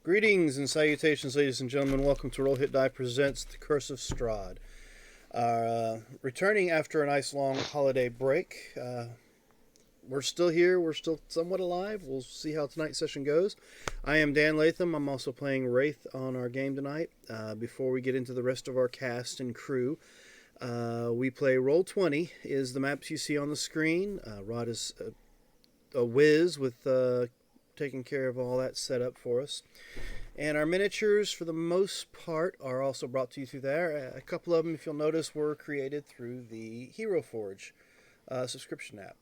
Greetings and salutations, ladies and gentlemen. Welcome to Roll Hit Die Presents The Curse of Strahd. Returning after a nice long holiday break. We're still here. We're still somewhat alive. We'll see how tonight's session goes. I am Dan Latham. I'm also playing Wraith on our game tonight. Before we get into the rest of our cast and crew, we play Roll20 is the maps you see on the screen. Rod is a whiz with taking care of all that setup for us. And our miniatures, for the most part, are also brought to you through there. A couple of them, if you'll notice, were created through the Hero Forge subscription app.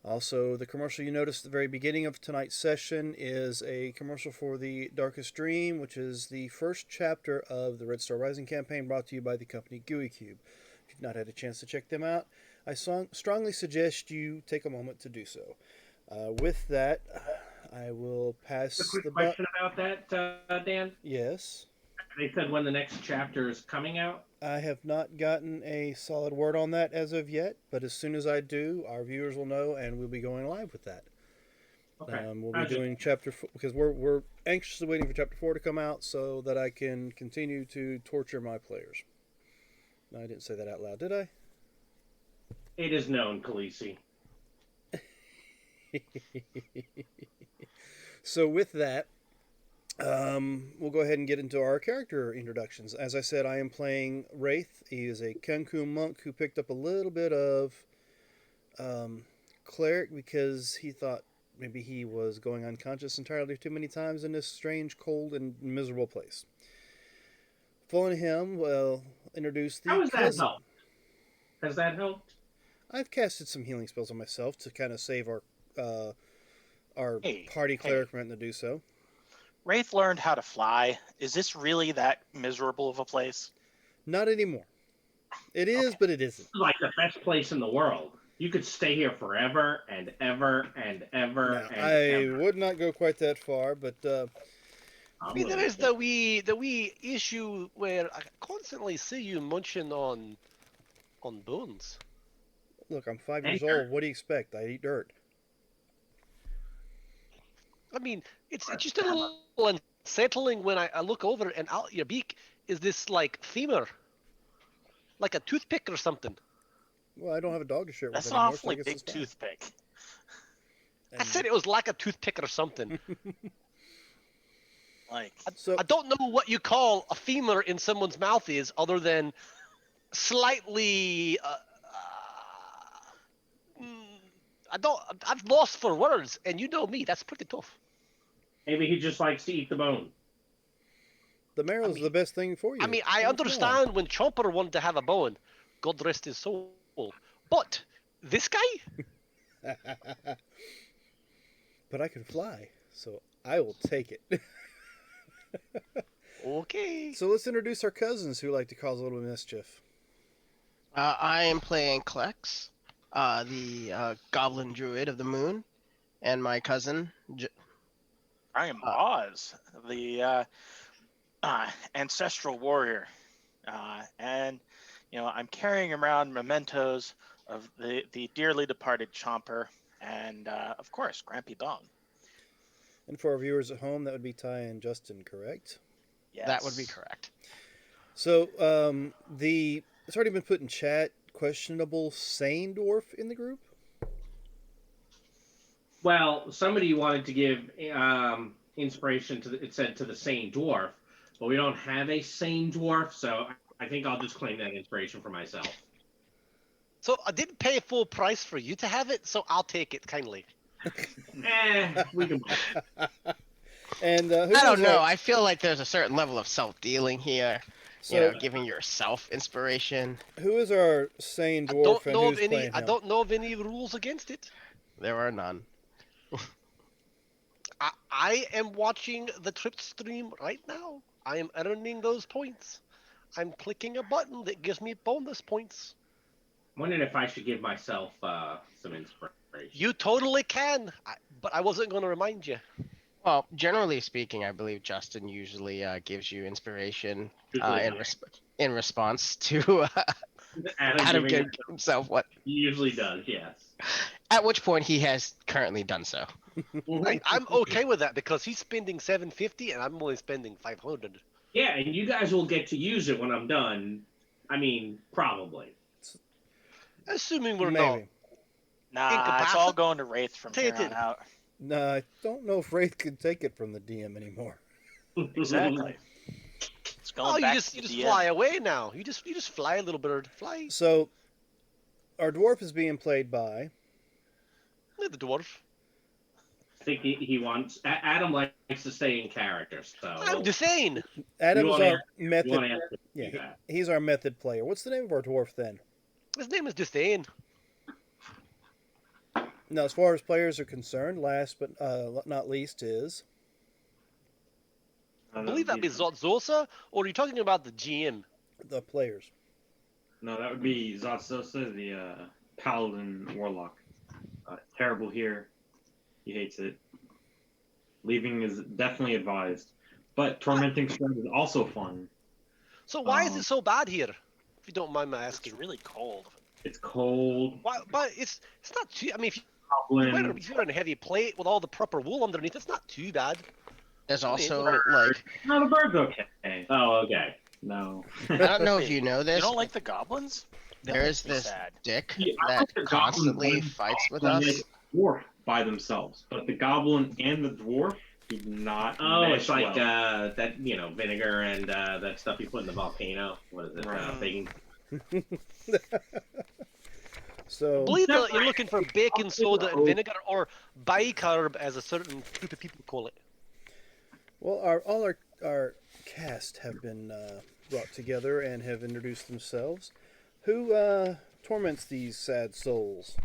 Also, the commercial you noticed at the very beginning of tonight's session is a commercial for the Darkest Dream, which is the first chapter of the Red Star Rising campaign brought to you by the company GUI Cube. If you've not had a chance to check them out, I strongly suggest you take a moment to do so. With that, I will pass a quick the question about that, Dan. Yes. They said when the next chapter is coming out. I have not gotten a solid word on that as of yet, but as soon as I do, our viewers will know, and we'll be going live with that. Okay. We'll be doing chapter 4 because we're anxiously waiting for chapter 4 to come out so that I can continue to torture my players. No, I didn't say that out loud, did I? It is known, Khaleesi. So with that, we'll go ahead and get into our character introductions. As I said, I am playing Wraith. He is a Kenku monk who picked up a little bit of cleric because he thought maybe he was going unconscious entirely too many times in this strange, cold, and miserable place. Following him, we'll introduce the How has cousin. that helped? Has that helped? I've casted some healing spells on myself to kind of save our party cleric from having to do so. Wraith learned how to fly. Is this really that miserable of a place? Not anymore. It is, okay. But it isn't. It's like the best place in the world. You could stay here forever and ever and ever. Now, I would not go quite that far, but I mean, there is the wee issue where I constantly see you munching on bones. Look, I'm 5 years old. What do you expect? I eat dirt. I mean, it's just a little unsettling when I look over and out your beak is this like femur, like a toothpick or something. Well, I don't have a dog to share with. That's an awfully big toothpick. I said it was like a toothpick or something. Like, I don't know what you call a femur in someone's mouth is other than slightly. I've lost for words, and you know me. That's pretty tough. Maybe he just likes to eat the bone. The marrow is the best thing for you. I mean, I understand when Chomper wanted to have a bone. God rest his soul. But this guy? But I can fly, so I will take it. Okay. So let's introduce our cousins who like to cause a little mischief. I am playing Klex, the goblin druid of the moon, and my cousin. I am Oz, the ancestral warrior, and I'm carrying around mementos of the dearly departed Chomper, and of course Grampy Bone. And for our viewers at home, that would be Ty and Justin, correct? Yes. That would be correct. So it's already been put in chat. Questionable sane dwarf in the group. Well, somebody wanted to give inspiration to the sane dwarf, but we don't have a sane dwarf, so I think I'll just claim that inspiration for myself. So I didn't pay full price for you to have it, so I'll take it kindly. We can. And I don't know. I feel like there's a certain level of self-dealing here. So, giving yourself inspiration. Who is our sane dwarf and who's playing him? I don't know of any rules against it. There are none. I am watching the trip stream right now. I am earning those points. I'm clicking a button that gives me bonus points. I'm wondering if I should give myself some inspiration. You totally can, but I wasn't going to remind you. Well, generally speaking, I believe Justin usually gives you inspiration in response to Adam giving himself what he usually does. Yes. At which point he has currently done so. I'm okay with that because he's spending 750 and I'm only spending 500. Yeah, and you guys will get to use it when I'm done. I mean, probably. Assuming we're Maybe. Nah, it's all going to Wraith from here on Incapacitated. out. No, I don't know if Wraith could take it from the DM anymore. Exactly. It's going Oh, you back just to you the just DM. fly away now. You just fly, little bird, fly. So, our dwarf is being played by. The dwarf. I think he wants. Adam likes to stay in character, so I'm Dusane. Adam is wanna our You want method. to answer? Yeah, he's our method player. What's the name of our dwarf then? His name is Dusane. Now, as far as players are concerned, last but not least is. I believe that'd be Zotzosa, or are you talking about the GM? The players. No, that would be Zotsosa, the Paladin Warlock. Terrible here. He hates it. Leaving is definitely advised. But Tormenting Strahd is also fun. So why is it so bad here? If you don't mind my It's asking. really cold. It's cold. Why? But it's not too. I mean, if Goblin. you're in a heavy plate with all the proper wool underneath, it's not too bad. There's also like No, the bird's okay. Oh, okay. No. I don't know if you know You this. don't like the goblins? That There makes is me this sad. dick Yeah, I that like the constantly goblin fights with and us. the dwarf by themselves, but the goblin and the dwarf do not. Oh, mesh it's like well. that, vinegar and that stuff you put in the volcano. What is it? Right. Bacon. So, I believe that you're looking for baking soda and vinegar, or bicarb, as a certain group of people call it. well, all our cast have been brought together and have introduced themselves. Who torments these sad souls?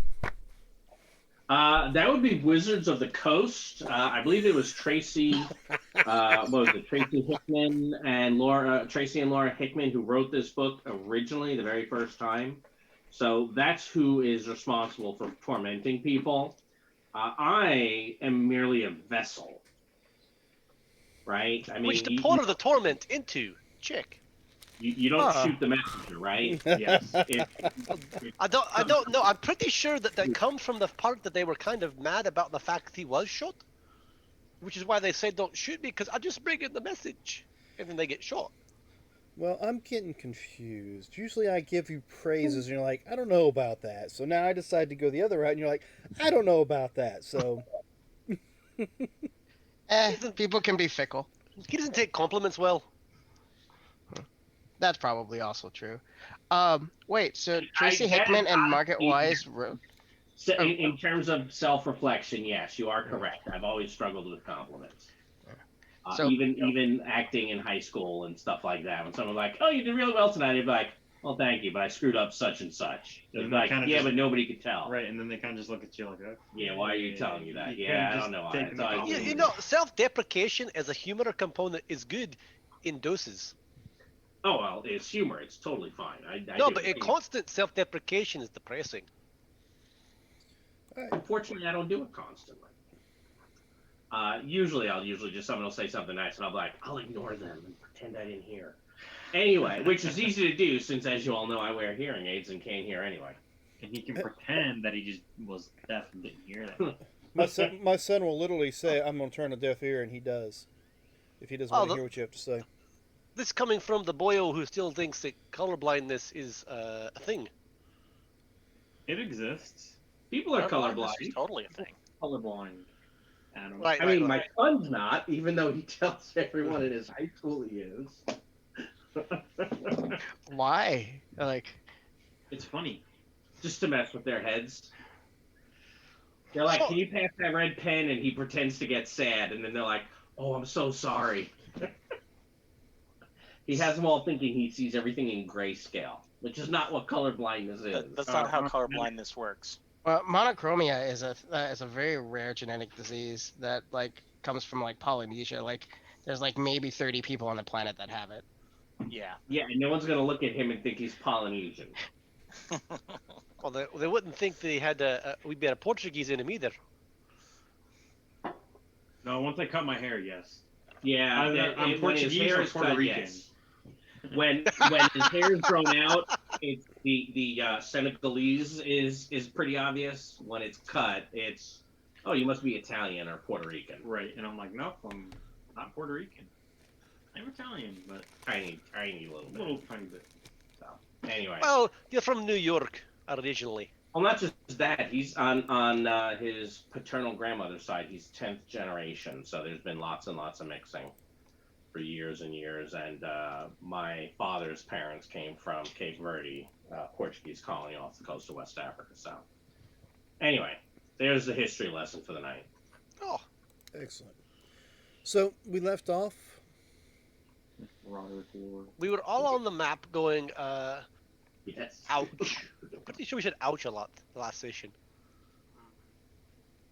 That would be Wizards of the Coast. I believe it was Tracy. What was it? Tracy Hickman and Tracy and Laura Hickman who wrote this book originally, the very first time. So that's who is responsible for tormenting people. I am merely a vessel, right? I mean, Which to pour the torment into, chick. you don't shoot the messenger, right? Yes. I don't know. I'm pretty sure that comes from the part that they were kind of mad about the fact he was shot, which is why they say don't shoot me, because I just bring in the message, and then they get shot. Well, I'm getting confused. Usually I give you praises and you're like, I don't know about that. So now I decide to go the other route and you're like, I don't know about that. So, People can be fickle. He doesn't take compliments well. That's probably also true. Wait, so Tracy guess Hickman and honestly- Margaret Wise wrote. So in terms of self-reflection, yes, you are correct. I've always struggled with compliments. So- Even acting in high school and stuff like that. When someone's like, "Oh, you did really well tonight," you'd be like, "Well, thank you, but I screwed up such and such." It's And like, they kinda "Yeah, just- but nobody could tell." Right, and then they kind of just look at you like that. Yeah, why are you telling me that? You Yeah, can't I just don't know why. take It's the always- compliment. You know, self-deprecation as a humor component is good in doses. Oh well, it's humor. It's totally fine. I No, do but it. constant self-deprecation is depressing. Unfortunately, I don't do it constantly. Usually just someone will say something nice, and I'll be like, I'll ignore them and pretend I didn't hear. Anyway, which is easy to do since, as you all know, I wear hearing aids and can't hear anyway. And he can pretend that he just was deaf and didn't hear that. my son will literally say, I'm going to turn a deaf ear, and he does. If he doesn't want to hear what you have to say. This coming from the boyo who still thinks that colorblindness is a thing. It exists. People are This colorblind. is totally a thing. Colorblind. Adam. Right. I mean, my son's not, even though he tells everyone in his high school he is. Why? Like, It's funny. Just to mess with their heads. They're like, So- "Can you pass that red pen?" And he pretends to get sad, and then they're like, "Oh, I'm so sorry." He has them all thinking he sees everything in grayscale, which is not what colorblindness is. That's not how colorblindness works. monochromia is a very rare genetic disease that like comes from like Polynesia. Like, there's like maybe 30 people on the planet that have it. Yeah. Yeah, and no one's gonna look at him and think he's Polynesian. Well, they wouldn't think they had we'd be a Portuguese in him either. No, once I cut my hair, yes. Yeah, I'm when his Portuguese hair or is Puerto cut, Rican. yes. when his hair's grown out, it's the Senegalese is pretty obvious. When it's cut, it's oh, you must be Italian or Puerto Rican. Right, and I'm like, nope, I'm not Puerto Rican. I'm Italian, but Tiny little a bit. little tiny bit. So anyway, Well, you're from New York originally. well, not just that. He's on his paternal grandmother's side. He's 10th generation, so there's been lots and lots of mixing for years and years. And my father's parents came from Cape Verde, Portuguese colony off the coast of West Africa. So anyway, there's the history lesson for the night. Oh, Excellent. So we left off. Roderick War. we were all on the map going, Yes. ouch. Pretty sure we said ouch a lot the last session.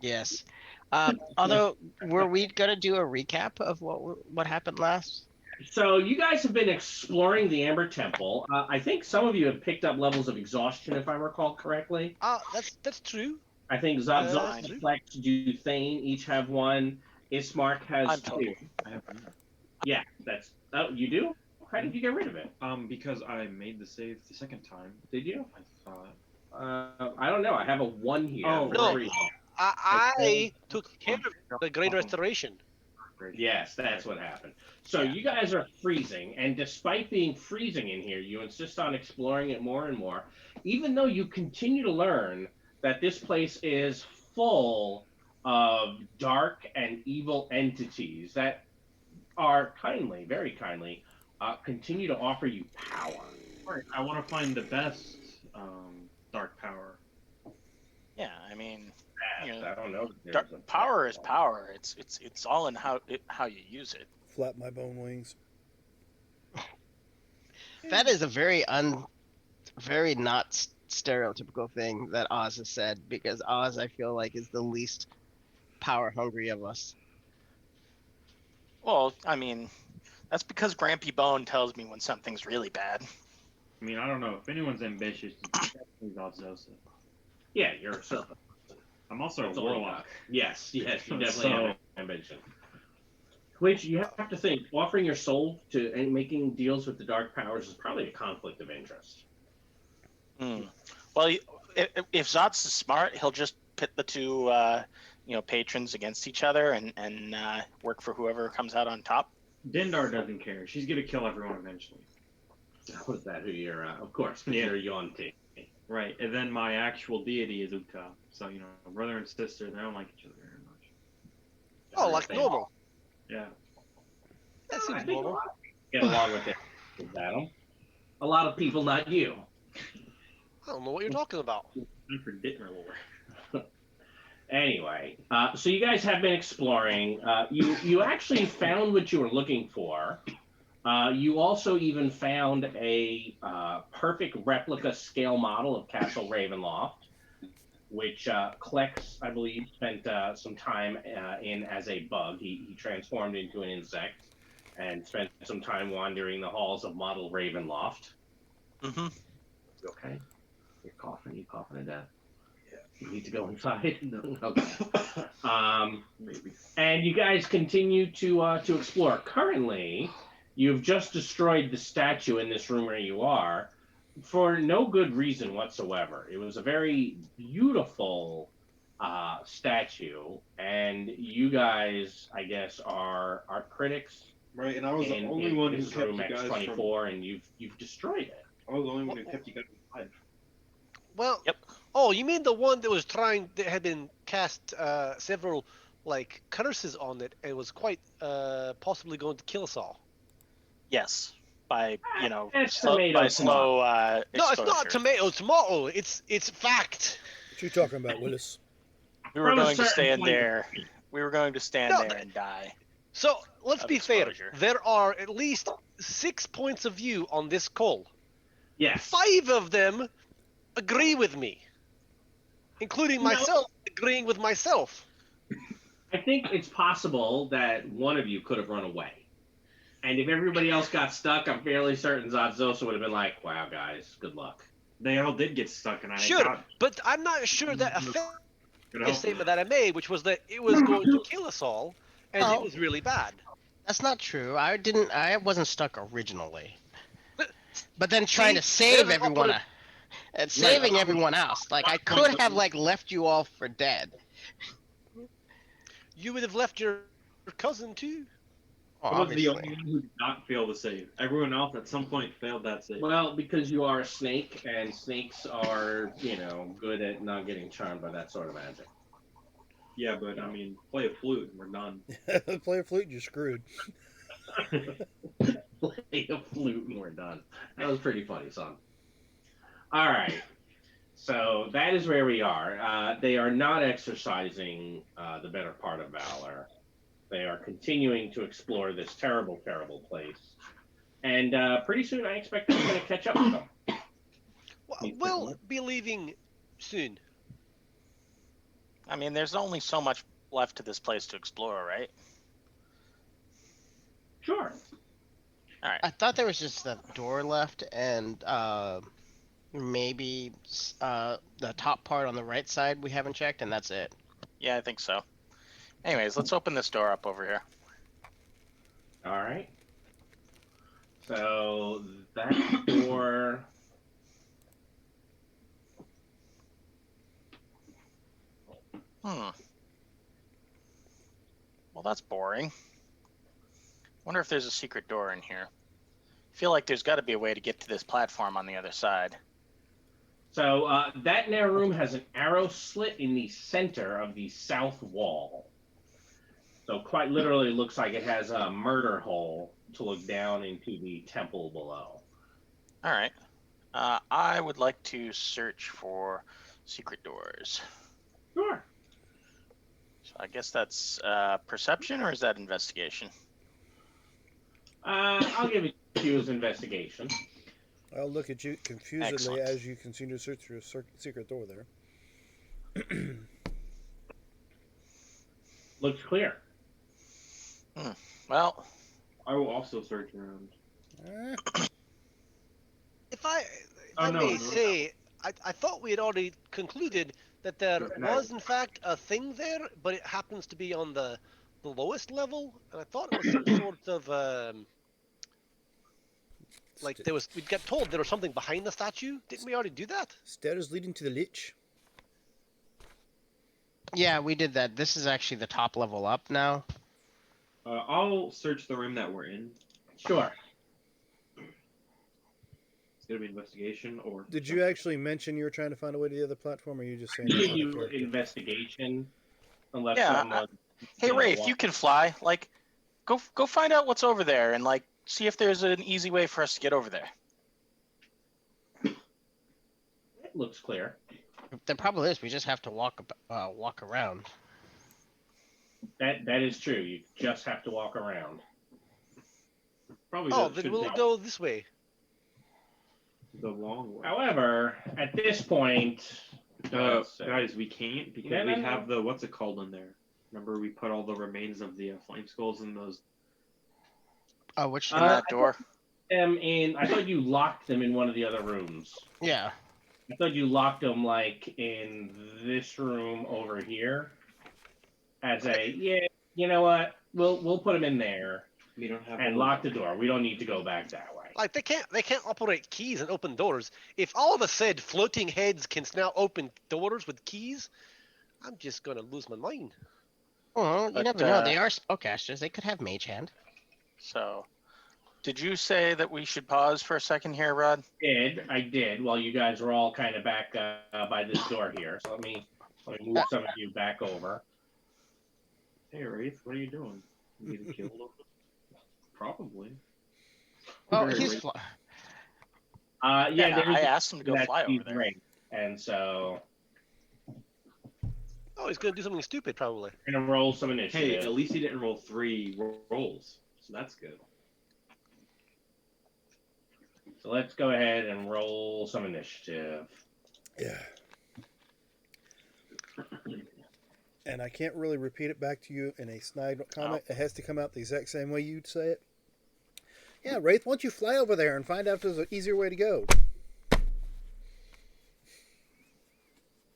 Yes. Although, were we gonna do a recap of what happened last? So you guys have been exploring the Amber Temple. I think some of you have picked up levels of exhaustion, if I recall correctly. That's true. I think Fine. Zod, Flex, Duthane each have one. Ismark has I'm two. total. I have Yeah, that's. Oh, you do? How did you get rid of it? because I made the save the second time. Did you? I thought. I don't know. I have a 1 here. Oh, for no. freezing. I took care of the Great Restoration. Great. Yes, that's what happened. So you guys are freezing, and despite being freezing in here, you insist on exploring it more and more, even though you continue to learn that this place is full of dark and evil entities that are kindly, very kindly, continue to offer you power. Right. I want to find the best dark power. Yeah, I mean, you know, I don't know. if there's a- power is power. It's all in how you use it. Flap my bone wings. That is a very not stereotypical thing that Oz has said, because Oz, I feel like, is the least power hungry of us. Well, I mean, that's because Grampy Bone tells me when something's really bad. I mean, I don't know if anyone's ambitious. It's definitely Zozosa. Yeah, you're a serpent. I'm also That's a all you warlock. got. Yes, you definitely So- have ambition. Which you have to think, offering your soul to and making deals with the dark powers is probably a conflict of interest. Hmm. Well, if Zotz is smart, he'll just pit the two, patrons against each other and work for whoever comes out on top. Dindar doesn't care. She's gonna kill everyone eventually. Was that who you're? Of course, Yeah. you're Yonti. Right, and then my actual deity is Uta. So, brother and sister, they don't like each other very much. Oh, like normal. Yeah. That I seems think a normal. lot of people get along with it, Adam. A lot of people, not you. I don't know what you're talking about. Time for Dittmer lore. Anyway, so you guys have been exploring. You actually found what you were looking for. You also even found a perfect replica scale model of Castle Ravenloft, which Klex, I believe, spent some time in as a bug. He transformed into an insect and spent some time wandering the halls of model Ravenloft. Mm-hmm. You okay? You're coughing. You coughing to death? Yeah. You need to go inside? No. Okay. Maybe. And you guys continue to explore. Currently, you've just destroyed the statue in this room where you are for no good reason whatsoever. It was a very beautiful statue, and you guys, I guess, are critics. Right, and I was the in only one who this kept room you guys X24, from. and you've destroyed it. I was the only one who kept you guys alive. Well, Yep. Oh, you mean the one that was that had been cast several curses on it and was quite possibly going to kill us all? Yes, by It's slow, tomato, by slow. No, it's not exposure. tomato. It's fact. What you talking about, Willis? We were From a going to certain stand point of there. We were going to stand No, there and die. So let's Of be fair. exposure. There are at least 6 points of view on this call. Yes. 5 of them agree with me, including No. myself agreeing with myself. I think it's possible that one of you could have run away. And if everybody else got stuck, I'm fairly certain Zodzosa would have been like, wow, guys, good luck. They all did get stuck, and I Sure, got but I'm not sure that affects good the help. statement that I made, which was that it was going to kill us all, and it Oh. was really bad. That's not true. I wasn't stuck originally. but then trying to See, save there's an everyone opponent. and saving Right. everyone else. Like I could have like left you all for dead. You would have left your cousin too. Oh, I was the obviously. only one who did not fail the save. Everyone else at some point failed that save. Well, because you are a snake, and snakes are, good at not getting charmed by that sort of magic. Yeah, but I mean, play a flute and we're done. Play a flute, you're screwed. Play a flute and we're done. That was pretty funny, son. All right. So that is where we are. They are not exercising the better part of valor. They are continuing to explore this terrible, terrible place. And pretty soon I expect I'm going to catch up with them. We'll be leaving soon. I mean, there's only so much left to this place to explore, right? Sure. All right. I thought there was just the door left and maybe the top part on the right side we haven't checked, and that's it. Yeah, I think so. Anyways, let's open this door up over here. All right. So that door. Well, that's boring. Wonder if there's a secret door in here. Feel like there's got to be a way to get to this platform on the other side. So that narrow room has an arrow slit in the center of the south wall. So quite literally looks like it has a murder hole to look down into the temple below. All right. I would like to search for secret doors. Sure. So I guess that's perception, or is that investigation? I'll give it to you as investigation. I'll look at you confusedly Excellent. as you continue to search for a secret door there. Looks clear. Well, I will also search around. If I Oh, no, may no. say, I thought we had already concluded that there No. was in fact a thing there, but it happens to be on the lowest level, and I thought it was some sort of like we'd get told there was something behind the statue. Didn't we already do that? Stairs leading to the lich. Yeah, we did that. This is actually the top level up now. I'll search the room that we're in. Sure. It's gonna be investigation or. Did you actually mention you were trying to find a way to the other platform, or are you just saying? Give that out of you character? investigation, unless Yeah, someone. hey Rafe, walk- you can fly. Like, go find out what's over there, and like see if there's an easy way for us to get over there. It looks clear. There probably is. We just have to walk around. That is true. You just have to walk around. Probably Oh, should then we'll take go this way. the long way. However, at this point, Guys, we can't because No, no, we no. have the what's it called in there. Remember, we put all the remains of the flame skulls in those. Oh, which? In that door. I thought you locked them in one of the other rooms. Yeah. I thought you locked them like in this room over here. As you know what? We'll put them in there We don't have. and all lock of the them. door. We don't need to go back that way. Like they can't operate keys and open doors. If all of us said floating heads can now open doors with keys, I'm just gonna lose my mind. Well, you But, never know. They are spellcasters. They could have mage hand. So, did you say that we should pause for a second here, Rod? I did. While you guys were all kind of back by this door here. So let me move some of you back over. Hey Wraith, what are you doing? You getting killed? Probably. Well, Very he's Wraith. Yeah, I asked him to go that's fly over Steve's there. ring. And so Oh, he's gonna do something stupid probably. we're gonna roll some Hey, initiative. at least he didn't roll 3 rolls, so that's good. So let's go ahead and roll some initiative. Yeah. And I can't really repeat it back to you in a snide comment. It has to come out the exact same way you'd say it. Yeah, Wraith, why don't you fly over there and find out if there's an easier way to go?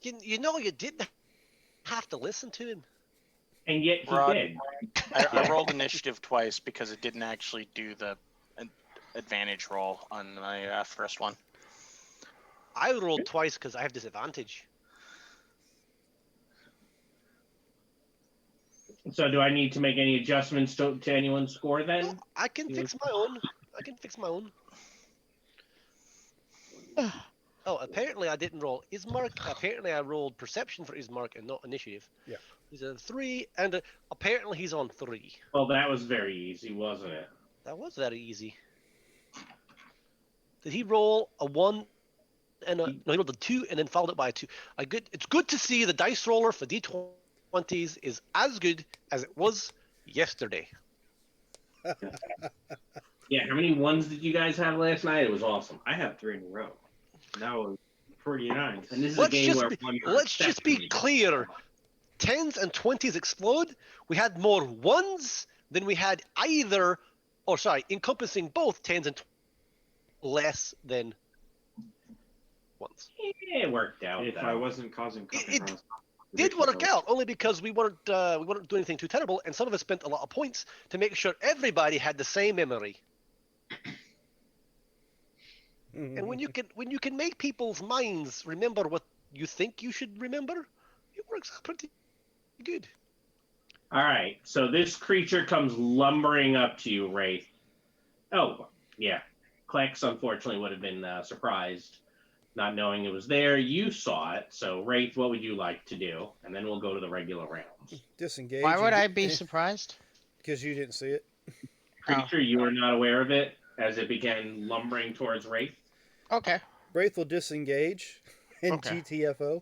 You know you didn't have to listen to him. And yet he Rod. did. I rolled initiative twice because it didn't actually do the advantage roll on my first one. I rolled twice because I have disadvantage. So do I need to make any adjustments to anyone's score No, then? I can fix my own. I can fix my own. Oh, apparently I didn't roll Ismark. Apparently I rolled perception for Ismark and not initiative. Yeah. He's a 3, and apparently he's on 3. Well, that was very easy, wasn't it? That was very easy. Did he roll a 1 and no, he rolled a 2 and then followed it by a 2. It's good to see the dice roller for D20s is as good as it was yesterday. Yeah, how many ones did you guys have last night? It was awesome. I have 3 in a row. That was pretty nice. And this is Let's a game just where be, one let's just be clear. 10s and 20s explode. We had more 1s than we had either, or sorry, encompassing both 10s and less than 1s. Yeah, it worked out. If though. I wasn't causing It did work out only because we weren't doing anything too terrible, and some of us spent a lot of points to make sure everybody had the same memory. And when you can make people's minds remember what you think you should remember, it works out pretty good. All right, so this creature comes lumbering up to you, Wraith. Oh, yeah. Klex, unfortunately, would have been surprised, not knowing it was there. You saw it, so Wraith, what would you like to do? And then we'll go to the regular rounds. Disengage. Why would I be surprised? Because you didn't see it. Creature, you were not aware of it as it began lumbering towards Wraith. Okay. Wraith will disengage and Okay. GTFO.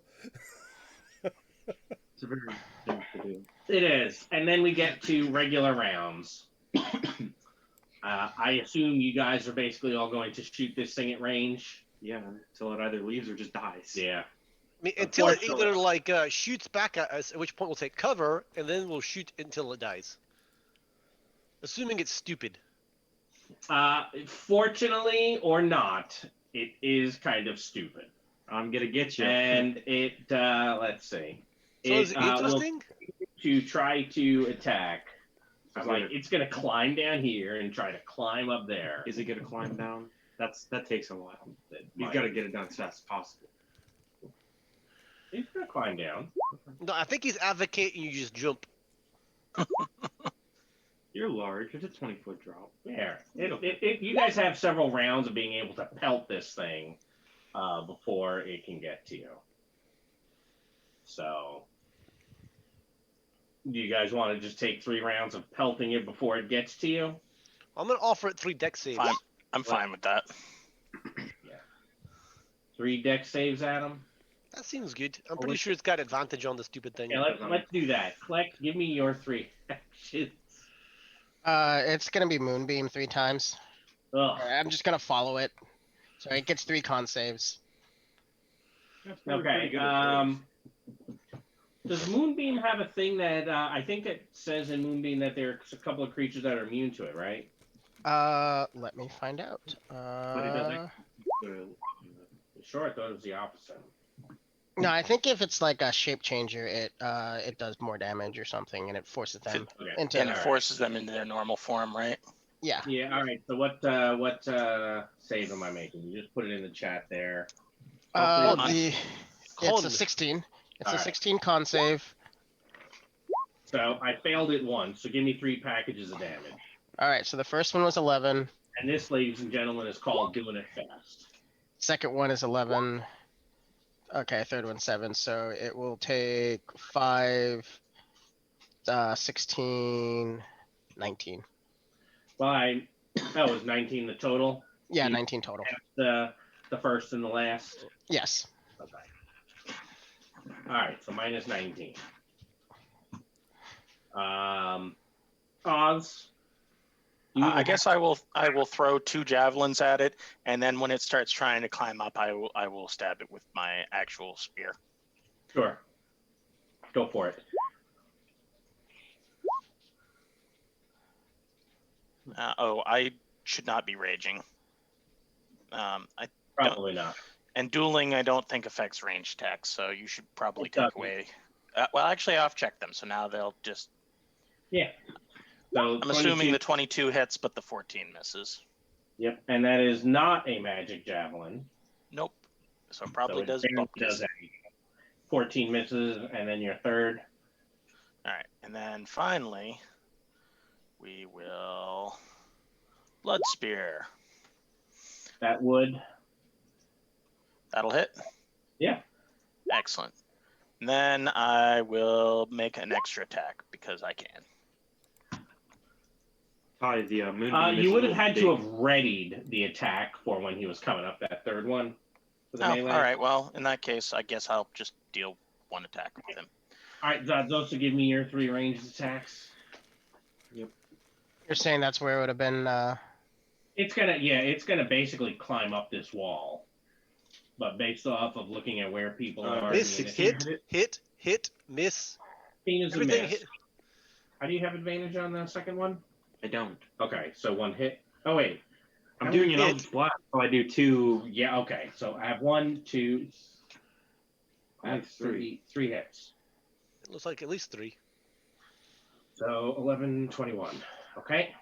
It's a very thing to do. It is. And then we get to regular rounds. I assume you guys are basically all going to shoot this thing at range. Yeah, until it either leaves or just dies. Yeah. I mean, until it Unfortunately. either shoots back at us, at which point we'll take cover, and then we'll shoot until it dies. Assuming it's stupid. Fortunately or not, it is kind of stupid. I'm gonna get you. And it, let's see. So is it will interesting? to try to attack. Is Like, it- it's going to climb down here and try to climb up there. Is it gonna climb down? That takes a while. It You've might- got to get it done as fast as possible. It's going to climb down. No, I think he's advocating you just jump. You're large. It's a 20-foot drop. There. You guys have several rounds of being able to pelt this thing before it can get to you. So, do you guys want to just take 3 rounds of pelting it before it gets to you? I'm gonna offer it 3 deck saves. Fine. I'm fine with that. 3 deck saves, Adam? That seems good. I'm pretty sure it's got advantage on the stupid thing. Yeah, let's do that. Collect, give me your 3 actions. It's gonna be Moonbeam 3 times. Ugh. Alright, I'm just gonna follow it. So it gets 3 con saves. That's probably pretty Okay. good at saves. Does Moonbeam have a thing that I think it says in Moonbeam that there's a couple of creatures that are immune to it, right? Let me find out. But it doesn't. Sure, I thought it was the opposite. No, I think if it's like a shape changer, it does more damage or something, and it forces them Okay. into. And it Alright. forces them into their normal form, right? Yeah. Yeah. All right. So what save am I making? You just put it in the chat there. It's Con. a 16. It's a Alright. 16 con save. So I failed it once. So give me 3 packages of damage. All right, so the first one was 11. And this, ladies and gentlemen, is called doing it fast. Second one is 11. Okay, third one's 7. So it will take 5, 16, 19. Well, that was 19 the total. Yeah, Yeah. 19 total. The first and the last. Yes. Okay. All right. So minus 19. Oz. I guess I will throw 2 javelins at it, and then when it starts trying to climb up, I will stab it with my actual spear. Sure. Go for it. I should not be raging. Probably not. And dueling, I don't think affects range attacks, so you should probably It take doesn't. away. Well, actually, I've checked them, so now they'll just. Yeah. So I'm assuming the 22 hits, but the 14 misses. Yep, and that is not a magic javelin. Nope. So it probably it does barely bump does DC. 14 misses, and then your third. All right, and then finally, we will blood spear. That would. That'll hit. Yeah. Excellent. And then I will make an extra attack because I can. Ty, the moonbeam. You would have had to have readied the attack for when he was coming up that third one. For the Oh, melee. all right. Well, in that case, I guess I'll just deal one attack with him. All right, those will give me your 3 ranged attacks. You're saying that's where it would have been. It's gonna basically climb up this wall, but based off of looking at where people are, Miss, in the initiative, hit, miss. Seen as a Everything miss. hit. How do you have advantage on the second one? I don't. Okay, so 1 hit. Oh wait, I'm doing it on hit? the flat, so I do 2. yeah, okay. So I have 1, 2, I have Nice, 3. 3 hits. It looks like at least 3. So 11, 21. Okay.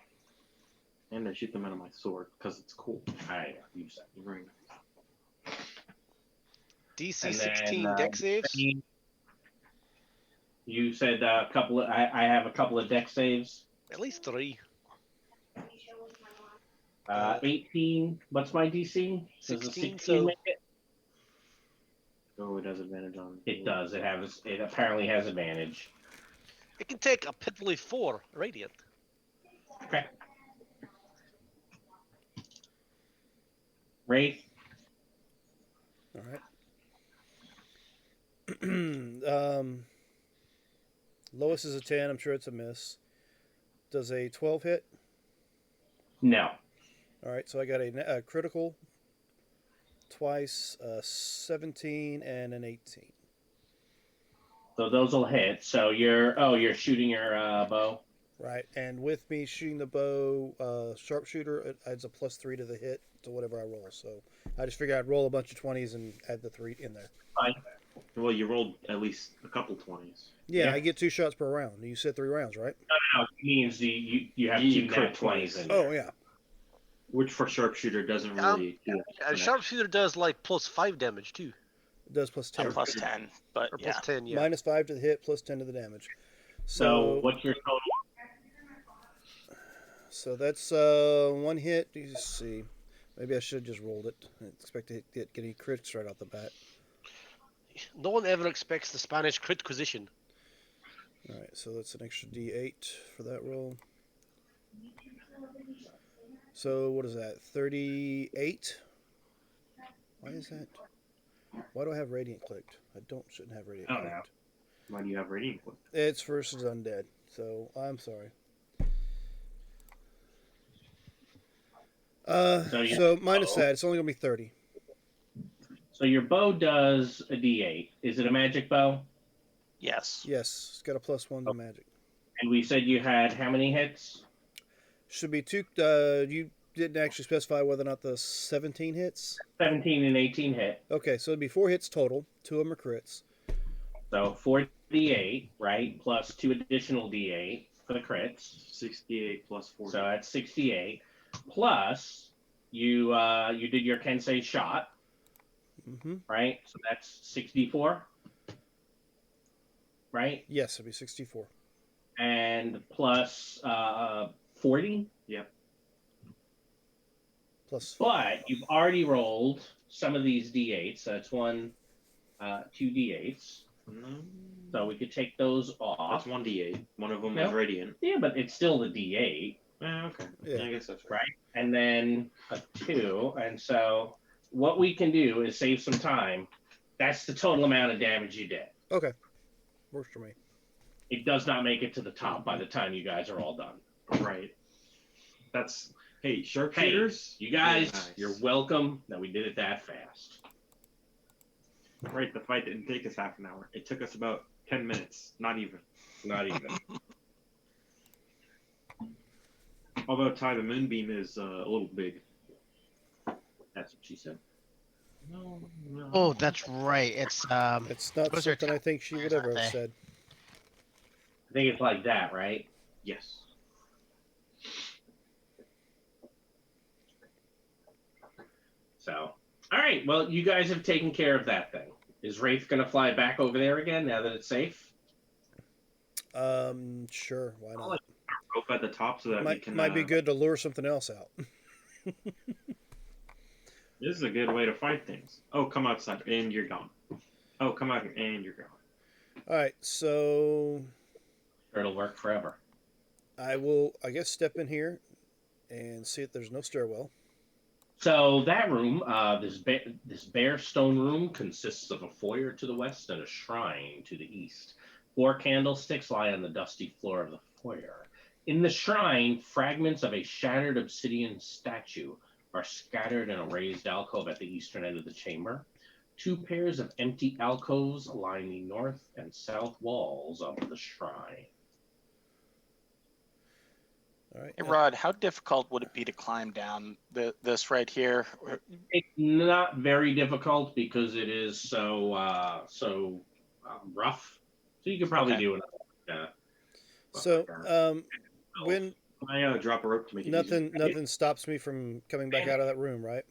And I shoot them out of my sword because it's cool. I use that. Very nice. DC And then, 16 deck saves. You said a couple of. I have a couple of deck saves. At least 3. 18. What's my DC? Does a 16, so- make it? Oh, it has advantage on. It does. It apparently has advantage. It can take a pitifully 4 radiant. Okay. Wraith. All right. Lowest is a 10. I'm sure it's a miss. Does a 12 hit? No. All right, so I got a critical twice, 17 and an 18. So those will hit. So you're shooting your bow. Right, and with me shooting the bow, sharpshooter, it adds a +3 to the hit to whatever I roll. So I just figured I'd roll a bunch of 20s and add the 3 in there. Fine. Well, you rolled at least a couple 20s. Yeah, Yeah. I get 2 shots per round. You said 3 rounds, right? No, it means you have You 2 crit nat 20s twice. in there. Oh, yeah. Which for sharpshooter doesn't really. do And sharpshooter does like +5 damage too. It does +10. Plus 10, but Or yeah. +10, yeah. -5 to the hit, +10 to the damage. So what's your total? So that's 1 hit. You see, maybe I should have just rolled it. I expect to get any crits right off the bat. No one ever expects the Spanish critquisition. All right, so that's an extra D8 for that roll. So what is that? 38. Why is that? Why do I have radiant clicked? I shouldn't have radiant I don't know. clicked. Why do you have radiant click? It's versus undead. So I'm sorry. So minus that, it's only gonna be 30. So your bow does a D8. Is it a magic bow? Yes. Yes, it's got a +1 to magic. And we said you had how many hits? Should be 2. You didn't actually specify whether or not the 17 hits. 17 and 18 hit. Okay, so it'd be 4 hits total. 2 of them are crits. So 4d8, right? Plus 2 additional d8 for the crits. 68 plus 40. So that's 68. Plus you did your Kensei shot, Mm-hmm. right? So that's 64. Right? Yes, it'd be 64. And plus 40. Plus But you've already rolled some of these d8s. So that's 2 d8s. No. So we could take those That's off. 1d8. One of them Nope. was radiant. Yeah, but it's still the d8, Okay. Yeah. I guess that's right. right? And then a 2. And so what we can do is save some time. That's the total amount of damage you did. okay, works for me. It does not make it to the top by the time you guys are all done. Right. That's. Hey, sharpshooters. You guys, Nice. you're welcome that we did it that fast. Right, the fight didn't take us half an hour. It took us about 10 minutes. Not even. Not even. Although Ty, the moonbeam is a little big. That's what she said. No. Oh, that's right. It's It's not Those are something I think she would ever aren't have they? said. I think it's like that, right? Yes. So, all right. Well, you guys have taken care of that thing. Is Wraith going to fly back over there again now that it's safe? Sure, why I'll not? like rope at the top so that we Might can. might be good to lure something else out. This is a good way to fight things. Oh, come outside and you're gone. Oh, come out here and you're gone. All right, so It'll work forever. I will, I guess, step in here and see if there's no stairwell. So that room, this bare stone room, consists of a foyer to the west and a shrine to the east. 4 candlesticks lie on the dusty floor of the foyer. In the shrine, fragments of a shattered obsidian statue are scattered in a raised alcove at the eastern end of the chamber. 2 pairs of empty alcoves line the north and south walls of the shrine. All right. Hey, Rod, how difficult would it be to climb down this right here? It's not very difficult because it is so rough. So you could probably Okay. do it. So, when Can I drop a rope to make it easier? nothing stops me from coming back out of that room, right?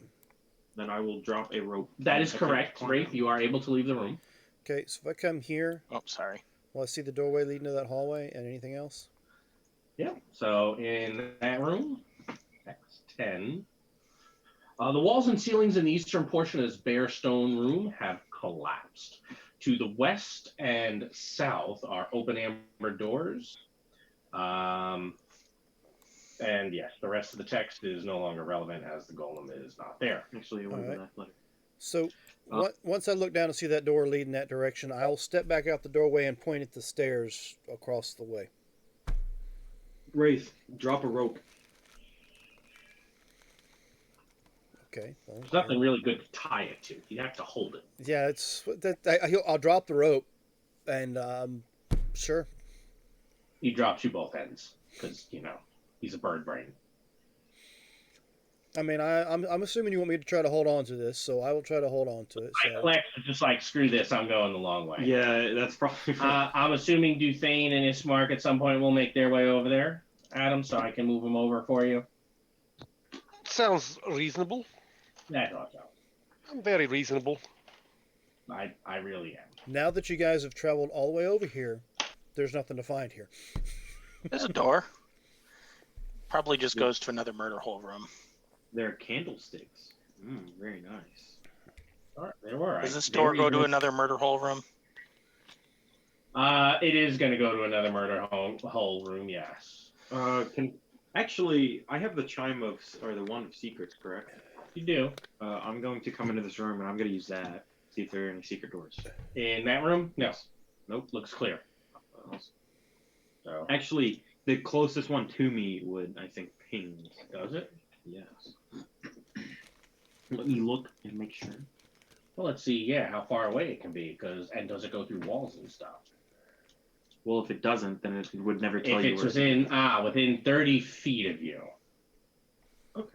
Then I will drop a rope. That is Okay, correct, fine. Rafe. You are able to leave the room. Okay, so if I come here, Oh, sorry. will I see the doorway leading to that hallway and anything else? Yeah. So in that room, X10. The walls and ceilings in the eastern portion of this bare stone room have collapsed. To the west and south are open amber doors. And yes, the rest of the text is no longer relevant as the golem is not there. Actually, it would have been Alright. athletic. So, Uh, once I look down and see that door leading that direction, I'll step back out the doorway and point at the stairs across the way. Wraith, drop a rope. Okay. Well, There's nothing really good to tie it to. You have to hold it. yeah, it's that. I'll drop the rope, and sure. He drops you both ends because he's a bird brain. I mean, I'm assuming you want me to try to hold on to this, so I will try to hold on to it. So. Lex is just like, screw this, I'm going the long way. Yeah, that's probably. I'm assuming Duthane and Ismark at some point will make their way over there, Adam, so I can move them over for you. Sounds reasonable. I thought so. Very reasonable. I really am. Now that you guys have traveled all the way over here, there's nothing to find here. There's a door. Probably just goes to another murder hole room. They're candlesticks. Very nice. All right, there were. Does this door go to another murder hole room? It is going to go to another murder hole room, yes. Actually, I have the chime of, or the wand of secrets, correct? You do. I'm going to come into this room and I'm going to use that. See if there are any secret doors. In that room? No. Yes. Nope, looks clear. So, Actually, the closest one to me would, I think, ping. does it? Yes. Let me look and make sure. Well, let's see, how far away it can be, and does it go through walls and stuff? Well, if it doesn't, then it would never tell If you it's where within 30 feet of you. Okay.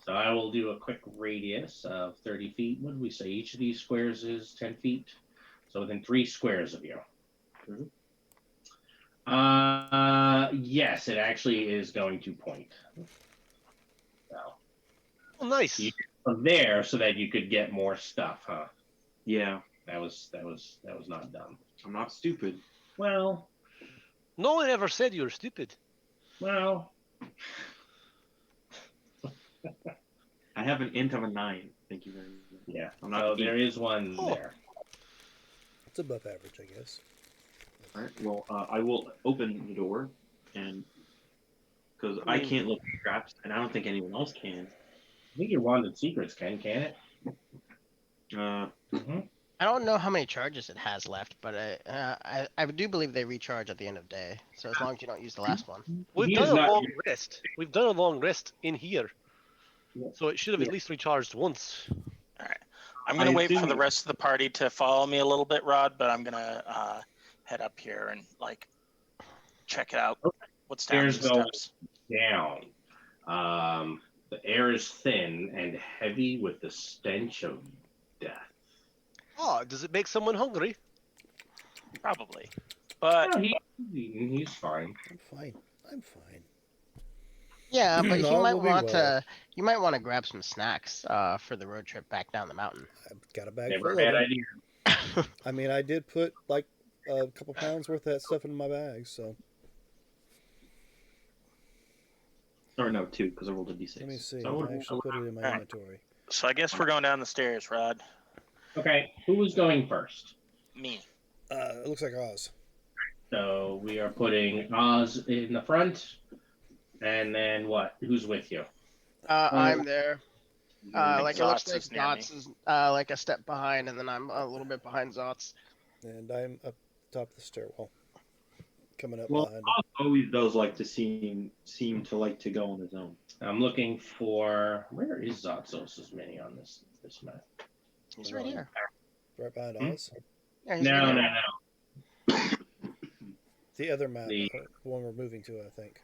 So I will do a quick radius of 30 feet. What did we say? Each of these squares is 10 feet. So within 3 squares of you. Mhm. Yes, it actually is going to point. So Oh, nice. from there, so that you could get more stuff, huh? Yeah, That was not dumb. I'm not stupid. Well, No one ever said you were stupid. I have an int of a 9. Thank you very much. yeah. I'm not So deep. there is one Oh. there. It's above average, I guess. All right. Well, I will open the door, and because I can't look at traps, and I don't think anyone else can. I think your wand of secrets can it? Mm-hmm. I don't know how many charges it has left, but I do believe they recharge at the end of day. So as long as you don't use the last one. We've He done is a not- long rest. We've done a long rest in here. Yeah. So it should have at least recharged once. All right. I'm going to I wait for assume- the rest of the party to follow me a little bit, Rod, but I'm going to head up here and, check it out. What's down There's these no- steps? Down. The air is thin and heavy with the stench of death. Oh, does it make someone hungry? Probably. But He's fine. I'm fine. I'm fine. Yeah, but All will be well. you might want to grab some snacks for the road trip back down the mountain. I've got a bag Never a full of bad them. idea. I mean, I did put like a couple pounds worth of that stuff in my bag, so Or no, 2 because I rolled a d6. let me see. So I I would actually put it in my Alright. inventory. So I guess we're going down the stairs, Rod. Okay, who was going first? Me. It looks like Oz. So we are putting Oz in the front, and then what? Who's with you? I'm there. think Like it looks Zots like is near me. Dots is like a step behind, and then I'm a little bit behind Zots. And I'm up top of the stairwell, coming up Well, behind him. Oz always does like to seem to like to go on his own. I'm looking for where is Zotsos's mini on this map? He's right here. Right behind Hmm? Oz. Yeah, he's No, right no, here. no. The other map, The- the one we're moving to, I think.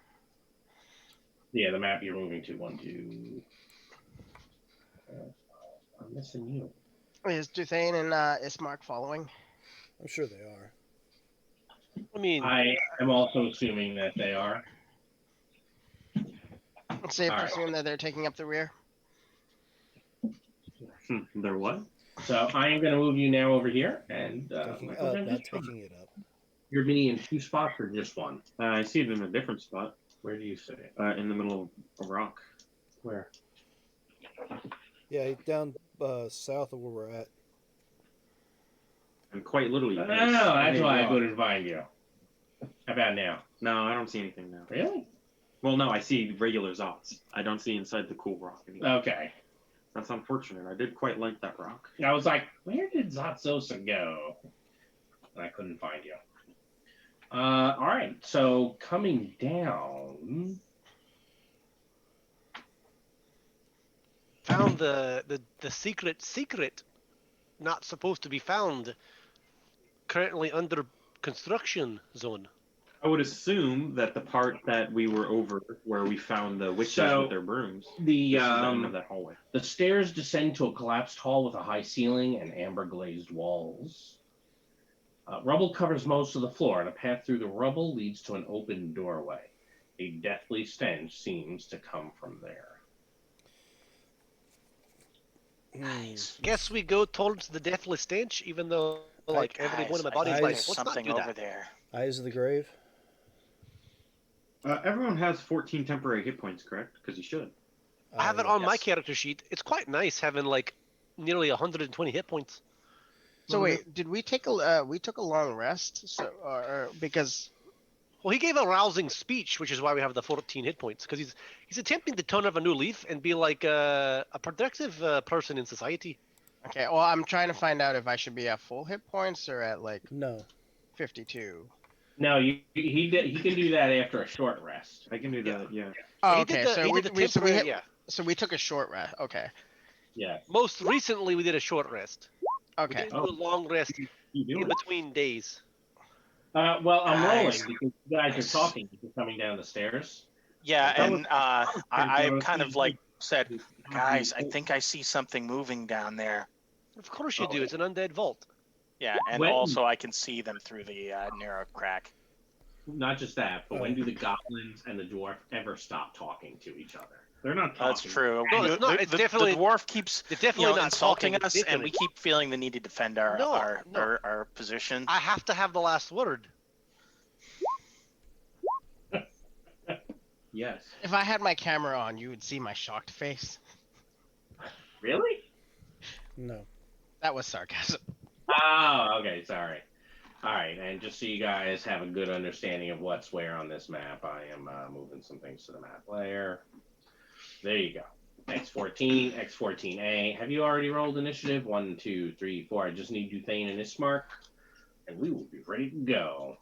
Yeah, the map you're moving to. 1, 2. I'm missing you. Is Duthane and Ismark following? I'm sure they are. I mean, I am also assuming that they are. It's safe to Alright. assume that they're taking up the rear. They're what? So I am going to move you now over here, and Taking Michael, up, then not just put taking it up. your mini in 2 spots or just 1? I see it in a different spot, Where do you see it? in the middle of a rock. Where? Yeah, down south of where we're at. And quite literally. Oh, it's that's a why I rock. couldn't find you. How about now? No, I don't see anything now. Really? Well, no, I see regular Zots. I don't see inside the cool rock anymore. Okay. That's unfortunate. I did quite like that rock. I was like, where did Zotsosa go? And I couldn't find you. All right. So coming down. found the secret not supposed to be found, currently under construction zone. I would assume that the part that we were over, where we found the witches So, with their brooms, The this is the end of that hallway. the stairs descend to a collapsed hall with a high ceiling and amber glazed walls. Rubble covers most of the floor, and a path through the rubble leads to an open doorway. A deathly stench seems to come from there. Nice. Guess we go towards the deathly stench, even though like every one of my body's I- like, there's let's not something do over that. there. Eyes of the grave. Everyone has 14 temporary hit points, correct? Because you should. I have it on my Yes. character sheet. It's quite nice having like nearly 120 hit points. So wait, did we take a we took a long rest? So or because Well, he gave a rousing speech, which is why we have the 14 hit points, because he's attempting to turn over a new leaf and be like a productive person in society. okay, well I'm trying to find out if I should be at full hit points or at like No. 52. No, he can do that after a short rest. I can do that, yeah. Oh, He did okay, the- so he we, did the we so we temporary- hit, so we took a short rest. Okay, Yeah. Most recently, we did a short rest. We okay. didn't do a long rest You do in it. between days. Well, I'm Guys. rolling because you guys are talking. You're coming down the stairs. Yeah, That and I kind of like said, guys, I think I see something moving down there. Of course you Oh, do. It's an undead vault. Yeah, and When- also I can see them through the narrow crack. Not just that, but when do the goblins and the dwarf ever stop talking to each other? They're not talking. That's true. No, it's not. It's definitely- the dwarf keeps They're definitely not insulting talking, us, and we definitely. keep feeling the need to defend our No, our position. I have to have the last word. Yes. If I had my camera on, you would see my shocked face. Really? No. That was sarcasm. Oh, okay, sorry. All right, and just so you guys have a good understanding of what's where on this map, I am moving some things to the map layer. There you go. X14, X14A. Have you already rolled initiative? 1, 2, 3, 4. I just need Duthane and Ismark, and we will be ready to go.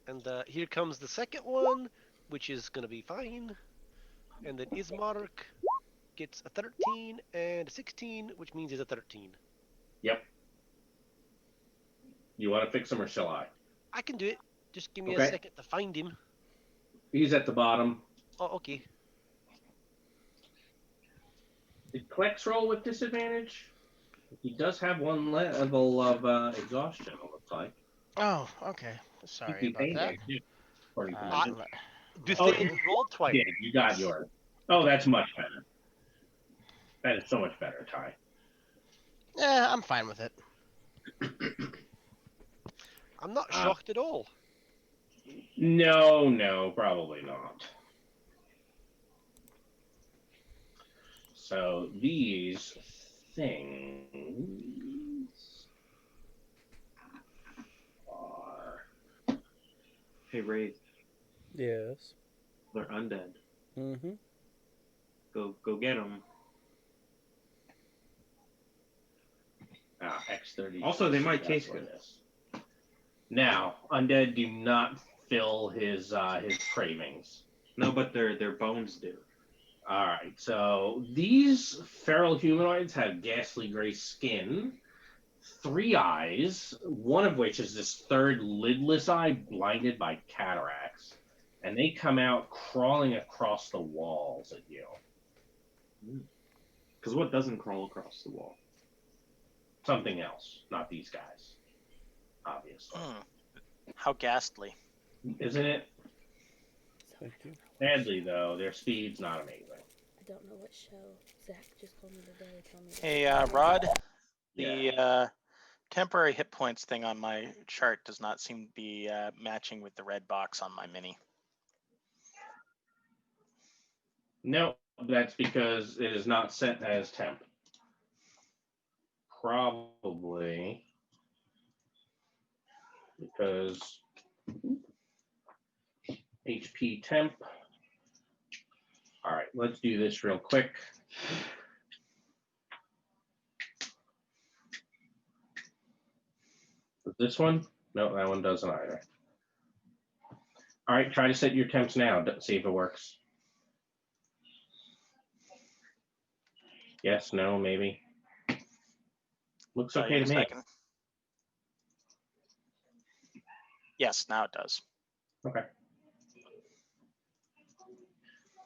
And here comes the second one, which is going to be fine. And then Ismark gets a 13 and a 16, which means he's a 13. Yep. You want to fix him or shall I? I can do it. Just give me a Okay. second to find him. He's at the bottom. Oh, okay. Did Klex roll with disadvantage? He does have one level of exhaustion, it looks like. Oh, okay. Sorry He'd be about that. paying too, according to Uh, my I- system. Do Oh, things roll twice? Yeah, you got yours. Oh, that's much better. That is so much better, Ty. Yeah, I'm fine with it. I'm not Uh, shocked at all. No, probably not. So these things are. Hey, Wraith, Yes. they're undead. Mm-hmm. Go get them. X30. Also, they might taste good. Now, undead do not fill his cravings. No, but their bones do. All right, so these feral humanoids have ghastly gray skin, 3 eyes, one of which is this third lidless eye blinded by cataracts, and they come out crawling across the walls at you. Because what doesn't crawl across the wall? Something else, not these guys, obviously. How ghastly. Isn't it? Thank you. Sadly, though, their speed's not amazing. I don't know what show. Zach just told me today. Tell me. Hey, Rod, Yeah. the temporary hit points thing on my chart does not seem to be matching with the red box on my mini. No, that's because it is not set as temp. Probably because HP temp. All right, let's do this real quick. This one? No, that one doesn't either. All right, try to set your temps now. See if it works. Yes, no, maybe. Looks Tell you okay in to a me. second. Yes, now it does. Okay.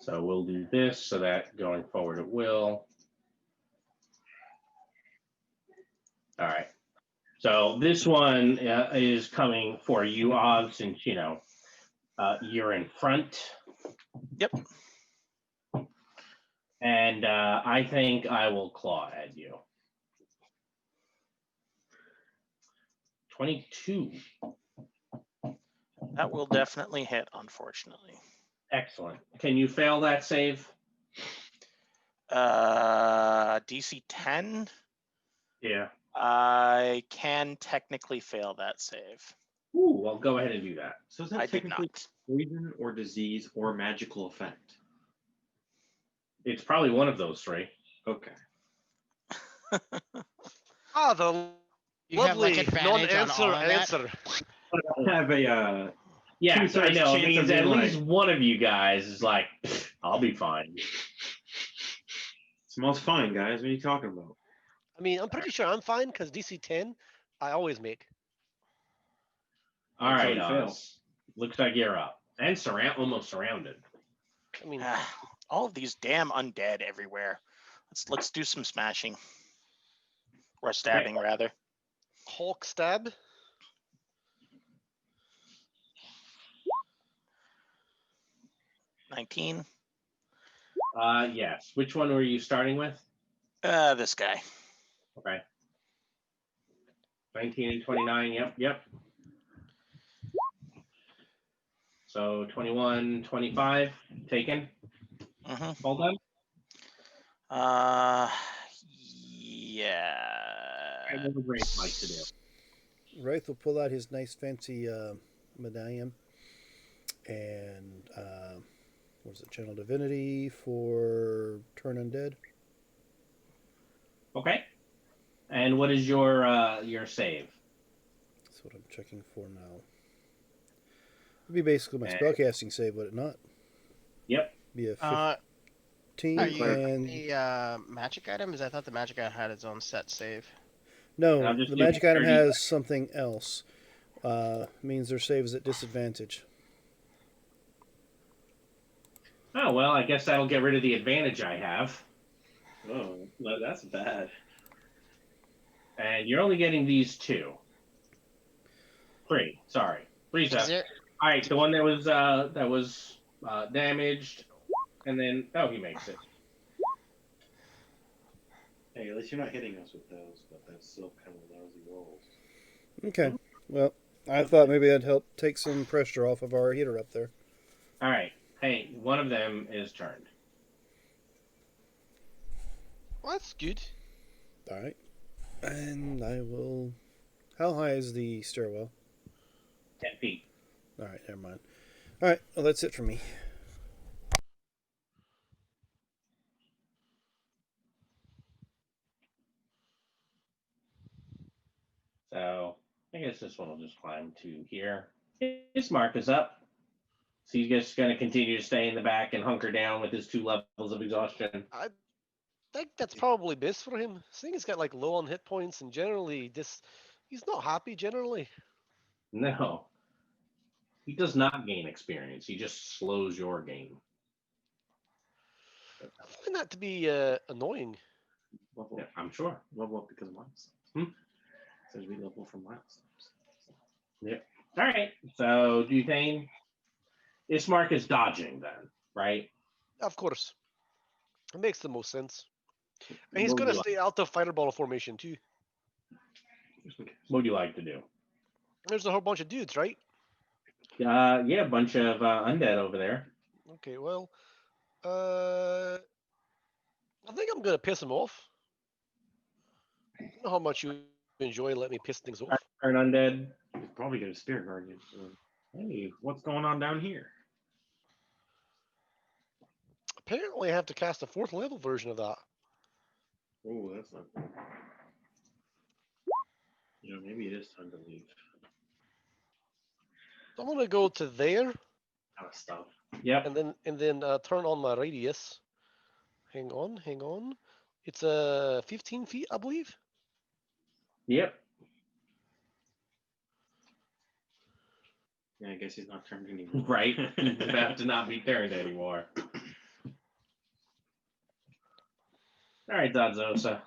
So we'll do this so that going forward it will. All right. So this one is coming for you, Oz, since you're in front. Yep. And I think I will claw at you. 22. That will definitely hit, unfortunately. Excellent. Can you fail that save? DC 10? Yeah. I can technically fail that save. Ooh, well, go ahead and do that. So is that I did technically not. poison or disease or magical effect? It's probably one of those three. Okay. Ah, the You have like lovely advantage on all non-answer of that. answer. I have a Yes, I Two-thirds know. It chance means of at being least like- one of you guys is like, I'll be fine. smells fine, guys. What are you talking about? I mean, I'm pretty sure I'm fine because DC 10, I always make. All That's right, how you fail. Oz. Looks like you're up. And almost surrounded. I mean, All of these damn undead everywhere. Let's do some smashing. Or stabbing, rather. Hulk stab. $19. Yes. Which one were you starting with? This guy. Okay. 19 and 29. Yep. So 21, 25 taken. Mm-hmm. All done. Yeah. I know what Grace likes to do. Wraith will pull out his nice fancy medallion and what is it? Channel Divinity for Turn Undead. Okay. And what is your save? That's what I'm checking for now. It'd be basically my spellcasting save, would it not? Yep. Be a 15 Are you and the magic items? I thought the magic item had its own set save. no, I'll just the give magic you item 30. has something else. Means their save is at disadvantage. Oh well, I guess that'll get rid of the advantage I have. Oh, no, that's bad. And you're only getting these 2. 3. Sorry. 3's up. Is there, All right, the one that was damaged, and then he makes it. Hey, at least you're not hitting us with those, but that's still kind of lousy rolls. Okay. Well, I thought maybe that'd help take some pressure off of our heater up there. All right. Hey, one of them is turned. Well, that's good. All right. And I will. How high is the stairwell? 10 feet. All right, never mind. All right, well, that's it for me. So I guess this one will just climb to here. His mark is up. So he's just going to continue to stay in the back and hunker down with his 2 levels of exhaustion. I think that's probably best for him. Seeing he's got like low on hit points, and generally he's not happy generally. No, he does not gain experience. He just slows your game. I find that to be annoying. Level, Yeah, I'm sure. level up because of milestones. Says we level for milestones. Yep. All right. So Duthane, Ismark is dodging then, right? Of course, it makes the most sense. And he's What would gonna you stay out of fireball formation too. What would you like to do? There's a whole bunch of dudes, right? Yeah, a bunch of undead over there. Okay, well, I think I'm gonna piss him off. I don't know how much you enjoy letting me piss things off. Turn undead. He's probably got a spear guardian. So, hey, what's going on down here? Apparently, I have to cast a 4th level version of that. Oh, that's not cool. You know, maybe it is time to leave. I'm gonna go to there Kind of stuff. Yep. and then turn on my radius. Hang on. It's 15 feet, I believe. Yep. Yeah, I guess he's not turned anymore. Right. He's about to not be turned anymore. All right, Dodzosa.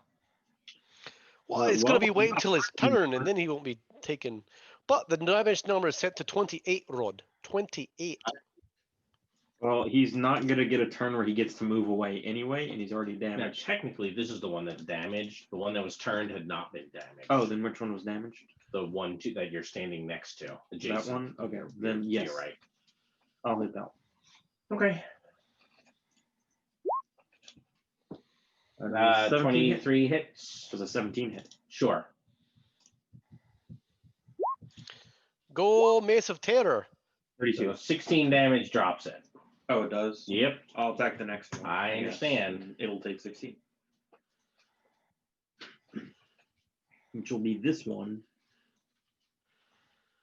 Well, it's gonna be waiting until his turn, and then he won't be taken. But the damage number is set to 28, Rod. 28. Well, he's not gonna get a turn where he gets to move away anyway, and he's already Now, damaged. technically, this is the one that's damaged. The one that was turned had not been damaged. Oh, then which one was damaged? The one that you're standing next to. Adjacent. That one? Okay, then yes. You're right. I'll hit that one. Okay. 17 23 hits. was a 17 hit. Sure. Go Mace of Terror. 32. So 16 damage drops it. Oh, it does? Yep. I'll attack the next one. I Yes, understand. and it'll take 16. Which will be this one.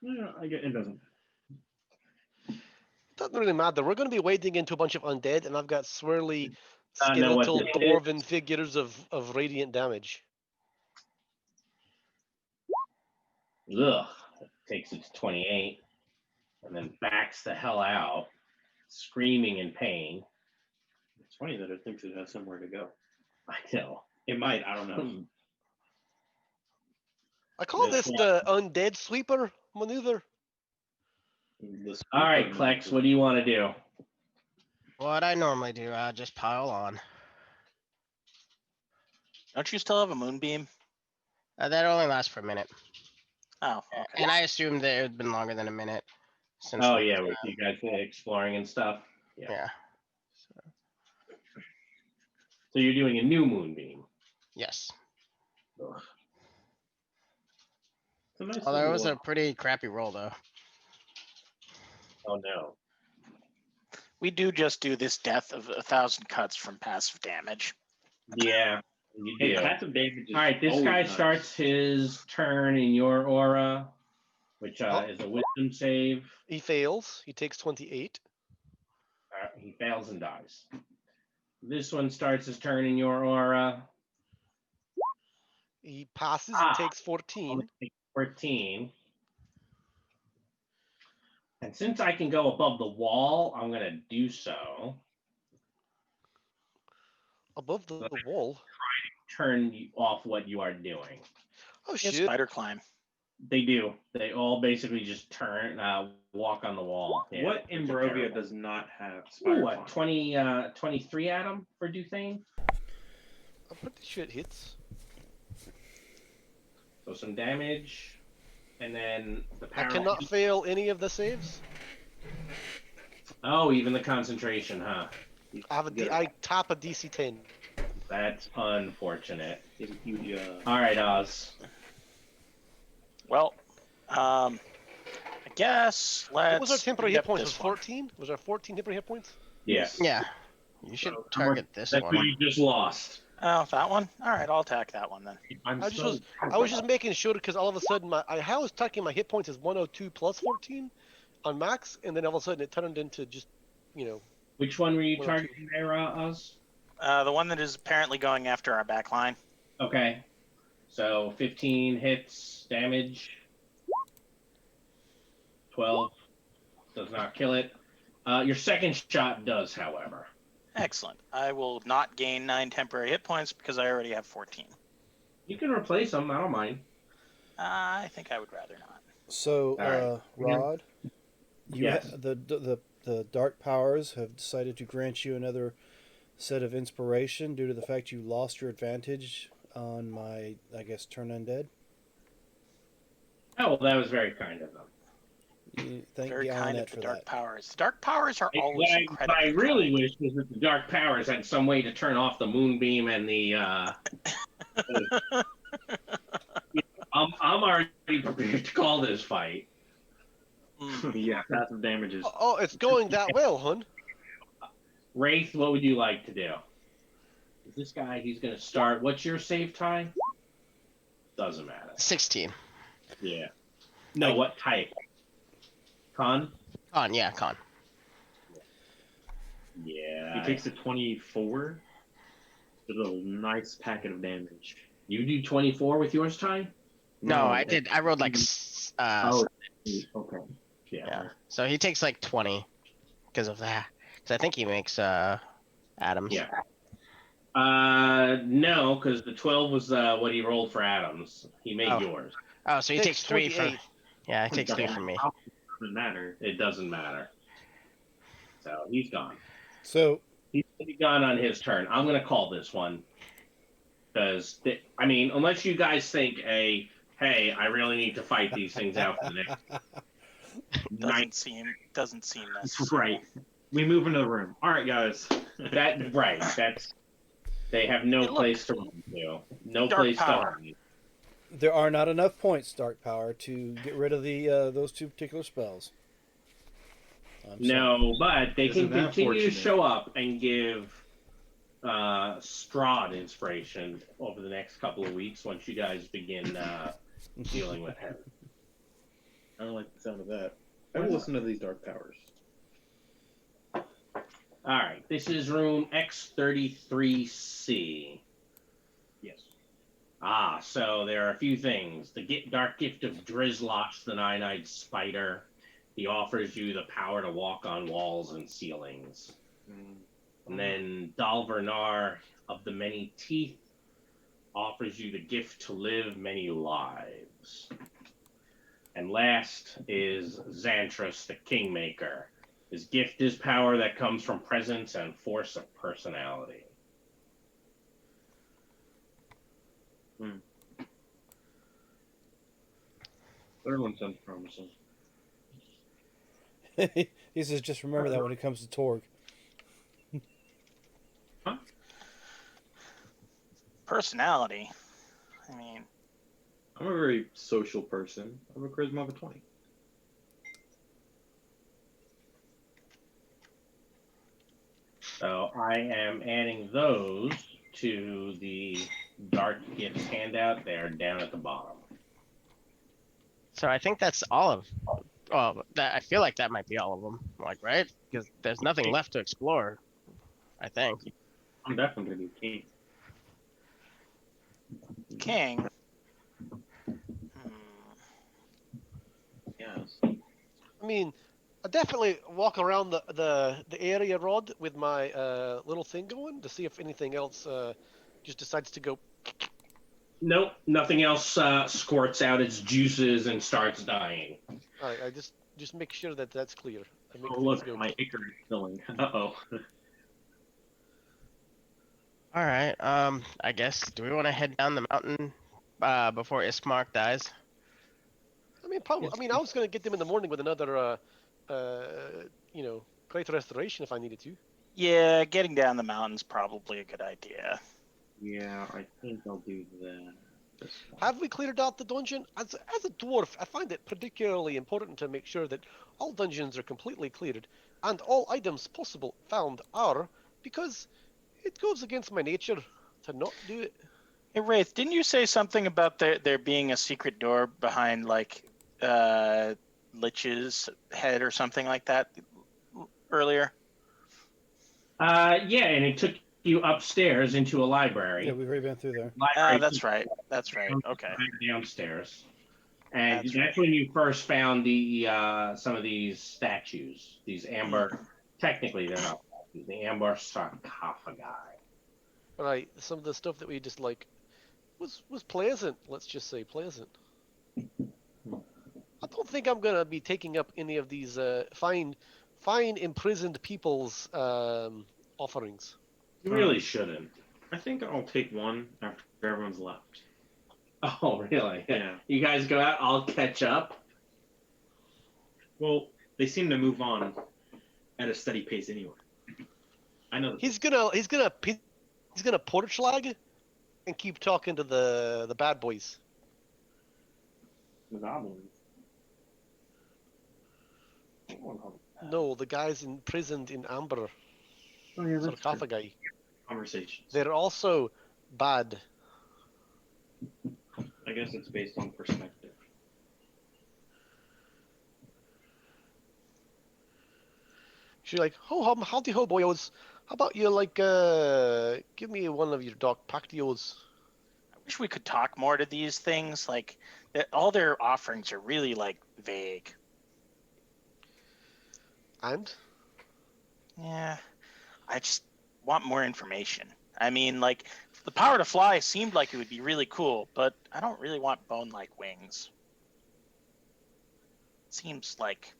No, I get it doesn't. Doesn't really matter. We're going to be wading into a bunch of undead, and I've got swirly I know what skeletal this is. dwarven figures of radiant damage. Ugh. Takes it to 28. And then backs the hell out, screaming in pain. It's funny that it thinks it has somewhere to go. I know. It might, I don't know. I call This this the undead sweeper maneuver. All right, Klex, what do you want to do? What I normally do, I just pile on. Don't you still have a moonbeam? That only lasts for a minute, Oh, okay. and I assumed that it had been longer than a minute. Since Oh, the- yeah, with you guys exploring and stuff. yeah. So you're doing a new moonbeam. Yes. Ugh. It's a nice Although it was little, a pretty crappy roll, though. Oh, no. We do just do this death of 1,000 cuts from passive damage. Yeah, you Hey, do. passive damage is All right, this always guy nice. starts his turn in your aura, which Oh. is a wisdom save. He fails. He takes 28. He fails and dies. This one starts his turn in your aura. He passes Ah. and takes 14. Only takes 14. And since I can go above the wall, I'm going to do so. Above the wall. Turn you off what you are doing. Oh, He has shit. spider climb. They do. They all basically just walk on the wall. Yeah, What which is Imbrovia terrible. does not have spider What, climb? 23 Adam for Duthane? I'm pretty sure it hits. So some damage, and then the I power. cannot fail any of the saves. Oh, even the concentration, huh? I tap a DC 10. That's unfortunate. He's a huge. All right, Oz. Well, I guess let's. What was our temporary beat hit up points? this Was one. 14? Was our 14 temporary hit points? Yes. Yeah. You should target this That's one. what you just lost. Oh, that one. All right, I'll attack that one then. I was just making sure because all of a sudden I was tracking my hit points as 102 plus 14 on max, and then all of a sudden it turned into just, Which one were you 102. targeting there, Oz? The one that is apparently going after our back line. Okay. So 15 hits, damage. 12 does not kill it. Your second shot does, however. Excellent. I will not gain 9 temporary hit points because I already have 14. You can replace them. I don't mind. I think I would rather not. So, All right. Rod, Yes. the dark powers have decided to grant you another set of inspiration due to the fact you lost your advantage on my, I guess, turn undead. Oh, well, that was very kind of them. You thank Very the kind Ionet of the for dark that. powers. The dark powers are always What incredibly I really kind. wish was that the Dark Powers had some way to turn off the moonbeam and the. I'm already prepared to call this fight. Yeah, passive damages. Oh, it's going that well, hun. Wraith, what would you like to do? Is this guy? He's going to start. What's your save time? Doesn't matter. 16. Yeah. No, what type? Con? Con, yeah, con. Yeah. He takes a 24. There's a nice packet of damage. You do 24 with yours, Ty? No, I did. I rolled like. Oh, okay. Yeah. Yeah. So he takes like 20 because of that. Because I think he makes Adams. Yeah. No, because the 12 was what he rolled for Adams. He made Oh. yours. Oh, so he takes 3 from. 28. Yeah, he takes 3 from me. Doesn't matter. It doesn't matter. So he's gone. So, He's gone on his turn. I'm going to call this one. Because, I mean, unless you guys think hey, I really need to fight these things out for the next Doesn't seem necessary. Right. We move into the room. All right, guys. That's they have no Hey, look. place to run to. No Dark place power. to hide. there are not enough points, Dark Power, to get rid of the those two particular spells. I'm sorry. No, but they Isn't can that continue to fortunate? show up and give Strahd inspiration over the next couple of weeks once you guys begin dealing with him. I don't like the sound of that. I will listen to these dark powers. All right, this is room X33C. Yes. So there are a few things. The Dark Gift of Drizlosh, the Nine-Eyed Spider. He offers you the power to walk on walls and ceilings. And then Dalvernar of the Many Teeth offers you the gift to live many lives. And last is Xantras, the Kingmaker. His gift is power that comes from presence and force of personality. Third one sounds promising. He says, just remember that when it comes to Torg. Personality. I mean, I'm a very social person. I have a charisma of a 20. So I am adding those to the Dark Gifts handout there down at the bottom. So I think that's all of. Well, I feel like that might be all of them. Like, right? Because there's nothing left to explore. I think. I'm definitely going to be king. King. Yes. I mean, I definitely walk around the area, Rod, with my little thing going to see if anything else just decides to go. Nope, nothing else squirts out its juices and starts dying. All right, I just make sure that that's clear. I make Oh things look, go. my acre is filling. Uh-oh. All right. I guess. Do we want to head down the mountain before Ismark dies? I mean, probably. I mean, I was gonna get them in the morning with another, great restoration if I needed to. Yeah, getting down the mountain's probably a good idea. Yeah, I think I'll do that. This one. Have we cleared out the dungeon? As a dwarf, I find it particularly important to make sure that all dungeons are completely cleared and all items possible found are, because it goes against my nature to not do it. Hey, Wraith, didn't you say something about there being a secret door behind, like, Lich's head or something like that earlier? Yeah, and it took you upstairs into a library. Yeah, we've already been through there. Library That's right. That's right. Okay. back downstairs. And That's that's when you first found the some of these statues, these amber. Technically, they're not statues. The amber sarcophagi. Right, some of the stuff that we just like was pleasant. Let's just say pleasant. I don't think I'm gonna be taking up any of these fine imprisoned people's offerings. You really shouldn't. I think I'll take one after everyone's left. Oh, really? Yeah. You guys go out. I'll catch up. Well, they seem to move on at a steady pace anyway. I know. He's gonna porch lag and keep talking to the bad boys. The goblins. No, the guys imprisoned in amber Oh yeah, that's true. sarcophagi. Conversations. They're also bad. I guess it's based on perspective. She's like, oh, howdy ho, boyos. How about you give me one of your Doc Pactios? I wish we could talk more to these things. Like, all their offerings are really, like, vague. And Yeah, I just want more information. I mean, like, the power to fly seemed like it would be really cool, but I don't really want bone-like wings. Seems like.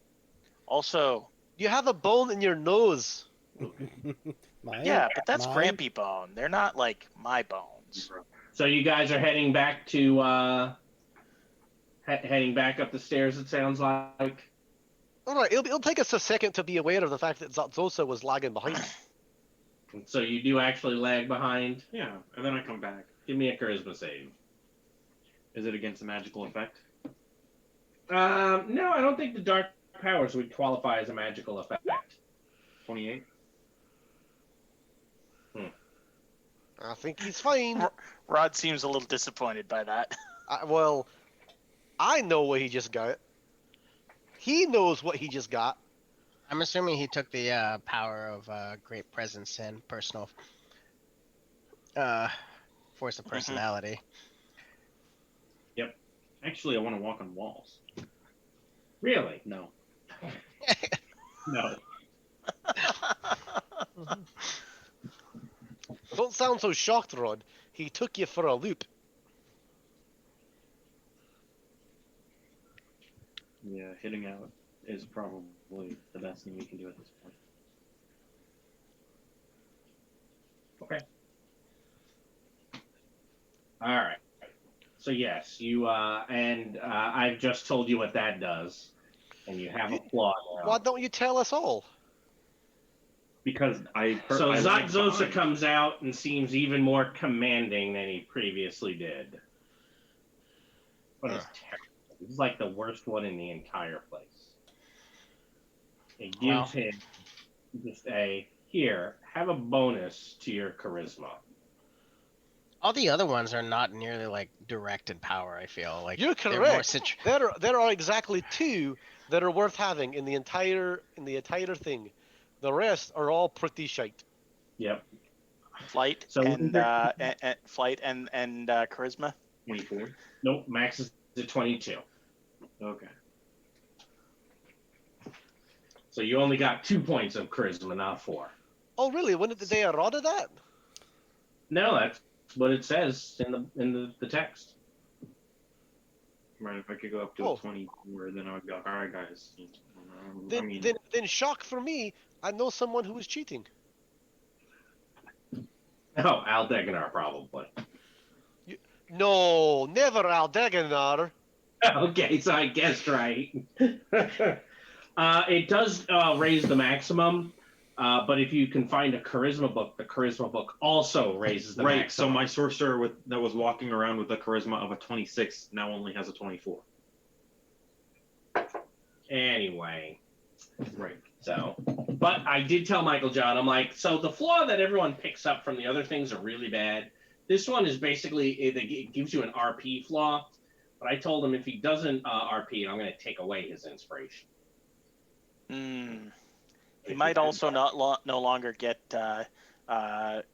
Also, you have a bone in your nose. Mine? yeah, but that's Mine? Grampy bone. They're not like my bones. So you guys are heading back to heading back up the stairs. It sounds like. All right, it'll take us a second to be aware of the fact that Zatzosa was lagging behind. So you do actually lag behind. Yeah, and then I come back. Give me a charisma save. Is it against a magical effect? No, I don't think the dark powers would qualify as a magical effect. 28. I think he's fine. Rod seems a little disappointed by that. Well, I know what he just got. He knows what he just got. I'm assuming he took the power of great presence and personal force of personality. Actually, I want to walk on walls. Really? No. No. Don't sound so shocked, Rod. He took you for a loop. Yeah, hitting out is probably the best thing we can do at this point. Okay. All right. So yes, you and I've just told you what that does, and you have a flaw now. Why don't you tell us all? Because So I lag Zatzosa behind. comes out and seems even more commanding than he previously did. But it's terrible. He's like the worst one in the entire place. It gives him just here, have a bonus to your charisma. All the other ones are not nearly like direct in power. I feel like You're they're more correct. There are exactly two that are worth having in the entire thing. The rest are all pretty shite. Yep. Flight So and flight and charisma. 24. Nope, max is at 22. Okay. So you only got 2 points of charisma, not 4. Oh, really? When did they errata that? No, that's what it says in the text. Right, if I could go up to Oh. a 24, then I would go, all right, guys. I Then, mean, then shock for me. I know someone who is cheating. Oh, Al Deganar, probably. No, never Aldeganar. Okay, so I guessed right. It does raise the maximum, but if you can find a charisma book, the charisma book also raises the right. So maximum. my sorcerer that was walking around with a charisma of a 26 now only has a 24. Anyway. Right. So, but I did tell Michael John, I'm like, so the flaw that everyone picks up from the other things are really bad. This one is basically, it gives you an RP flaw. But I told him if he doesn't RP, I'm going to take away his inspiration. He might also no longer get dark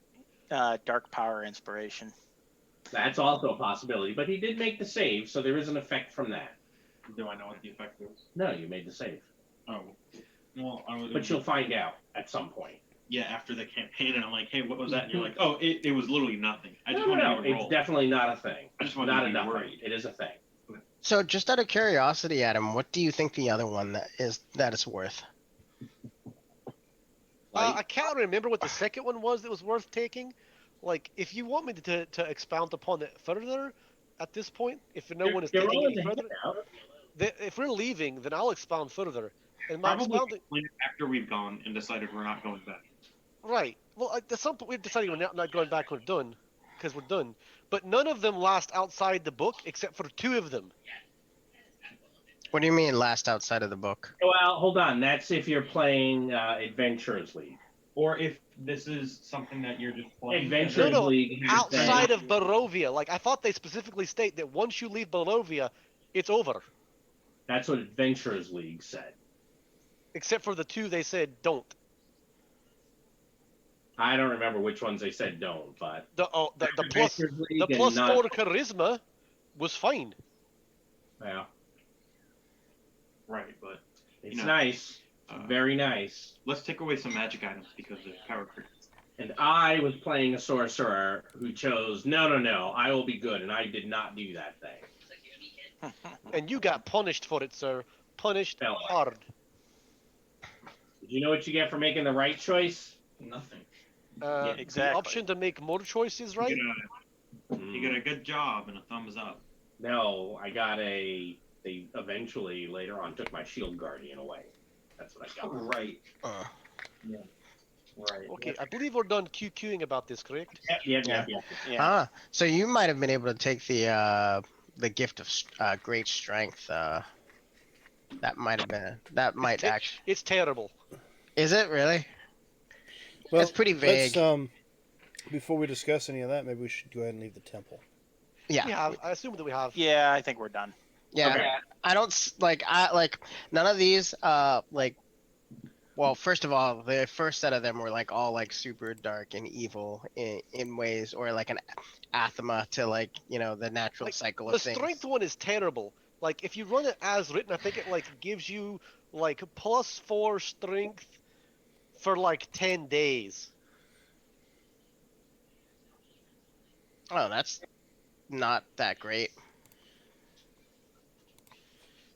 power inspiration. That's also a possibility. But he did make the save, so there is an effect from that. Do I know what the effect is? No, you made the save. Oh. Well, But you'll find out at some point. Yeah, after the campaign, and I'm like, hey, what was that? And you're like, oh, it was literally nothing. I just No, wanted you to it's roll. definitely not a thing. I just wanted Not you to be enough. worried. It is a thing. So, just out of curiosity, Adam, what do you think the other one that is worth? I can't remember what the second one was that was worth taking. Like, if you want me to expound upon it further, at this point, if no one is You're taking rolling any the further, handout. if we're leaving, then I'll expound further. And my Probably expounding, explain it after we've gone and decided we're not going back. right? Well, at some point we've decided we're not going back. We're done, because we're done. But none of them last outside the book, except for 2 of them. What do you mean last outside of the book? Well, hold on. That's if you're playing Adventurers League. Or if this is something that you're just playing. Adventurers No, League. outside of Barovia. Like, I thought they specifically state that once you leave Barovia, it's over. That's what Adventurers League said. Except for the 2 they said don't. I don't remember which ones they said don't, but The plus Adventurers League the and plus not- 4 charisma was fine. Yeah, Right, but it's know, nice, very nice. let's take away some magic items because of power critics. And I was playing a sorcerer who chose no, I will be good, and I did not do that thing. And you got punished for it, sir. Punished Hell. hard. Did you know what you get for making the right choice? Nothing. Yeah, The exactly. option to make more choices, right? You get a good job and a thumbs up. No, I got they eventually later on took my shield guardian away. That's what I got. Right. Uh, Right. Okay, I believe we're done QQing about this, correct? Yeah. Yeah. So you might have been able to take the gift of great strength. That might actually. It's terrible. Is it really? Well, It's pretty vague. Let's, before we discuss any of that, maybe we should go ahead and leave the temple. Yeah. We have. I assume that we have. Yeah, I think we're done. Yeah. Okay. I don't none of these well, first of all, the first set of them were like all like super dark and evil in ways, or like an anathema to the natural Like, cycle The of things. strength one is terrible. Like, if you run it as written, I think it like gives you like +4 strength for like 10 days. Oh, that's not that great.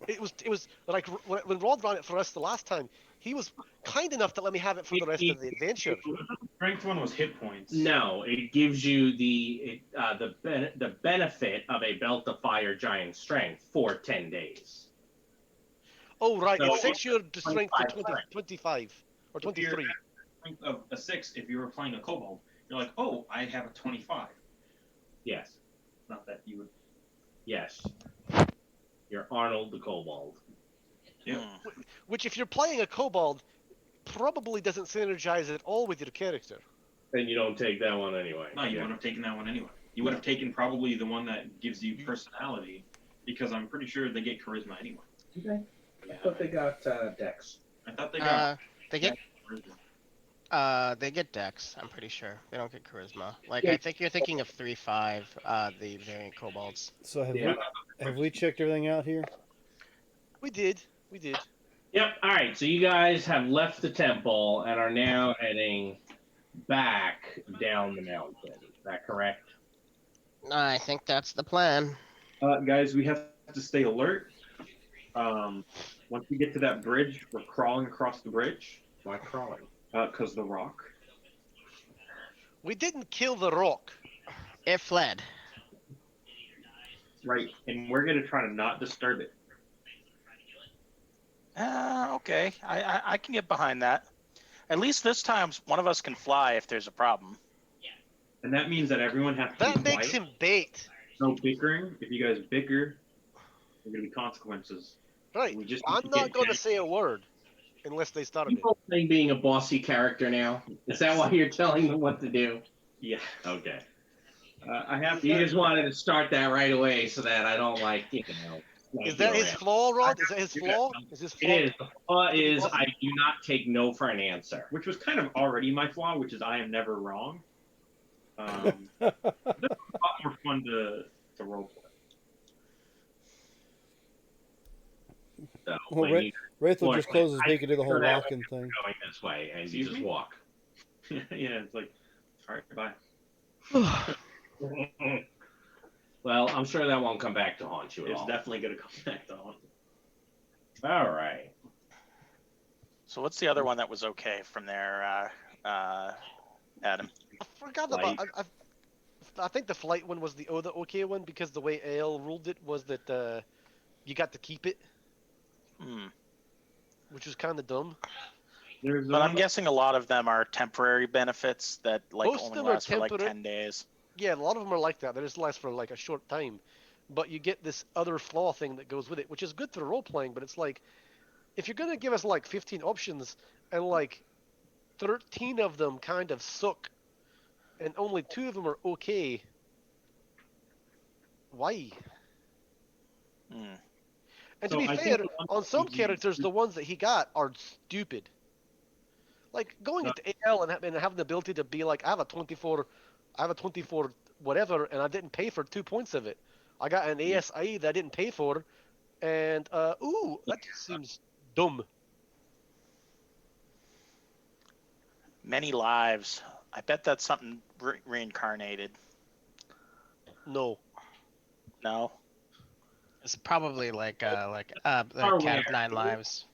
It was like when Rod ran it for us the last time, he was kind enough to let me have it for the rest of the adventure. Strength one was hit points. No, it gives you the benefit of a belt of fire giant strength for 10 days. Oh, right. So It sets your strength to 25. 25 or 23. Strength of a 6 if you were playing a kobold. You're like, oh, I have a 25. Yes. Not that you would. Yes. You're Arnold the Kobold. Yeah. Which, if you're playing a kobold, probably doesn't synergize at all with your character. And you don't take that one anyway. No, you wouldn't have taken that one anyway. You would have taken probably the one that gives you personality, because I'm pretty sure they get charisma anyway. Okay. I thought they got Dex. I thought they got They get charisma. they get dex. I'm pretty sure they don't get charisma. Like Yeah. I think you're thinking of 3/5, the variant kobolds. So Yeah. have we checked everything out here? We did. Yep. All right. So you guys have left the temple and are now heading back down the mountain. Is that correct? I think that's the plan. Guys, we have to stay alert. Once we get to that bridge, we're crawling across the bridge. Why crawling? Because the rock. We didn't kill the rock. It fled. Right, and we're gonna try to not disturb it. Okay, I can get behind that. At least this time, one of us can fly if there's a problem. And that means that everyone has to That be makes quiet. him bait. No bickering. If you guys bicker, there are gonna be consequences. Right. We just I'm need not get going to Jack- say a word unless they started You it. both think being a bossy character now? Is that why you're telling them what to do? Yeah. Okay. I have. You just wanted to start that right away so that I don't Is that his around. flaw, Rod? Is that his Yeah. flaw? Is his It flaw? is. The flaw To be is bossy? I do not take no for an answer. Which was kind of already my flaw, which is I am never wrong. It's a lot more fun to roleplay. So Well, when you Wraith will Lord, just close his I beak and do the whole figured that locking thing. going this way and you Excuse just me? walk. Yeah, it's like, all right, bye. Well, I'm sure that won't come back to haunt you at It's all. definitely gonna come back to haunt. All right. So what's the other one that was okay from there, Adam? I forgot Flight. about. I think the flight one was the okay one because the way Ale ruled it was that you got to keep it, Hmm. which was kind of dumb. There's But I'm guessing a lot of them are temporary benefits that Most of only them are last for like temporary. 10 days. Yeah, a lot of them are like that. They just last for like a short time, but you get this other flaw thing that goes with it, which is good for role playing. But it's like, if you're gonna give us like 15 options and like 13 of them kind of suck, and only 2 of them are okay, why? Hmm. And So to be I think fair, the one on that some we characters, use- the ones that he got are stupid. Like going into AL and having the ability to be like, I have a 24 whatever, and I didn't pay for 2 points of it. I got an Yeah. ASI that I didn't pay for, and that just seems dumb. Many lives. I bet that's something reincarnated. No. No? It's probably the Far cat away. of nine lives.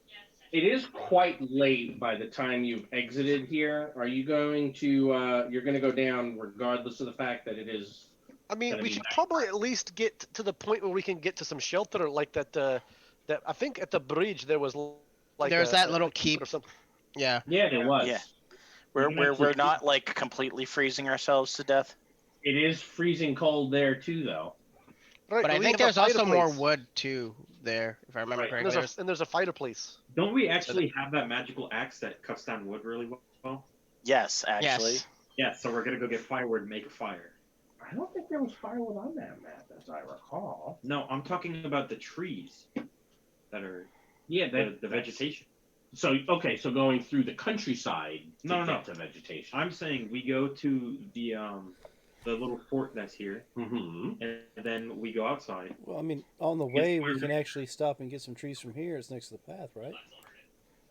It is quite late by the time you've exited here. Are you going to you're going to go down regardless of the fact that it is I mean, gonna we be should night probably at least get to the point where we can get to some shelter, like that. That I think at the bridge there was like There's that little a keep. or something. Yeah. Yeah, there was. Yeah. You We're, can we're, actually- we're not like completely freezing ourselves to death. It is freezing cold there too though. Right, But I we think have a there's also more fireplace. wood too there, if I remember Right. correctly. And there's a fireplace. Don't we actually have that magical axe that cuts down wood really well? Yes, actually. Yes. Yeah, so we're gonna go get firewood and make a fire. I don't think there was firewood on that map, as I recall. No, I'm talking about the trees that are Yeah, the vegetation. So okay, so going through the countryside to No, get no. to vegetation. I'm saying we go to the little fort that's here, Mm-hmm. and then we go outside. Well, I mean, on the way we can actually stop and get some trees from here. It's next to the path, right?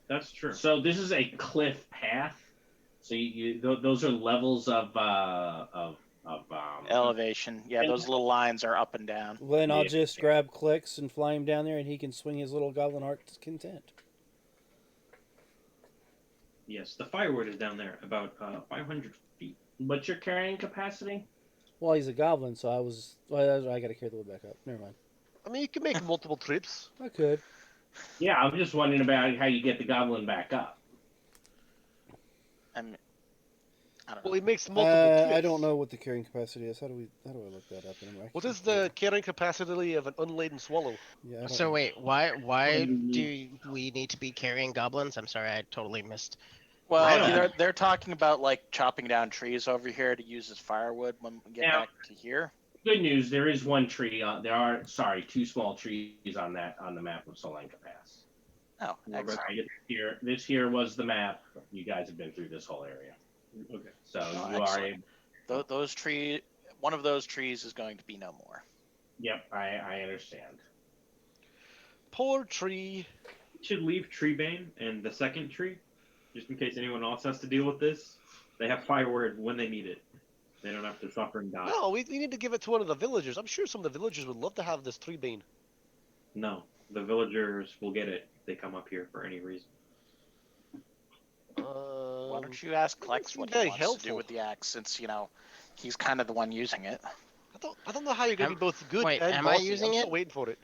That's true. So this is a cliff path. So those are levels of Elevation. Yeah, those little lines are up and down. Well, then I'll Yeah. just grab Clicks and fly him down there, and he can swing his little goblin heart's content. Yes, the firewood is down there, about 500 feet. What's your carrying capacity? Well, he's a goblin, so I got to carry the wood back up. Never mind. I mean, you can make multiple trips. I could. Yeah, I'm just wondering about how you get the goblin back up. I mean, I don't know. Well, he makes multiple trips. I don't know what the carrying capacity is. How do I look that up anyway? What is the carrying capacity of an unladen swallow? Yeah, I don't So know. wait, why do we need to be carrying goblins? I'm sorry, I totally missed. I Well, don't- they're talking about like chopping down trees over here to use as firewood when we get Now- back to here. Good news, there is one tree. There are two small trees on the map of Solenka Pass. Oh, excellent. This here was the map. You guys have been through this whole area, Okay. so Oh, you are excellent. able. Those tree, one of those trees is going to be no more. Yep, I understand. Poor tree. We should leave Treebane and the second tree, just in case anyone else has to deal with this. They have firewood when they need it. They don't have to suffer and die. No, we need to give it to one of the villagers. I'm sure some of the villagers would love to have this tree bean. No, the villagers will get it if they come up here for any reason. Why don't you ask Klex what he very wants to helpful. do with the axe, since he's kind of the one using it. I don't know how you're gonna be both good wait, and am I bossy. using I'm it? still waiting for it.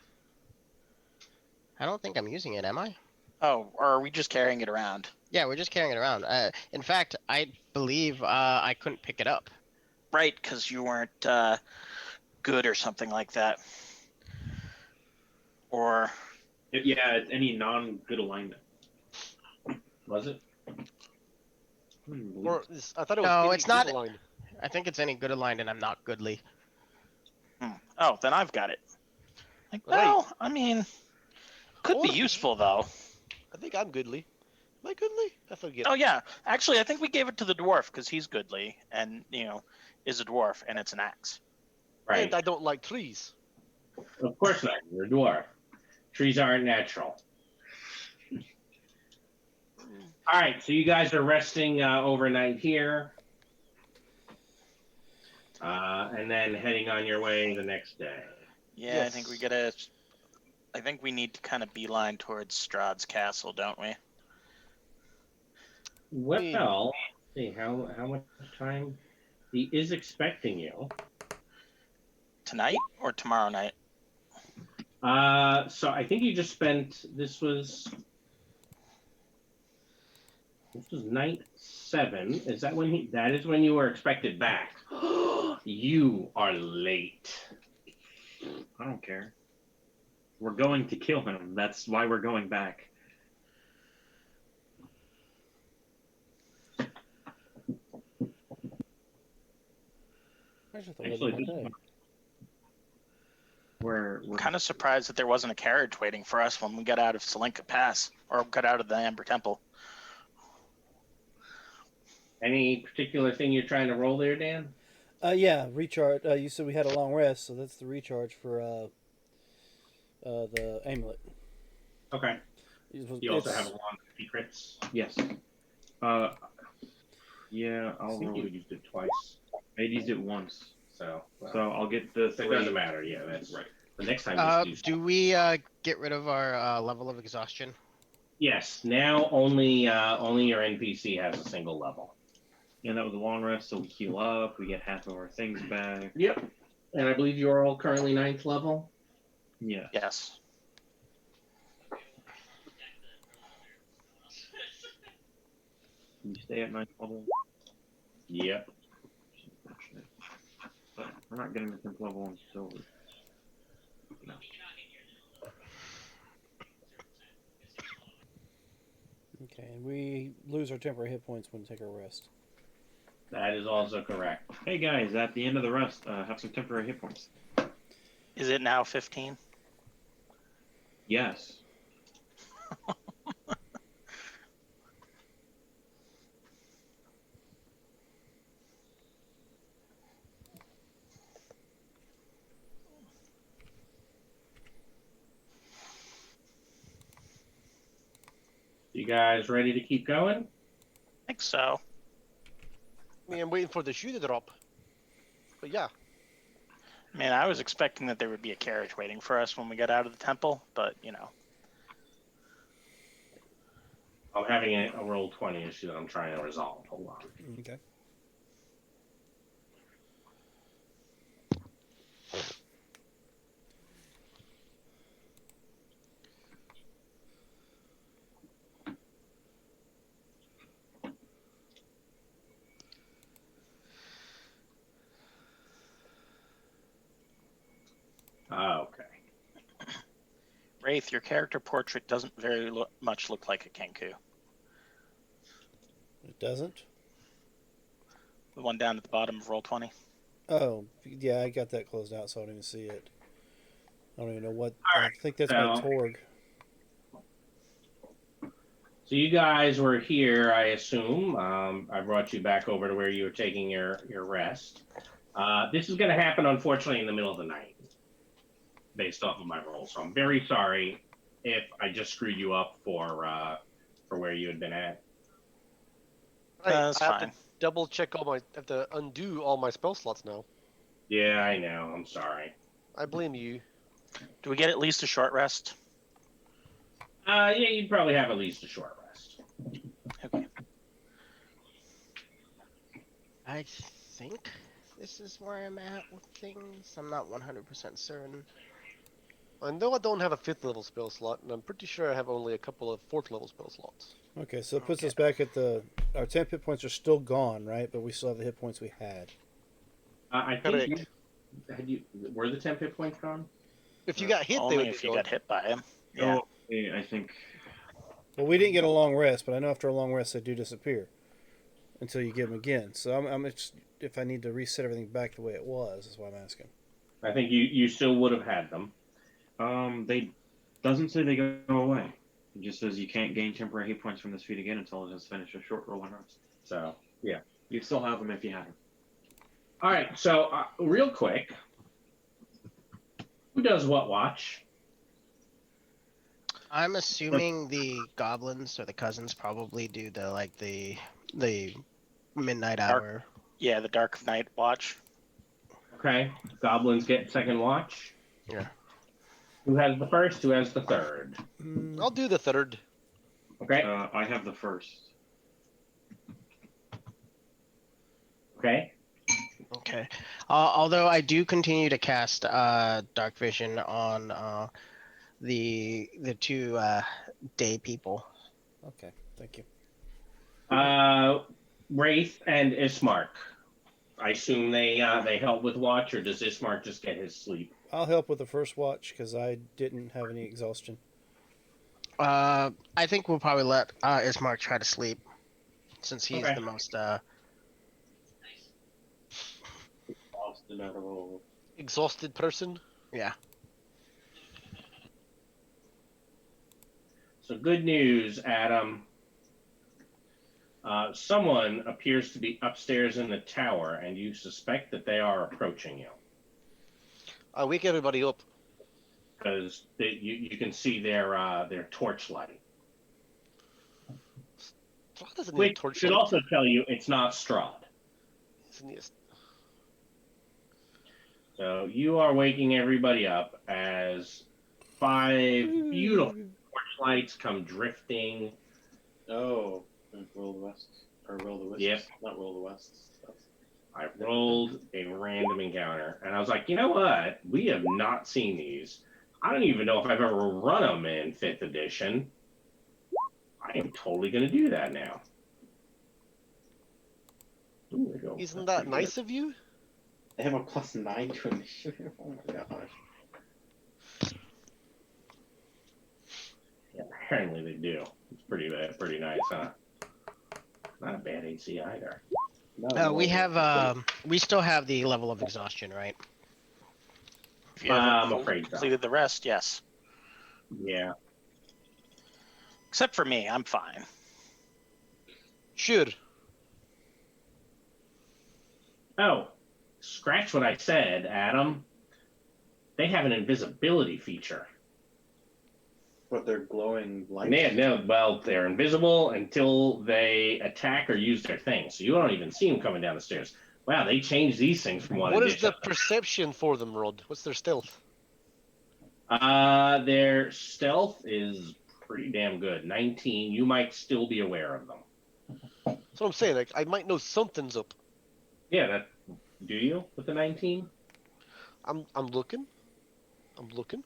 I don't think I'm using it, am I? Oh, or are we just carrying it around? Yeah, we're just carrying it around. In fact, I believe I couldn't pick it up. Right, because you weren't good or something like that. Or Yeah, it's any non-good alignment. Was it? Or I thought it was. No, any it's not. good line. I think it's any good aligned, and I'm not goodly. Oh, then I've got it. Right. Well, I mean, could be useful though. I think I'm goodly. Am I goodly? I forget. Oh yeah, actually, I think we gave it to the dwarf because he's goodly and is a dwarf, and it's an axe. Right. And I don't like trees. Of course not. You're a dwarf. Trees aren't natural. All right, so you guys are resting overnight here, and then heading on your way the next day. Yeah, Yes. I think I think we need to kind of beeline towards Strahd's castle, don't we? Well, let's see how much time he is expecting you. Tonight or tomorrow night? So I think you just spent. This was night 7. Is that when he? That is when you were expected back. You are late. I don't care. We're going to kill him. That's why we're going back. Actually, this is we're I'm kind of surprised that there wasn't a carriage waiting for us when we got out of Selenka Pass or got out of the Amber Temple. Any particular thing you're trying to roll there, Dan? Yeah, recharge. You said we had a long rest, so that's the recharge for the amulet. Okay. You also have a long secrets. yes. Yeah, I I'll think roll you it. used it twice, I used it once, so so I'll get the it 3. doesn't matter. Yeah, that's right. The next time you Do we get rid of our level of exhaustion? Yes. Now only your NPC has a single level. And that was a long rest, so we heal up. We get half of our things back. Yep. And I believe you're all currently 9th level. Yeah. Yes. Can you stay at 9th level? Yep. But we're not getting the 10th level on silver. No. Okay, and we lose our temporary hit points when we take our rest. That is also correct. Hey guys, at the end of the rest, have some temporary hit points. Is it now 15? Yes. You guys ready to keep going? I think so. I mean, I'm waiting for the shoe to drop. But yeah. Man, I was expecting that there would be a carriage waiting for us when we got out of the temple, but I'm having a roll 20 issue that I'm trying to resolve. Hold on. Okay. Okay. Wraith, your character portrait doesn't very much look like a Kenku. It doesn't? The one down at the bottom of roll 20. Oh, yeah, I got that closed out, so I don't even see it. I don't even know what. All I right, think that's my so- Torg. So you guys were here, I assume. I brought you back over to where you were taking your rest. This is going to happen, unfortunately, in the middle of the night, based off of my roll. So I'm very sorry if I just screwed you up for where you had been at. That's I have fine. double check all my. I have to undo all my spell slots now. Yeah, I know. I'm sorry. I blame you. Do we get at least a short rest? Yeah, you'd probably have at least a short rest. Okay. I think this is where I'm at with things. I'm not 100% certain. I know I don't have a 5th level spell slot, and I'm pretty sure I have only a couple of 4th level spell slots. Okay, so it puts Okay. us back at our 10 hit points are still gone, right? But we still have the hit points we had. I think Correct. were the temp hit points gone? If you got hit, they Only would be if you gone. got hit by him. Yeah. Oh, I think. Well, we didn't get a long rest, but I know after a long rest they do disappear until you get them again. So I'm just, if I need to reset everything back the way it was, is why I'm asking. I think you still would have had them. They doesn't say they go away. It just says you can't gain temporary hit points from this feat again until it has finished a short rolling rest. So yeah. You still have them if you had them. All right. So real quick, who does what watch? I'm assuming the goblins or the cousins probably do the midnight hour. Yeah, the Dark Night Watch. Okay. Goblins get second watch. Yeah. Who has the first? Who has the third? I'll do the 3rd. Okay. I have the first. Okay. Okay. Although I do continue to cast dark vision on the two day people. Okay, thank you. Wraith and Ismark. I assume they help with watch, or does Ismark just get his sleep? I'll help with the first watch because I didn't have any exhaustion. I think we'll probably let Ismark try to sleep since he's Okay. the most. Austin out of all. Exhausted person. Yeah. So good news, Adam. Someone appears to be upstairs in the tower, and you suspect that they are approaching you I wake everybody up. because you can see their torchlight. Strahd doesn't need a Which torchlight. should also tell you it's not Strahd. Doesn't need a- So you are waking everybody up as 5 beautiful torchlights come drifting. Oh, roll the west or roll the west. Yep. Not roll the west. I rolled a random encounter, and I was like, you know what? We have not seen these. I don't even know if I've ever run them in 5th edition. I am totally going to do that now. Ooh, there you go. Isn't That's that pretty nice of you? They have a +9 to initiative. Oh my gosh. good. Yeah, apparently they do. It's pretty nice, huh? Not a bad AC either. We still have the level of exhaustion, right? If you I'm haven't afraid so. completed the rest, yes. Yeah. Except for me, I'm fine. Sure. Oh, scratch what I said, Adam. They have an invisibility feature. But they're glowing lights. They're invisible until they attack or use their thing. So you don't even see them coming down the stairs. Wow, they changed these things from one What is edition. the perception for them, Rod? What's their stealth? Their stealth is pretty damn good. 19. You might still be aware of them. That's what I'm saying. Like, I might know something's up. Yeah, do you with the 19? I'm looking. I'm looking.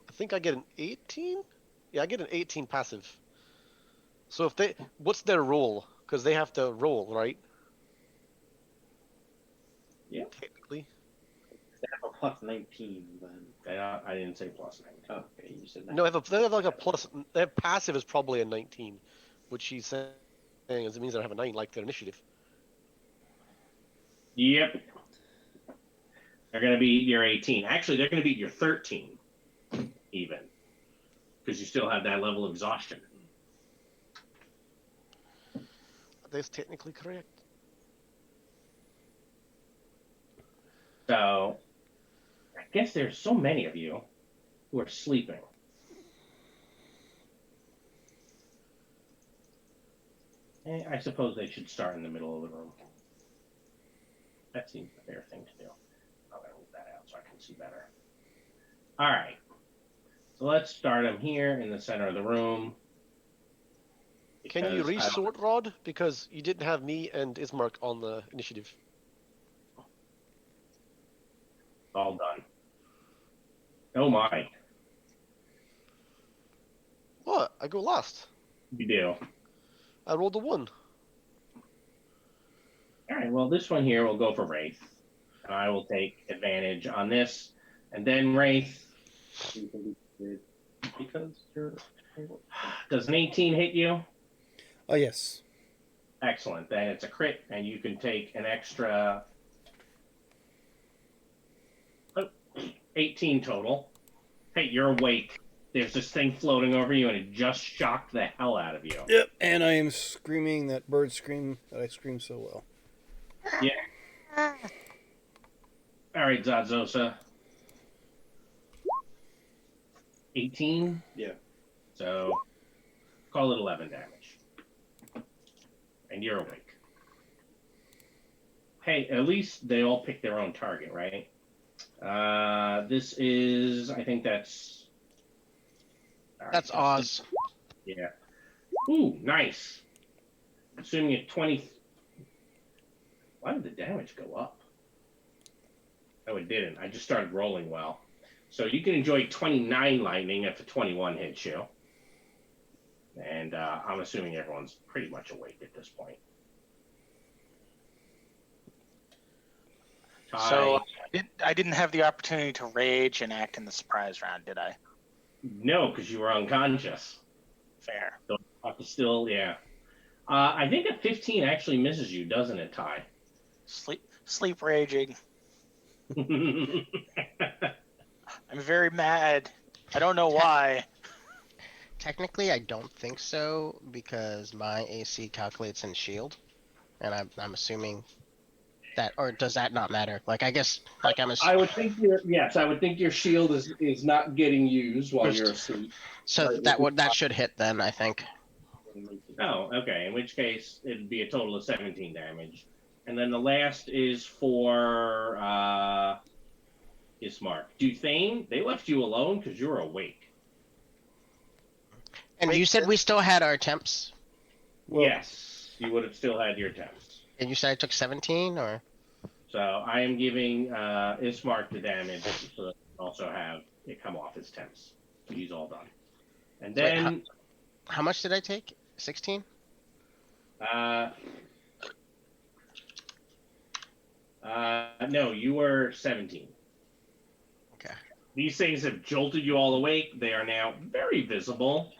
I think I get an 18. Yeah, I get an 18 passive. So if what's their roll? Because they have to roll, right? Yeah. Technically. They have a +19 then. I didn't say plus 19. Oh, okay, you said that. No, they have like a plus. Their passive is probably a 19, which she's saying is it means they have a 9 like their initiative. Yep. They're going to beat your 18. Actually, they're going to beat your 13 even because you still have that level of exhaustion. That's technically correct. So I guess there's so many of you who are sleeping. I suppose they should start in the middle of the room. That seems the fair thing to do. I'm going to move that out so I can see better. All right. So let's start them here in the center of the room. Can you because I- resort, Rod? Because you didn't have me and Ismark on the initiative. all done. Oh my, What? I go last. you do. I rolled a 1. All right, well, this one here will go for Wraith. And I will take advantage on this. And then Wraith, Because you're. does an 18 hit you? Oh, yes. Excellent. Then it's a crit, and you can take an extra 18 total. Hey, you're awake. There's this thing floating over you, and it just shocked the hell out of you. Yep. And I am screaming that bird scream that I scream so well. All right, Zazosa. 18? Yeah. So call it 11 damage. And you're awake. Hey, at least they all pick their own target, right? This is, I think that's... all right, That's Oz. Yeah. Ooh, nice. Assuming a 20... Why did the damage go up? Oh, it didn't. I just started rolling well. So you can enjoy 29 lightning if a 21 hits you. And I'm assuming everyone's pretty much awake at this point. So I didn't have the opportunity to rage and act in the surprise round, did I? No, because you were unconscious. Fair. So I have to still, yeah. I think a 15 actually misses you, doesn't it, Ty? Sleep raging. I'm very mad. I don't know why. Technically, I don't think so because my AC calculates in shield, and I'm assuming that, or does that not matter? Like, I guess, like I would think I would think your shield is not getting used while you're asleep. so that should hit then, I think. Oh, okay. In which case, it'd be a total of 17 damage. And then the last is for Ismark. Duthane, they left you alone because you were awake. And you said we still had our temps, Well, Yes, you would have still had your temps. and you said I took 17, or So I am giving Ismark the damage so that you also have it come off his temps. So he's all done. And Wait, then how much did I take? 16? No, you were 17. Okay. These things have jolted you all awake. They are now very visible.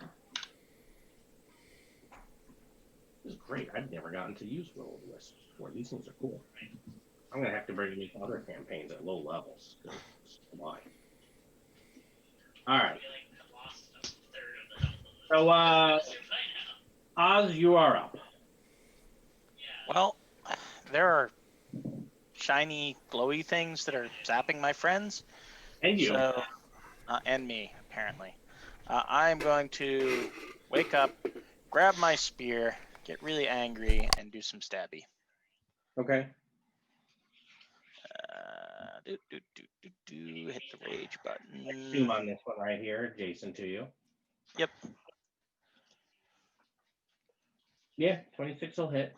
This is great. I've never gotten to use Will of the Wisps before. These things are cool. I'm going to have to bring these other campaigns at low levels. Why? All right. So, Oz, you are up. Well, there are shiny, glowy things that are zapping my friends. And you. So, and me, apparently. I'm going to wake up, grab my spear, get really angry, and do some stabby. Okay. Hit the rage button. Zoom on this one right here, adjacent to you. Yep. Yeah, 26 will hit.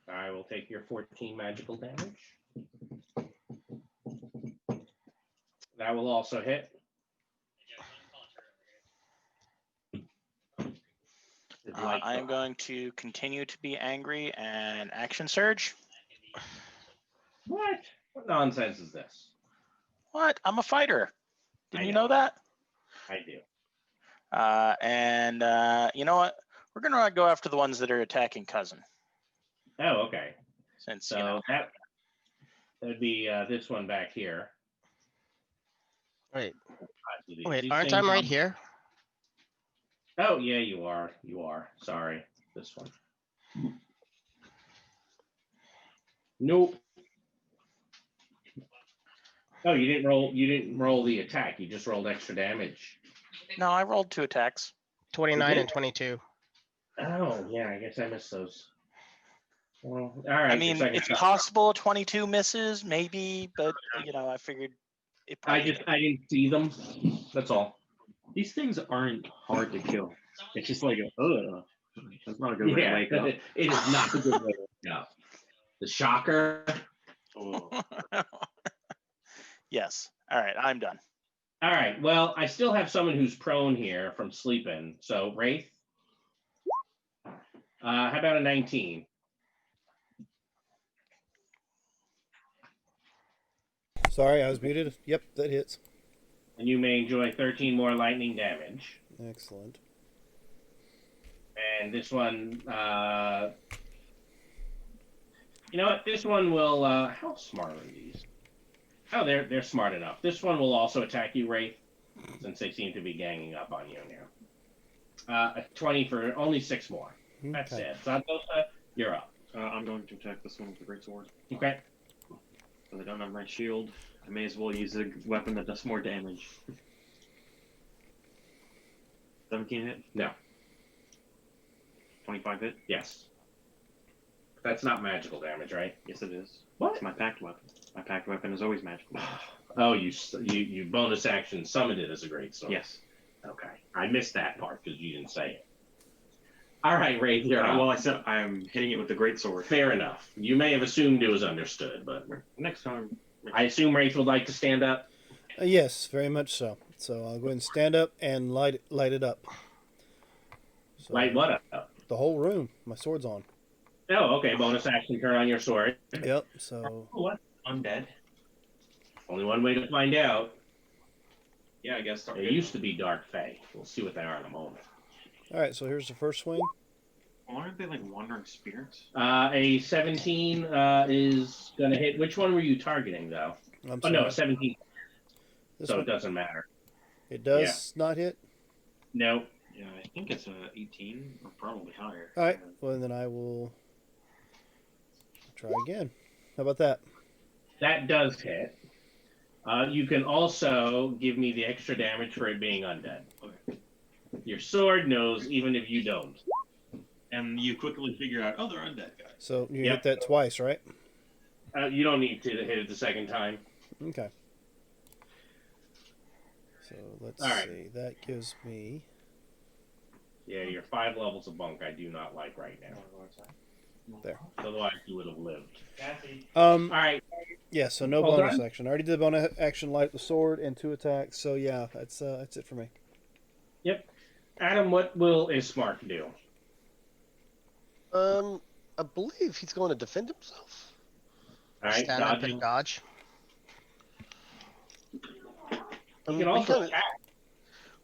I will take your 14 magical damage. That will also hit. I am going to continue to be angry and action surge. What? What nonsense is this? What? I'm a fighter. Didn't I you know. know that? I do. And you know what? We're gonna go after the ones that are attacking cousin. Oh, okay. Since So you know. that'd be this one back here. Wait, These aren't things I right on- here? Oh, yeah, you are. You are. Sorry. This one. Nope. Oh, you didn't roll. You didn't roll the attack. You just rolled extra damage. No, I rolled 2 attacks. 29 did? and 22. Oh, yeah, I guess I missed those. Well, all right. I mean, it's possible 22 misses, maybe, but I figured it probably. I didn't see them. That's all. These things aren't hard to kill. It's just like, that's not a good way to Yeah, wake up. it is not a good way to wake up. The shocker. Oh. Yes. All right, I'm done. All right. Well, I still have someone who's prone here from sleeping. So Wraith. How about a 19? Sorry, I was muted. Yep, that hits. And you may enjoy 13 more lightning damage. Excellent. And this one, you know what? This one will. How smart are these? Oh, they're smart enough. This one will also attack you, Wraith, since they seem to be ganging up on you now. A 20 for only 6 more. That's Okay. it. Santosa, you're up. I'm going to attack this one with the great sword. Okay. So I don't have my shield. I may as well use a weapon that does more damage. 17 hit? No. 25 hit? Yes. That's not magical damage, right? Yes, it is. What? It's my packed weapon. My packed weapon is always magical. Oh, you bonus action summoned it as a great sword. Yes. Okay. I missed that part because you didn't say it. All right, Wraith, you're up. Well, I said I'm hitting it with the great sword. Fair enough. You may have assumed it was understood, but Next time. I assume Wraith would like to stand up. Yes, very much so. So I'll go ahead and stand up and light it up. So Light what up? the whole room. My sword's on. Oh, okay. Bonus action turn on your sword. Yep. So What? Undead? Only one way to find out. Yeah, I guess. They used to be Dark Fae. We'll see what they are in a moment. all right. So here's the first swing. Well, aren't they like wandering spirits? A 17 is going to hit. Which one were you targeting, though? I'm Oh, sorry. no, a 17. This So one, it doesn't matter. it does not hit. No. Yeah, I think it's a 18 or probably higher. All right. Well, then I will try again. How about that? That does hit. You can also give me the extra damage for it being undead. Okay. Your sword knows even if you don't. And you quickly figure out, oh, they're undead guys. So you Yep. hit that twice, right? You don't need to hit it the second time. Okay. So let's All right. see. That gives me. Yeah, you're 5 levels of bunk I do not like right now. There. Otherwise, you would have lived. All right. Yeah. So no All bonus done? action. I already did bonus action, light the sword, and 2 attacks. So yeah, that's it for me. Yep. Adam, what will Ismark do? I believe he's going to defend himself. All right, Stand up dodging. and dodge. He can also kinda- attack.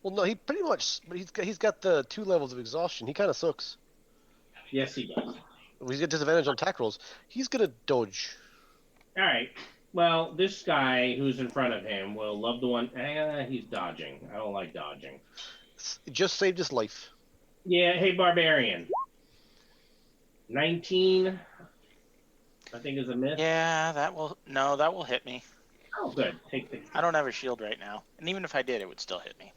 Well, no, he pretty much, but he's got the 2 levels of exhaustion. He kind of sucks. Yes, he does. He's got disadvantage on attack rolls. He's gonna dodge. All right. Well, this guy who's in front of him will love the one. He's dodging. I don't like dodging. It just saved his life. Yeah. Hey, barbarian. 19. I think is a miss. Yeah, that will hit me. Oh, good. Take the. I don't have a shield right now, and even if I did, it would still hit me.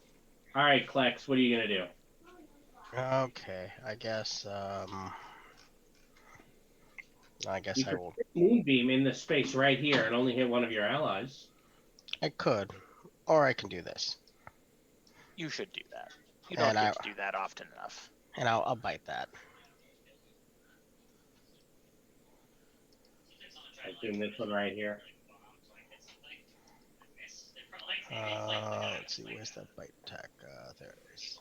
All right, Klex. What are you gonna do? Okay, I guess. I guess You I could will. moonbeam in the space right here and only hit one of your allies. I could, or I can do this, You should do that. You don't And get to do that often enough. and I'll bite that. I assume this one right here. Let's see, where's that bite attack? There it is.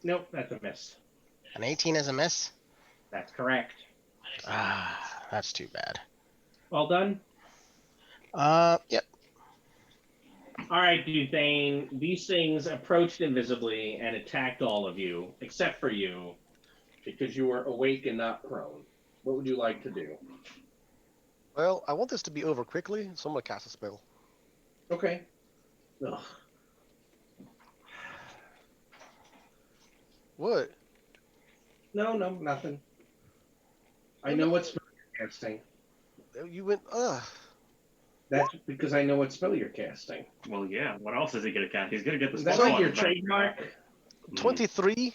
Nope, that's a miss. An 18 is a miss. That's correct. That's too bad. Well done. Yep. All right, Duthane. These things approached invisibly and attacked all of you, except for you, because you were awake and not prone. What would you like to do? Well, I want this to be over quickly, so I'm gonna cast a spell. Okay. Ugh. What? No, nothing. I know what's casting. You went. That's because I know what spell you're casting. Well, yeah. What else is he gonna cast? He's gonna get the Is that spell like slot your back. trademark? 23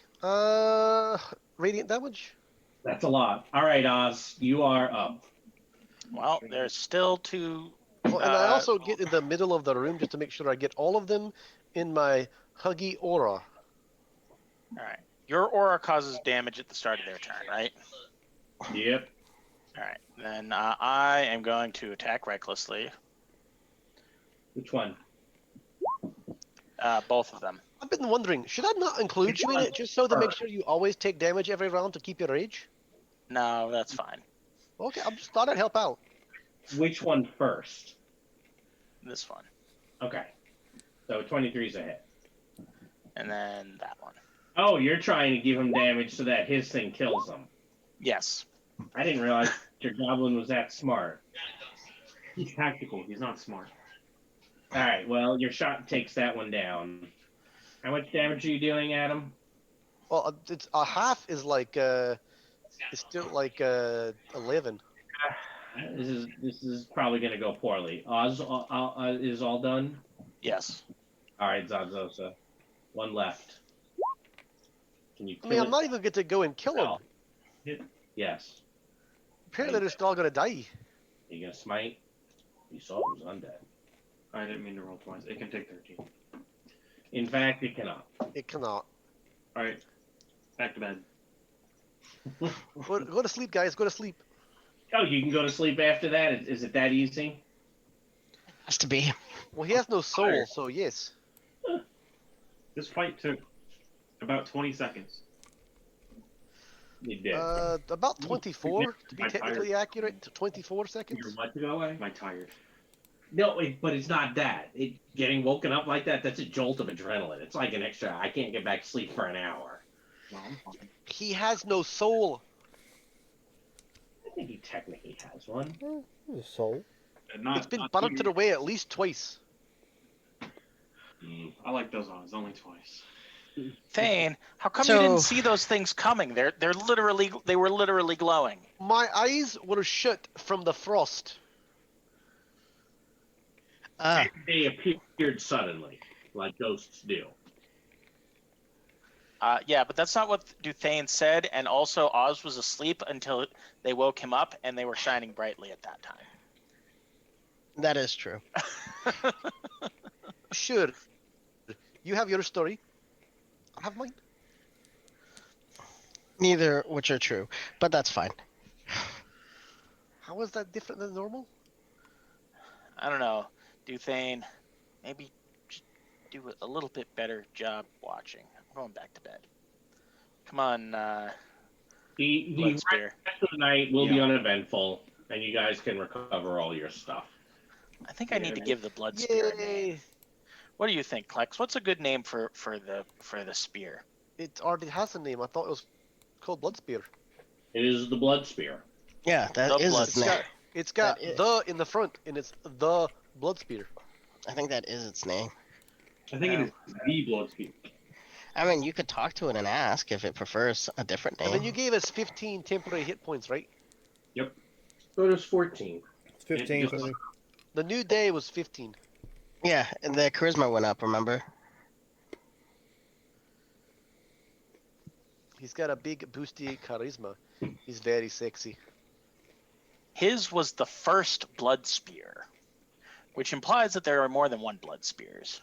radiant damage. That's a lot. All right, Oz, you are up. Well, there's still two. Oh, and I also get in the middle of the room just to make sure I get all of them in my huggy aura. All right. Your aura causes damage at the start of their turn, right? Yep. All right. Then I am going to attack recklessly. Which one? Both of them. I've been wondering, should I not include you in it just so to make sure you always take damage every round to keep your rage? No, that's fine. Okay, I just thought I'd help out. Which one first? This one. Okay. So 23's a hit. And then that one. Oh, you're trying to give him damage so that his thing kills him. Yes. I didn't realize your goblin was that smart. He's tactical. He's not smart. All right, well, your shot takes that one down. How much damage are you doing, Adam? Well, it's a half is like it's still like 11. This is probably going to go poorly. Oz is all done? Yes. All right, Zazosa. One left. Can you I kill mean, it? I'm not even going to go and kill them. Yes. Apparently, they're still going to die. You going to smite? You saw it was undead. I didn't mean to roll twice. It can take 13. In fact, it cannot. It cannot. All right. Back to bed. Go to sleep, guys. Go to sleep. Oh, you can go to sleep after that? Is it that easy? Has to be. Well, he has no soul, so yes. This fight took about 20 seconds. You did. About 24 to be I'm technically accurate. 24 seconds. You're what to go away? Am I tired? No, but it's not that. Getting woken up like that, that's a jolt of adrenaline. It's like an extra, I can't get back to sleep for an hour. No, I'm fine. He has no soul. I think he technically has one. There's a soul. Not, It's been not buttered too- away at least twice. I like those odds. Only twice. Thane, how come So- you didn't see those things coming? They were literally glowing. My eyes were shut from the frost. They appeared suddenly, like ghosts do. Yeah, but that's not what Duthane said, and also Oz was asleep until they woke him up, and they were shining brightly at that time. That is true. Sure. You have your story. I have mine. Neither which are true, but that's fine. How is that different than normal? I don't know. Duthane, maybe just do a little bit better job watching. I'm going back to bed. Come on, The Blood Spear. rest of the night will be Yeah. uneventful, and you guys can recover all your stuff. I think I need to give the Blood Spear a name. Yay! What do you think, Klex? What's a good name for the spear? It already has a name. I thought it was called Blood Spear. It is the blood spear. Yeah, that The is blood its It's name. got, it's got That is- the in the front, and it's the Blood Spear. I think that is its name. I think it is the blood speed. I mean, you could talk to it and ask if it prefers a different name. And then you gave us 15 temporary hit points, right? So there's 14. It's 15 It for just- me. The new day was 15. Yeah, and the charisma went up, remember? He's got a big boosty charisma. He's very sexy. His was the first Blood Spear, which implies that there are more than one Blood Spears.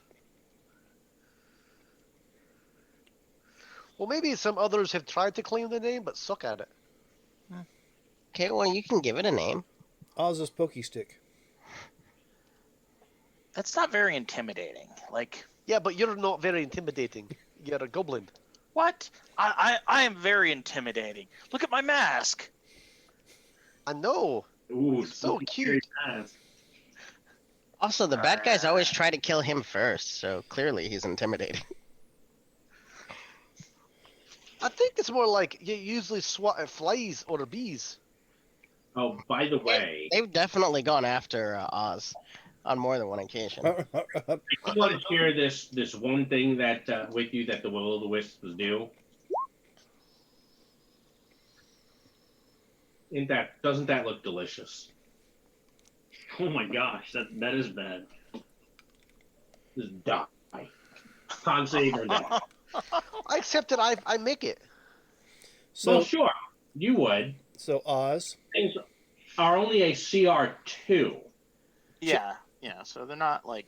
Well, maybe some others have tried to claim the name, but suck at it. Okay, well, you can give it a name. Oz's Pokey Stick. That's not very intimidating. Like, Yeah, but you're not very intimidating. You're a goblin. what? I am very intimidating. Look at my mask. I know. Ooh, It's so spooky, cute. scary ass. Also, the bad guys always try to kill him first, so clearly he's intimidating. I think it's more like you usually swat at flies or bees. Oh, by the way, They've definitely gone after Oz on more than one occasion. I just want to share this one thing that with you that the will-o'-the-wisps do. Doesn't that look delicious? Oh my gosh, that is bad. Just die. Con save or die. I accept it. I make it. Well, So sure, you would. so Oz. Things are only a CR2. Yeah, yeah. So they're not like,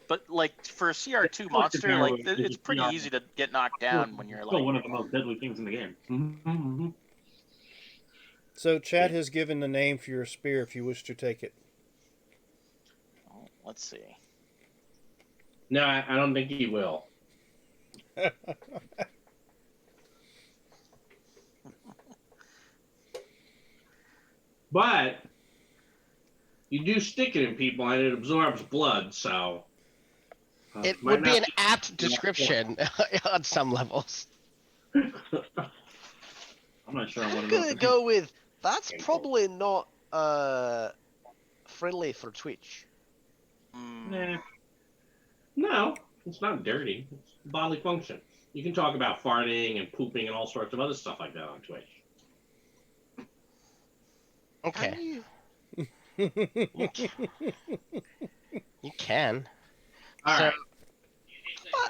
but like for a CR2 Of course the monster, barrel like is it's a pretty PR. easy to get knocked Of course, down when you're it's still like, one of the most deadly things in the game. Mm-hmm. So Chad has given the name for your spear if you wish to take it. oh, let's see. No, I don't think he will. But you do stick it in people and it absorbs blood, so It might would be not an apt be that point. description on some levels. I'm not sure I want I'm to know gonna what the name. go with that's probably not friendly for Twitch. Mm, Nah. No, it's not dirty. It's bodily function. You can talk about farting and pooping and all sorts of other stuff like that on Twitch. Okay, Can you? you can. All So, right.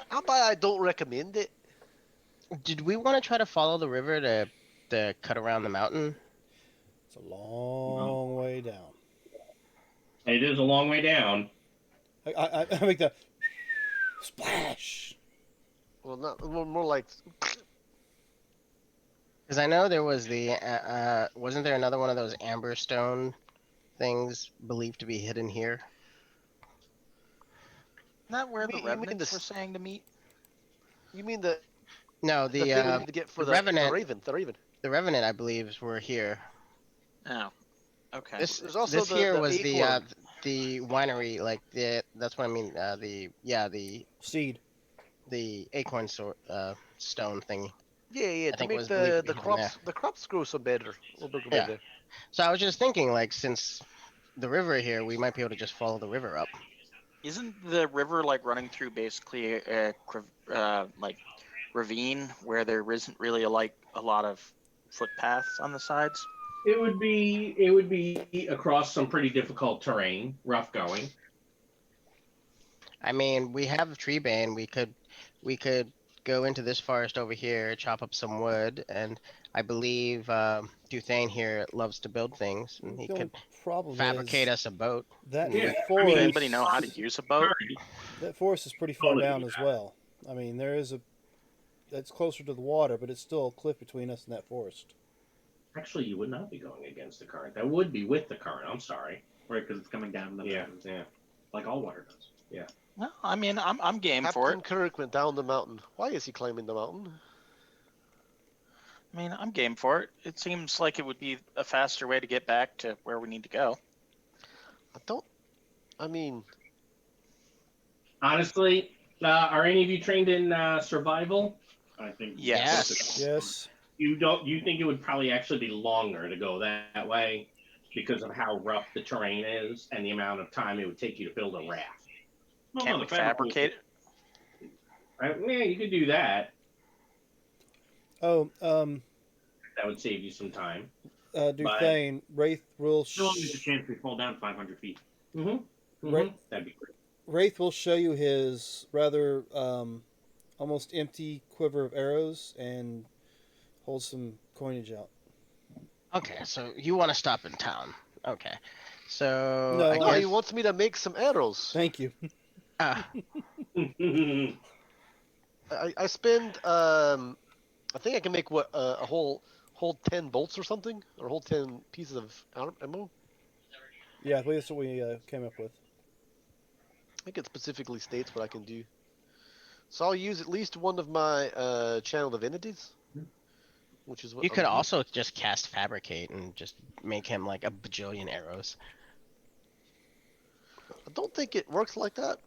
How about I don't recommend it? did we want to try to follow the river to cut around the mountain? It's a long way down. It is a long way down. I make the splash. Well, not more like Because I know there was wasn't there another one of those amber stone things believed to be hidden here? isn't that where the you mean revenants were this? saying to meet? You mean the No, the thing we need to get for the the revenant, Raven? The Raven. the revenant, I believe, were here. Oh, okay. There's also This here the was acorn. the winery, like that's what I mean. Seed. The acorn stone thing. Yeah, I to think make was believed to be the hidden there. crops grow some better. A little bit Yeah. better. So I was just thinking, like, since the river here, we might be able to just follow the river up. Isn't the river like running through basically like ravine where there isn't really like a lot of footpaths on the sides? It would be across some pretty difficult terrain, rough going. I mean, we have treebane. We could go into this forest over here, chop up some wood, and I believe Duthane here loves to build things, and he The only could problem fabricate is us a boat. that Yeah, Does mean, forest. anybody know how to use a boat? That forest is pretty far down as well. I mean, there is a that's closer to the water, but it's still a cliff between us and that forest. Actually, you would not be going against the current. That would be with the current. I'm sorry. Right, because it's coming down the Yeah, mountains, yeah. like all water does. No, I mean I'm game for Captain it. Kirk went down the mountain. Why is he climbing the mountain? I mean I'm game for it. It seems like it would be a faster way to get back to where we need to go. I don't. I mean, Honestly, are any of you trained in survival? I think. Yes. Yes. You don't. You think it would probably actually be longer to go that way because of how rough the terrain is and the amount of time it would take you to build a raft. No, Can't no, we the fabricate. fabricate it? Right? Yeah, you could do that. Oh, That would save you some time. Duthane, Wraith will Still only there's a chance we fall down 500 feet. Mm-hmm. Right. That'd be great. Wraith will show you his rather almost empty quiver of arrows and hold some coinage out. Okay, so you want to stop in town? Okay, so No, I no, he guess. wants me to make some arrows. Thank you. Ah, I spend I think I can make what a whole 10 bolts or something, or whole 10 pieces of ammo. Yeah, I believe that's what we came up with. I think it specifically states what I can do. So I'll use at least one of my channel divinities, which is what you I'm could doing. also just cast fabricate and just make him like a bajillion arrows. I don't think it works like that.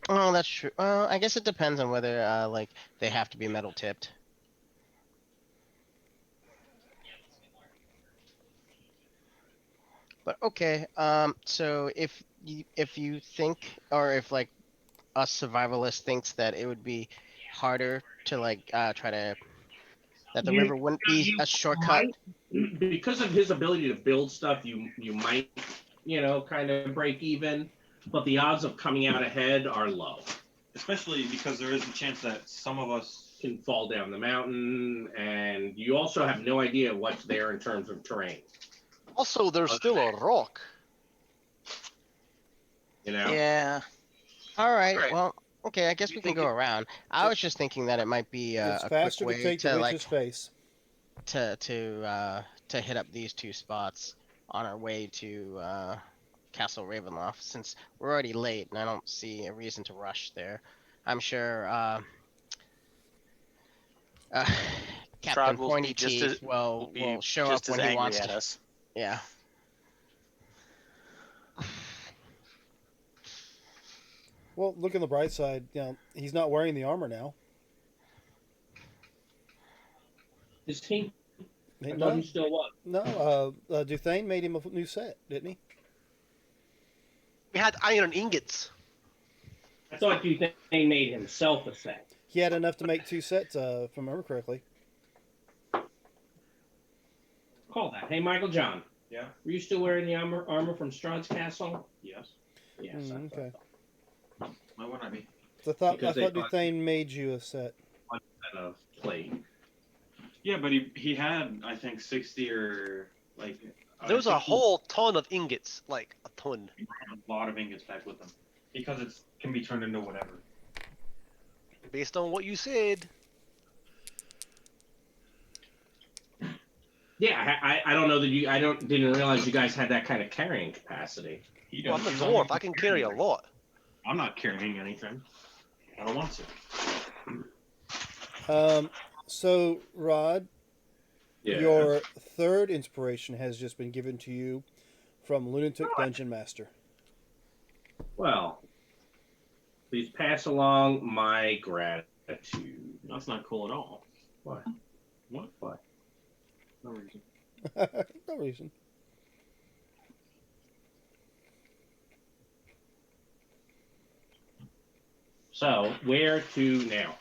Oh, that's true. Well, I guess it depends on whether like they have to be metal tipped. But okay, so if you think, or if like us survivalists thinks that it would be harder to like try to That the river wouldn't be you a shortcut. because of his ability to build stuff. You might kind of break even, but the odds of coming out ahead are low. Especially because there is a chance that some of us Can fall down the mountain, and you also have no idea what's there in terms of terrain. Also, there's still a rock. Yeah. All right. Right. Well, okay. I guess we can think go it- around. I was just thinking that it might be It's a quick faster to way take the to witch's face. to hit up these two spots on our way to Castle Ravenloft, since we're already late and I don't see a reason to rush there. I'm sure uh, Captain Strahd will Pointy be just Teeth as will show just up when as he angry wants at to. us. Yeah. Well, look on the bright side. He's not wearing the armor now. His team. I thought No, he still was. no. Duthane made him a new set, didn't he? We had iron ingots. I thought you think they made himself a set. He had enough to make two sets, if I remember correctly. Call that. Hey, Michael John. Yeah. Were you still wearing the armor from Strahd's castle? Yes. Yes. I thought Okay. so. Why wouldn't I be? So I thought Because they thought- Duthane made you a set. Kind of plate. Yeah, but he had I think 60 or like. There was I a think he whole ton of ingots, like a ton. brought a lot of ingots back with him because it can be turned into whatever. Based on what you said. Yeah, I don't know that you. Didn't realize you guys had that kind of carrying capacity. He Well, I'm a He's only dwarf. I can carry a lot. I'm not carrying anything. I don't want to. So Rod, Yeah. your third inspiration has just been given to you from Lunatic Dungeon Master. Well, please pass along my gratitude. That's not cool at all. Why? What? Why? No reason. No reason. So, where to now?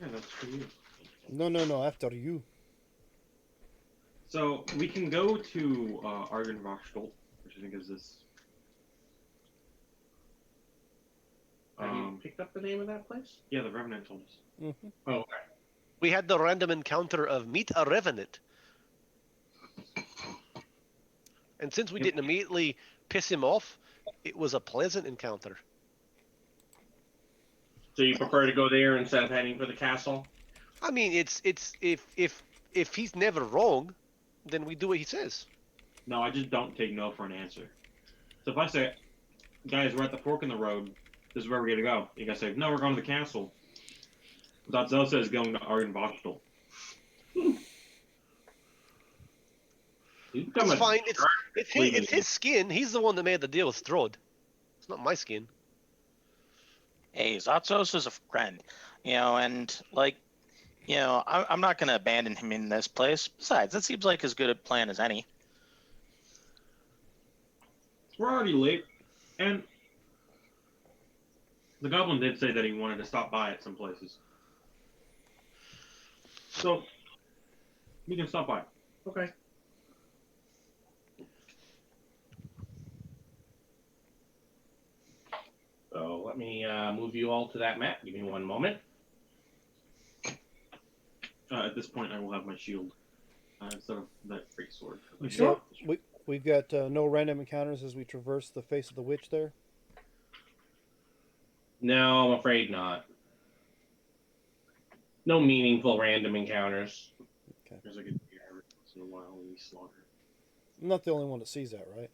Yeah, that's for you. No. After you. So we can go to Argenvoxtel, which I think is this. Have you picked up the name of that place? Yeah, the Revenant told us. Mm-hmm. Oh, okay. We had the random encounter of meet a revenant. And since we didn't immediately piss him off, it was a pleasant encounter. So you prefer to go there instead of heading for the castle? I mean, it's if he's never wrong, then we do what he says. No, I just don't take no for an answer. So if I say, guys, we're at the fork in the road, this is where we're gonna go. You guys say, no, we're going to the castle. Zatzo says going to Argenvoxtel. It's fine. It's his skin. He's the one that made the deal with Strahd. It's not my skin. Hey, Zatsos is a friend, and I'm not going to abandon him in this place. Besides, that seems like as good a plan as any. We're already late, and the goblin did say that he wanted to stop by at some places. So, we can stop by. Okay. So let me move you all to that map. Give me one moment. At this point, I will have my shield instead of that great sword. Sure. We've got no random encounters as we traverse the face of the witch there. No, I'm afraid not. No meaningful random encounters. There's like a deer every once in a while and we slaughter. I'm not the only one that sees that, right?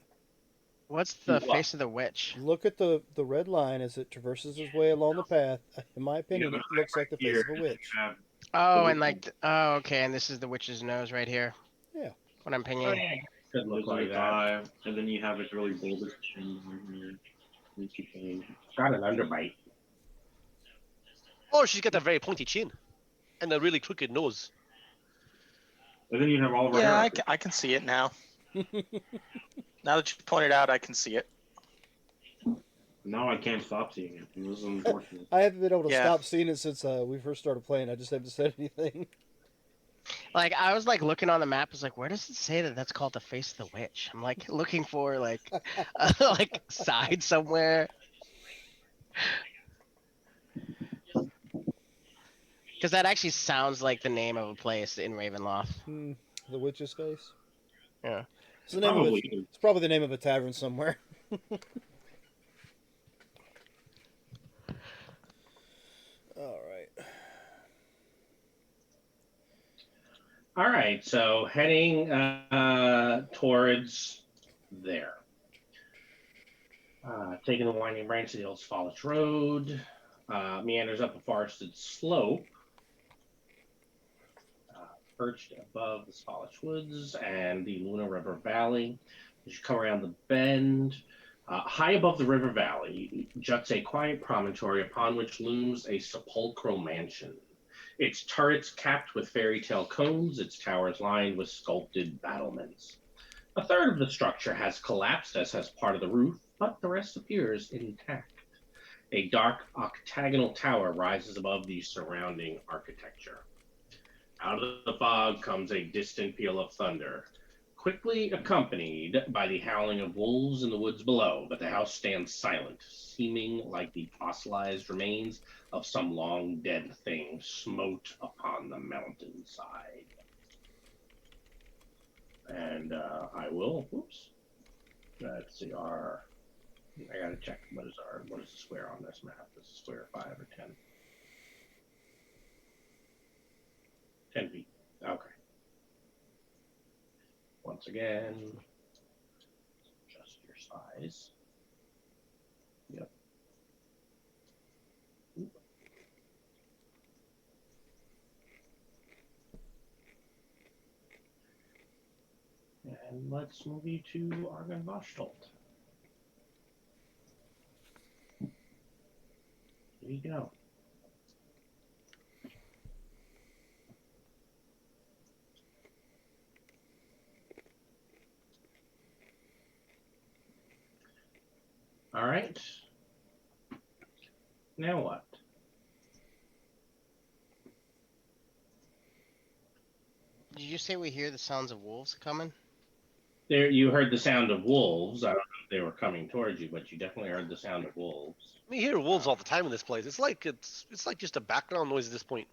What's the What? face of the witch? Look at the red line as it traverses its way along the path. In my opinion, Yeah, it looks like the face here, of a witch. have Oh, the and like, oh, okay, and this is the witch's nose right here. Yeah. What I'm pinging. Oh, yeah. Could look Those are like the that. eye, and then you have a really bulbous chin right here. Makes you pain. Got an underbite. Or she's got a very pointy chin and a really crooked nose. And then you have all of our Yeah, hair. I can see it now. Now that you pointed out, I can see it. Now I can't stop seeing it. This is unfortunate. I haven't been able to Yeah. stop seeing it since we first started playing. I just haven't said anything. Like I was like looking on the map, I was like, where does it say that that's called the face of the witch? I'm like looking for like like side somewhere. Because that actually sounds like the name of a place in Ravenloft. Hmm, the witch's face. Yeah. It's the name of Probably. it. It's probably the name of a tavern somewhere. All right. All right, so heading towards there. Taking the winding branch of the old Svalich Road, meanders up a forested slope, perched above the Svalich Woods and the Luna River Valley. As you come around the bend, high above the river valley juts a quiet promontory upon which looms a sepulchral mansion. Its turrets capped with fairy tale cones, its towers lined with sculpted battlements. A third of the structure has collapsed, as has part of the roof, but the rest appears intact. A dark octagonal tower rises above the surrounding architecture. Out of the fog comes a distant peal of thunder, quickly accompanied by the howling of wolves in the woods below, but the house stands silent, seeming like the fossilized remains of some long dead thing smote upon the mountainside. And I will, whoops, let's see, I gotta check, what is the square on this map? Is the square 5 or 10? 10 feet, okay. Once again, adjust your size. Yep. And let's move you to Argon Voshtolt. Here you go. All right. Now what? Did you say we hear the sounds of wolves coming? There, you heard the sound of wolves. I don't know if they were coming towards you, but you definitely heard the sound of wolves. We hear wolves all the time in this place. It's like just a background noise at this point.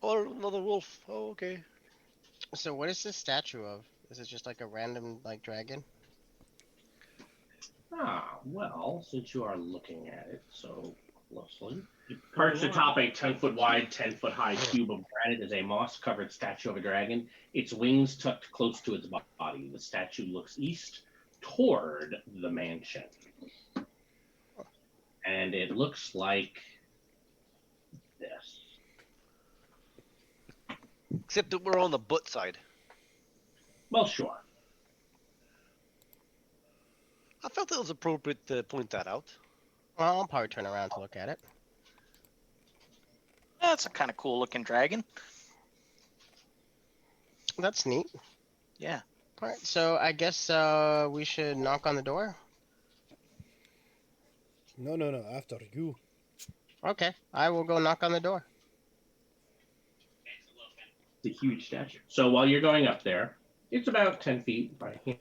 Or another wolf. Oh, okay. So what is this statue of? Is it just like a random like dragon? Ah, well, since you are looking at it so closely, perched atop a 10-foot wide, 10-foot high cube of granite is a moss covered statue of a dragon, its wings tucked close to its body. The statue looks east toward the mansion. And it looks like this. Except that we're on the butt side. Well, sure. I felt it was appropriate to point that out. Well, I'll probably turn around to look at it. That's a kind of cool looking dragon. That's neat. Yeah. All right, so I guess we should knock on the door. No, after you. Okay, I will go knock on the door. It's a huge statue. So while you're going up there, it's about 10 feet by 10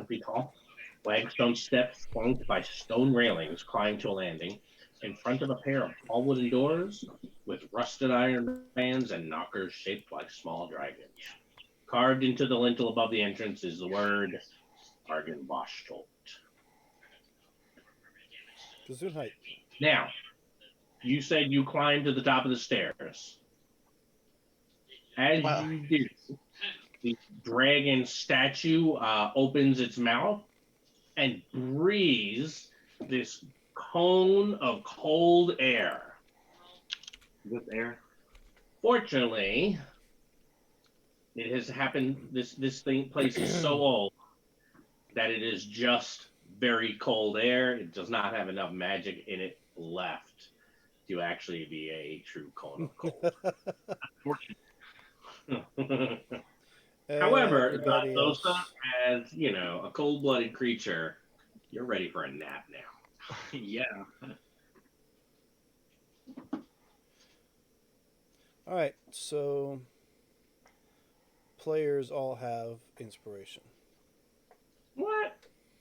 feet tall. Flagstone steps flanked by stone railings climb to a landing in front of a pair of tall wooden doors with rusted iron bands and knockers shaped like small dragons. Carved into the lintel above the entrance is the word Argon Voshtolt. Gesundheit. Now, you said you climbed to the top of the stairs. As Wow. you do, the dragon statue opens its mouth and breathes this cone of cold air. With air. Fortunately, it has happened. This place is so old that it is just very cold air. It does not have enough magic in it left to actually be a true cone of cold. However, Everybody else. Zosa, as you know, a cold-blooded creature, you're ready for a nap now. Yeah. All right, so players all have inspiration. What?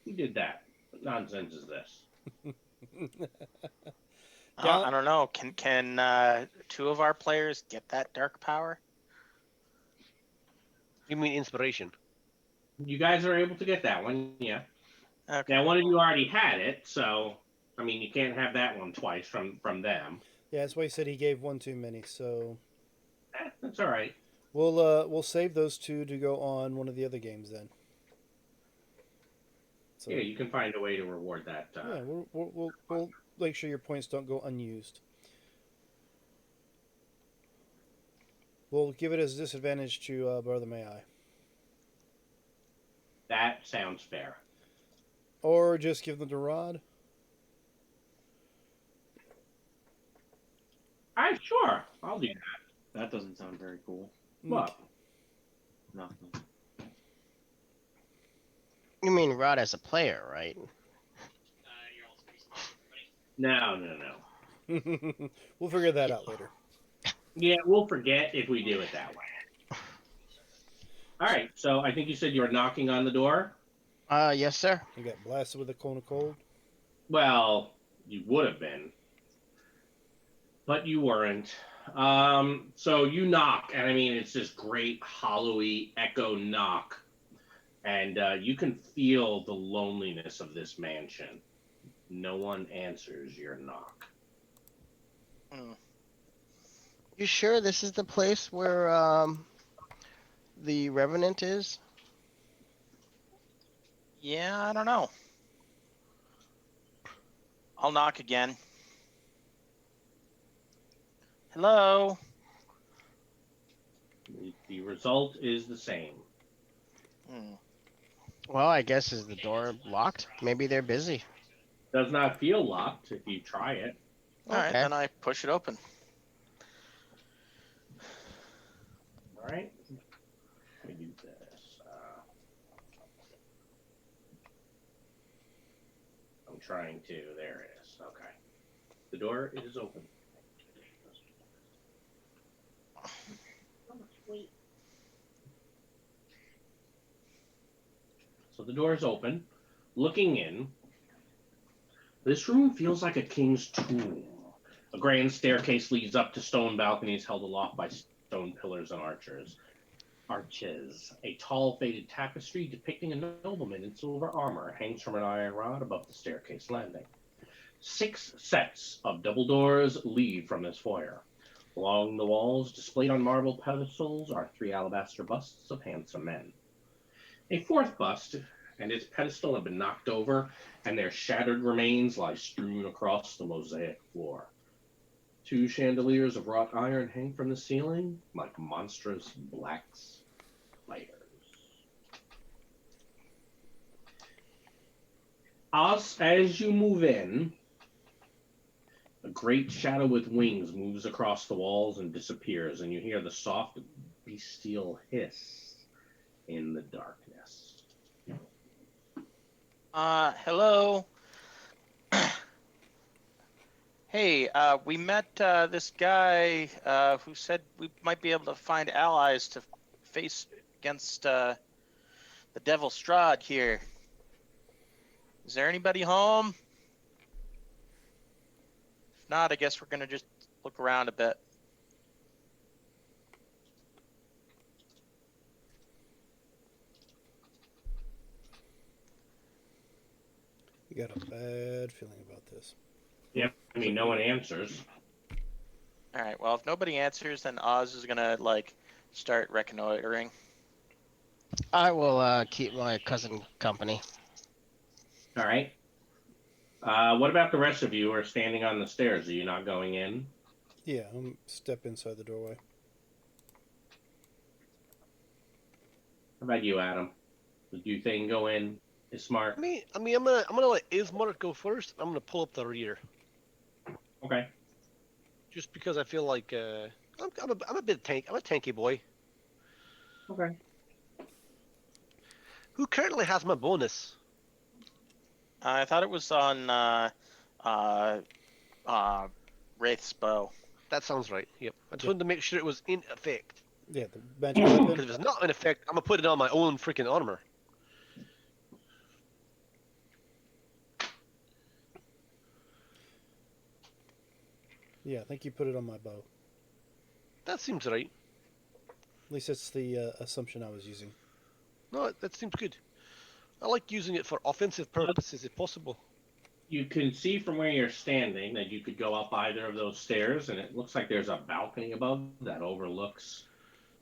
Who did that? What nonsense is this? Down. I don't know. Can two of our players get that dark power? You mean inspiration? You guys are able to get that one, yeah. Okay. Now, one of you already had it, so I mean, you can't have that one twice from them. Yeah, that's why he said he gave one too many. So That's all right. we'll save those two to go on one of the other games then. So Yeah, you can find a way to reward that. yeah, we'll make sure your points don't go unused. We'll give it as a disadvantage to Brother May I. That sounds fair. Or just give them to Rod. All right, sure, I'll do that. That doesn't sound very cool. What? Nothing. You mean Rod as a player, right? No. We'll figure that out later. Yeah, we'll forget if we do it that way. All right, so I think you said you were knocking on the door. Yes, sir. You got blasted with a cone of cold. Well, you would have been, but you weren't. So you knock, and I mean it's this great hollowy echo knock, and you can feel the loneliness of this mansion. No one answers your knock. You sure this is the place where the Revenant is? Yeah, I don't know. I'll knock again. Hello. The result is the same. Well, I guess is the door locked? Maybe they're busy. Does not feel locked if you try it. All right, Okay. then I push it open. All right. Let me do this. I'm trying to. There it is. Okay. The door is open. So the door is open. Looking in, this room feels like a king's tomb. A grand staircase leads up to stone balconies held aloft by stone pillars and arches. A tall faded tapestry depicting a nobleman in silver armor hangs from an iron rod above the staircase landing. 6 sets of double doors lead from this foyer. Along the walls, displayed on marble pedestals, are 3 alabaster busts of handsome men. A 4th bust and its pedestal have been knocked over, and their shattered remains lie strewn across the mosaic floor. 2 chandeliers of wrought iron hang from the ceiling like monstrous black spiders. As you move in, a great shadow with wings moves across the walls and disappears, and you hear the soft, bestial hiss in the darkness. Hello. Hey, we met this guy who said we might be able to find allies to face against the devil Strahd here. Is there anybody home? If not, I guess we're gonna just look around a bit. You got a bad feeling about this. Yeah, I mean, no one answers. All right. Well, if nobody answers, then Oz is gonna like start reconnoitering. I will keep my cousin company. All right. What about the rest of you who are standing on the stairs? Are you not going in? Yeah, step inside the doorway. How about you, Adam? Would you think go in? Is smart? I'm gonna let Ismark go first. I'm gonna pull up the rear, Okay. just because I feel like I'm a bit tank. I'm a tanky boy. Okay. Who currently has my bonus? I thought it was on uh, uh, Wraith's bow. That sounds right. Yep. I just Yeah. wanted to make sure it was in effect. Yeah, the magic weapon. Because if it's not in effect, I'm gonna put it on my own freaking armor. Yeah, I think you put it on my bow. That seems right. At least that's the assumption I was using. No, that seems good. I like using it for offensive purposes if possible. You can see from where you're standing that you could go up either of those stairs, and it looks like there's a balcony above that overlooks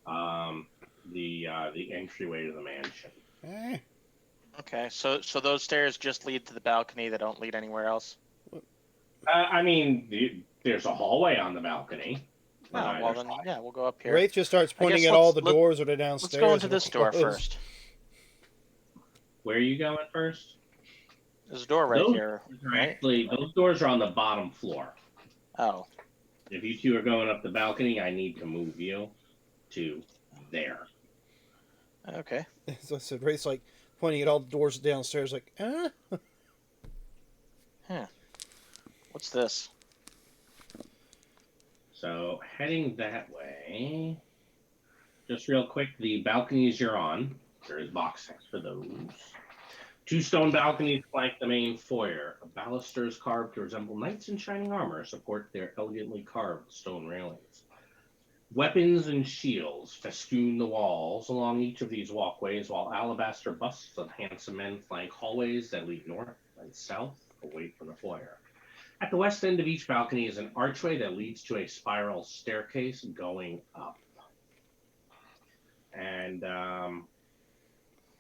um, the entryway to the mansion. Eh. Okay, so those stairs just lead to the balcony. They don't lead anywhere else. I mean, there's a hallway on the balcony. Oh, on well either then, side. yeah, we'll go up here. Wraith just starts I pointing guess at all let's- the let- doors that are downstairs. Let's go into and this door closed. first. Where are you going first? There's a door right Those here, are right? Actually, those doors are on the bottom floor. Oh, If you two are going up the balcony, I need to move you to there. okay. So I said, Wraith's like pointing at all the doors downstairs, like, What's this? So heading that way. Just real quick, the balconies you're on, there is box text for those. Two stone balconies flank the main foyer. Balusters carved to resemble knights in shining armor support their elegantly carved stone railings. Weapons and shields festoon the walls along each of these walkways, while alabaster busts of handsome men flank hallways that lead north and south away from the foyer. At the west end of each balcony is an archway that leads to a spiral staircase going up. And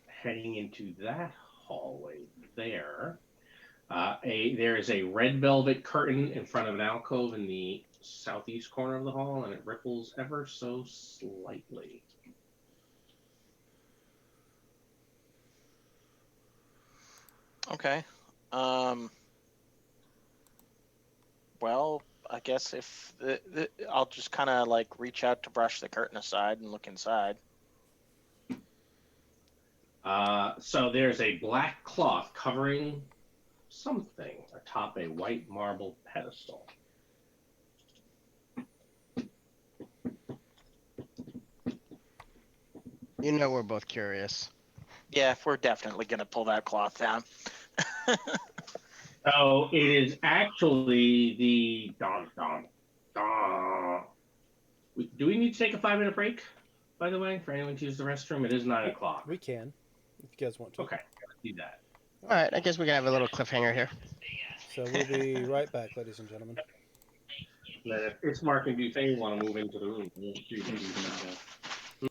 heading into that hallway there, there is a red velvet curtain in front of an alcove in the southeast corner of the hall, and it ripples ever so slightly. Okay. Well, I guess if I'll just kind of like reach out to brush the curtain aside and look inside. So there's a black cloth covering something atop a white marble pedestal. You know we're both curious. Yeah, we're definitely gonna pull that cloth down. So it is actually the don don don. Do we need to take a 5-minute break? By the way, for anyone to use the restroom, it is 9 o'clock. we can, if you guys want to. Okay, let's do that. All right, I guess we can have a little cliffhanger here. So we'll be right back, ladies and gentlemen. Then if it's Mark and Buffet want to move into the room, we'll do that.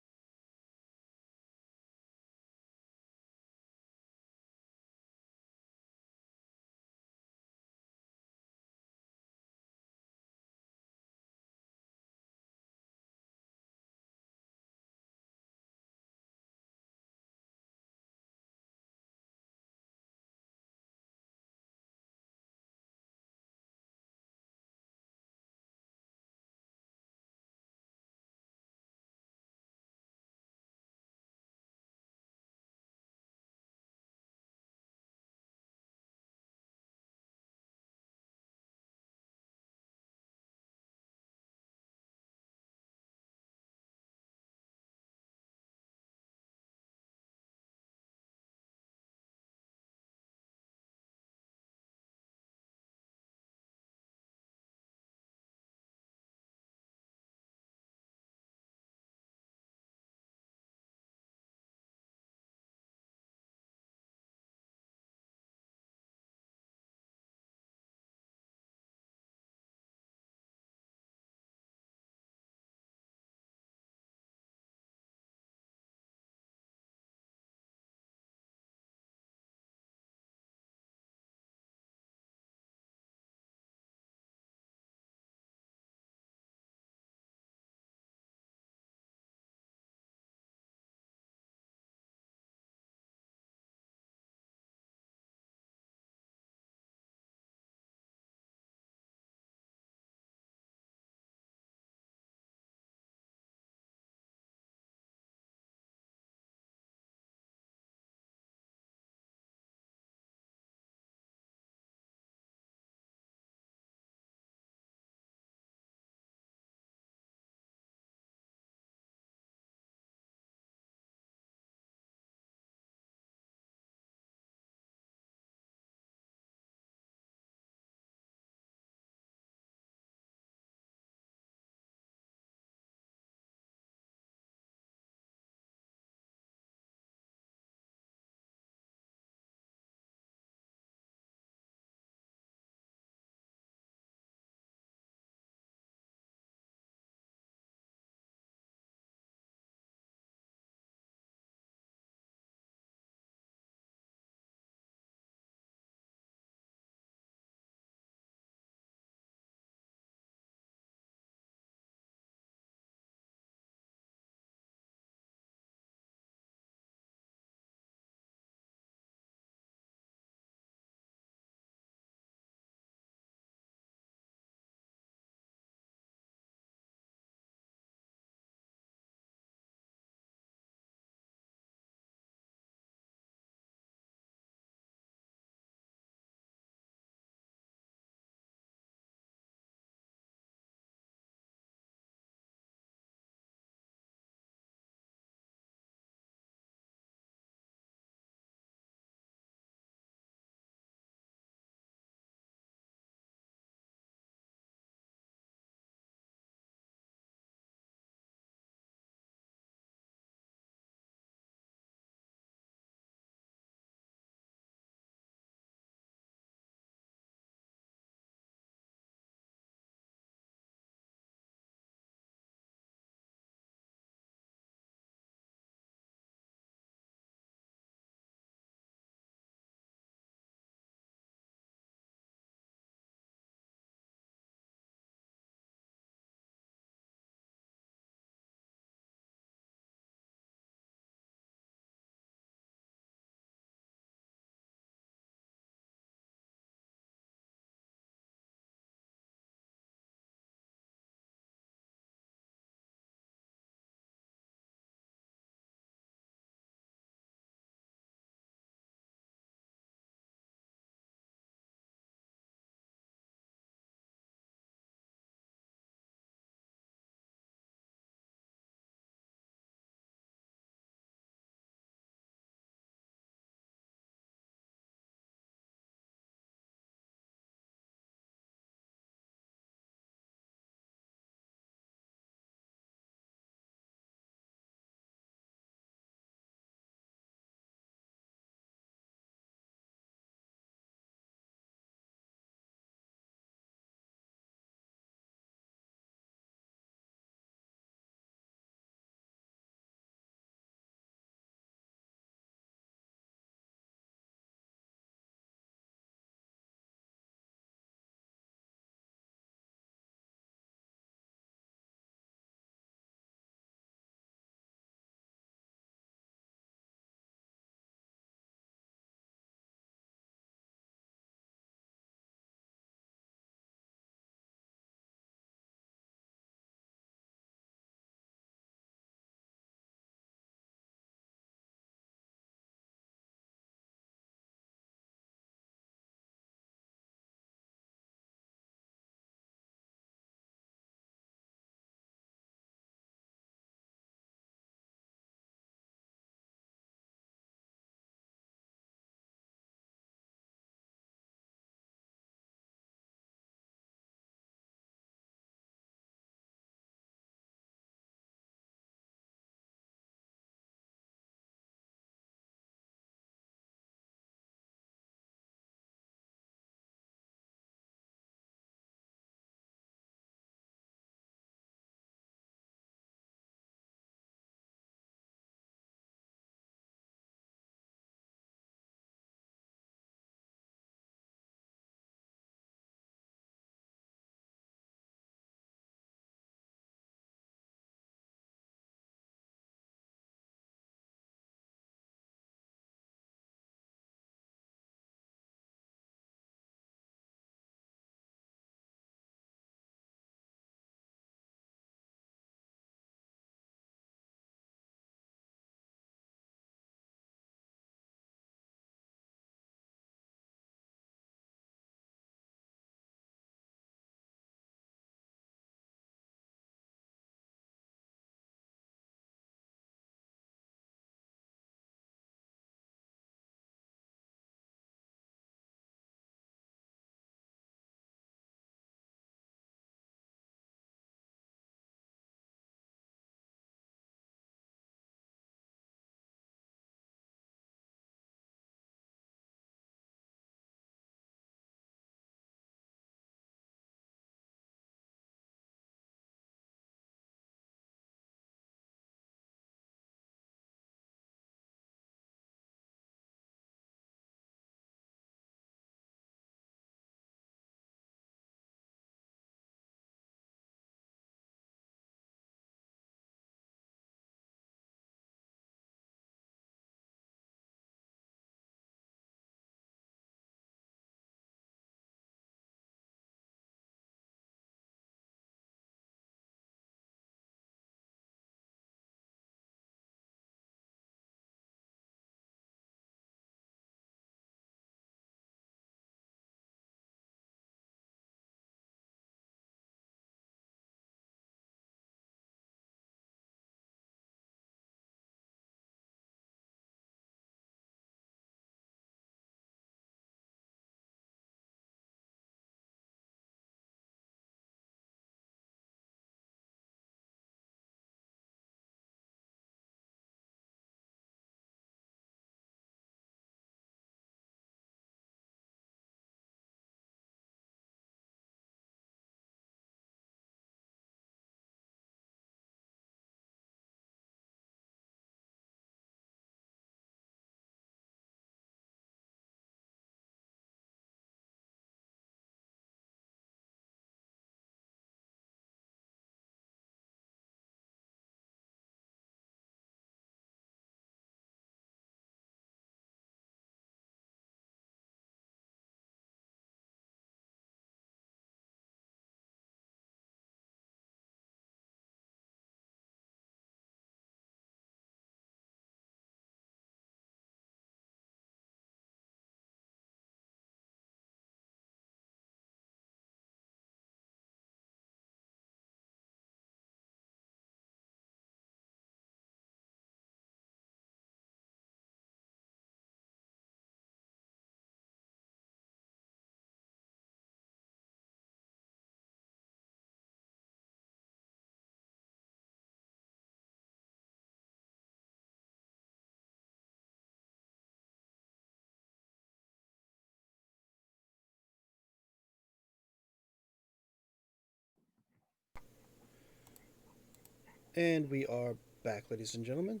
And we are back, ladies and gentlemen.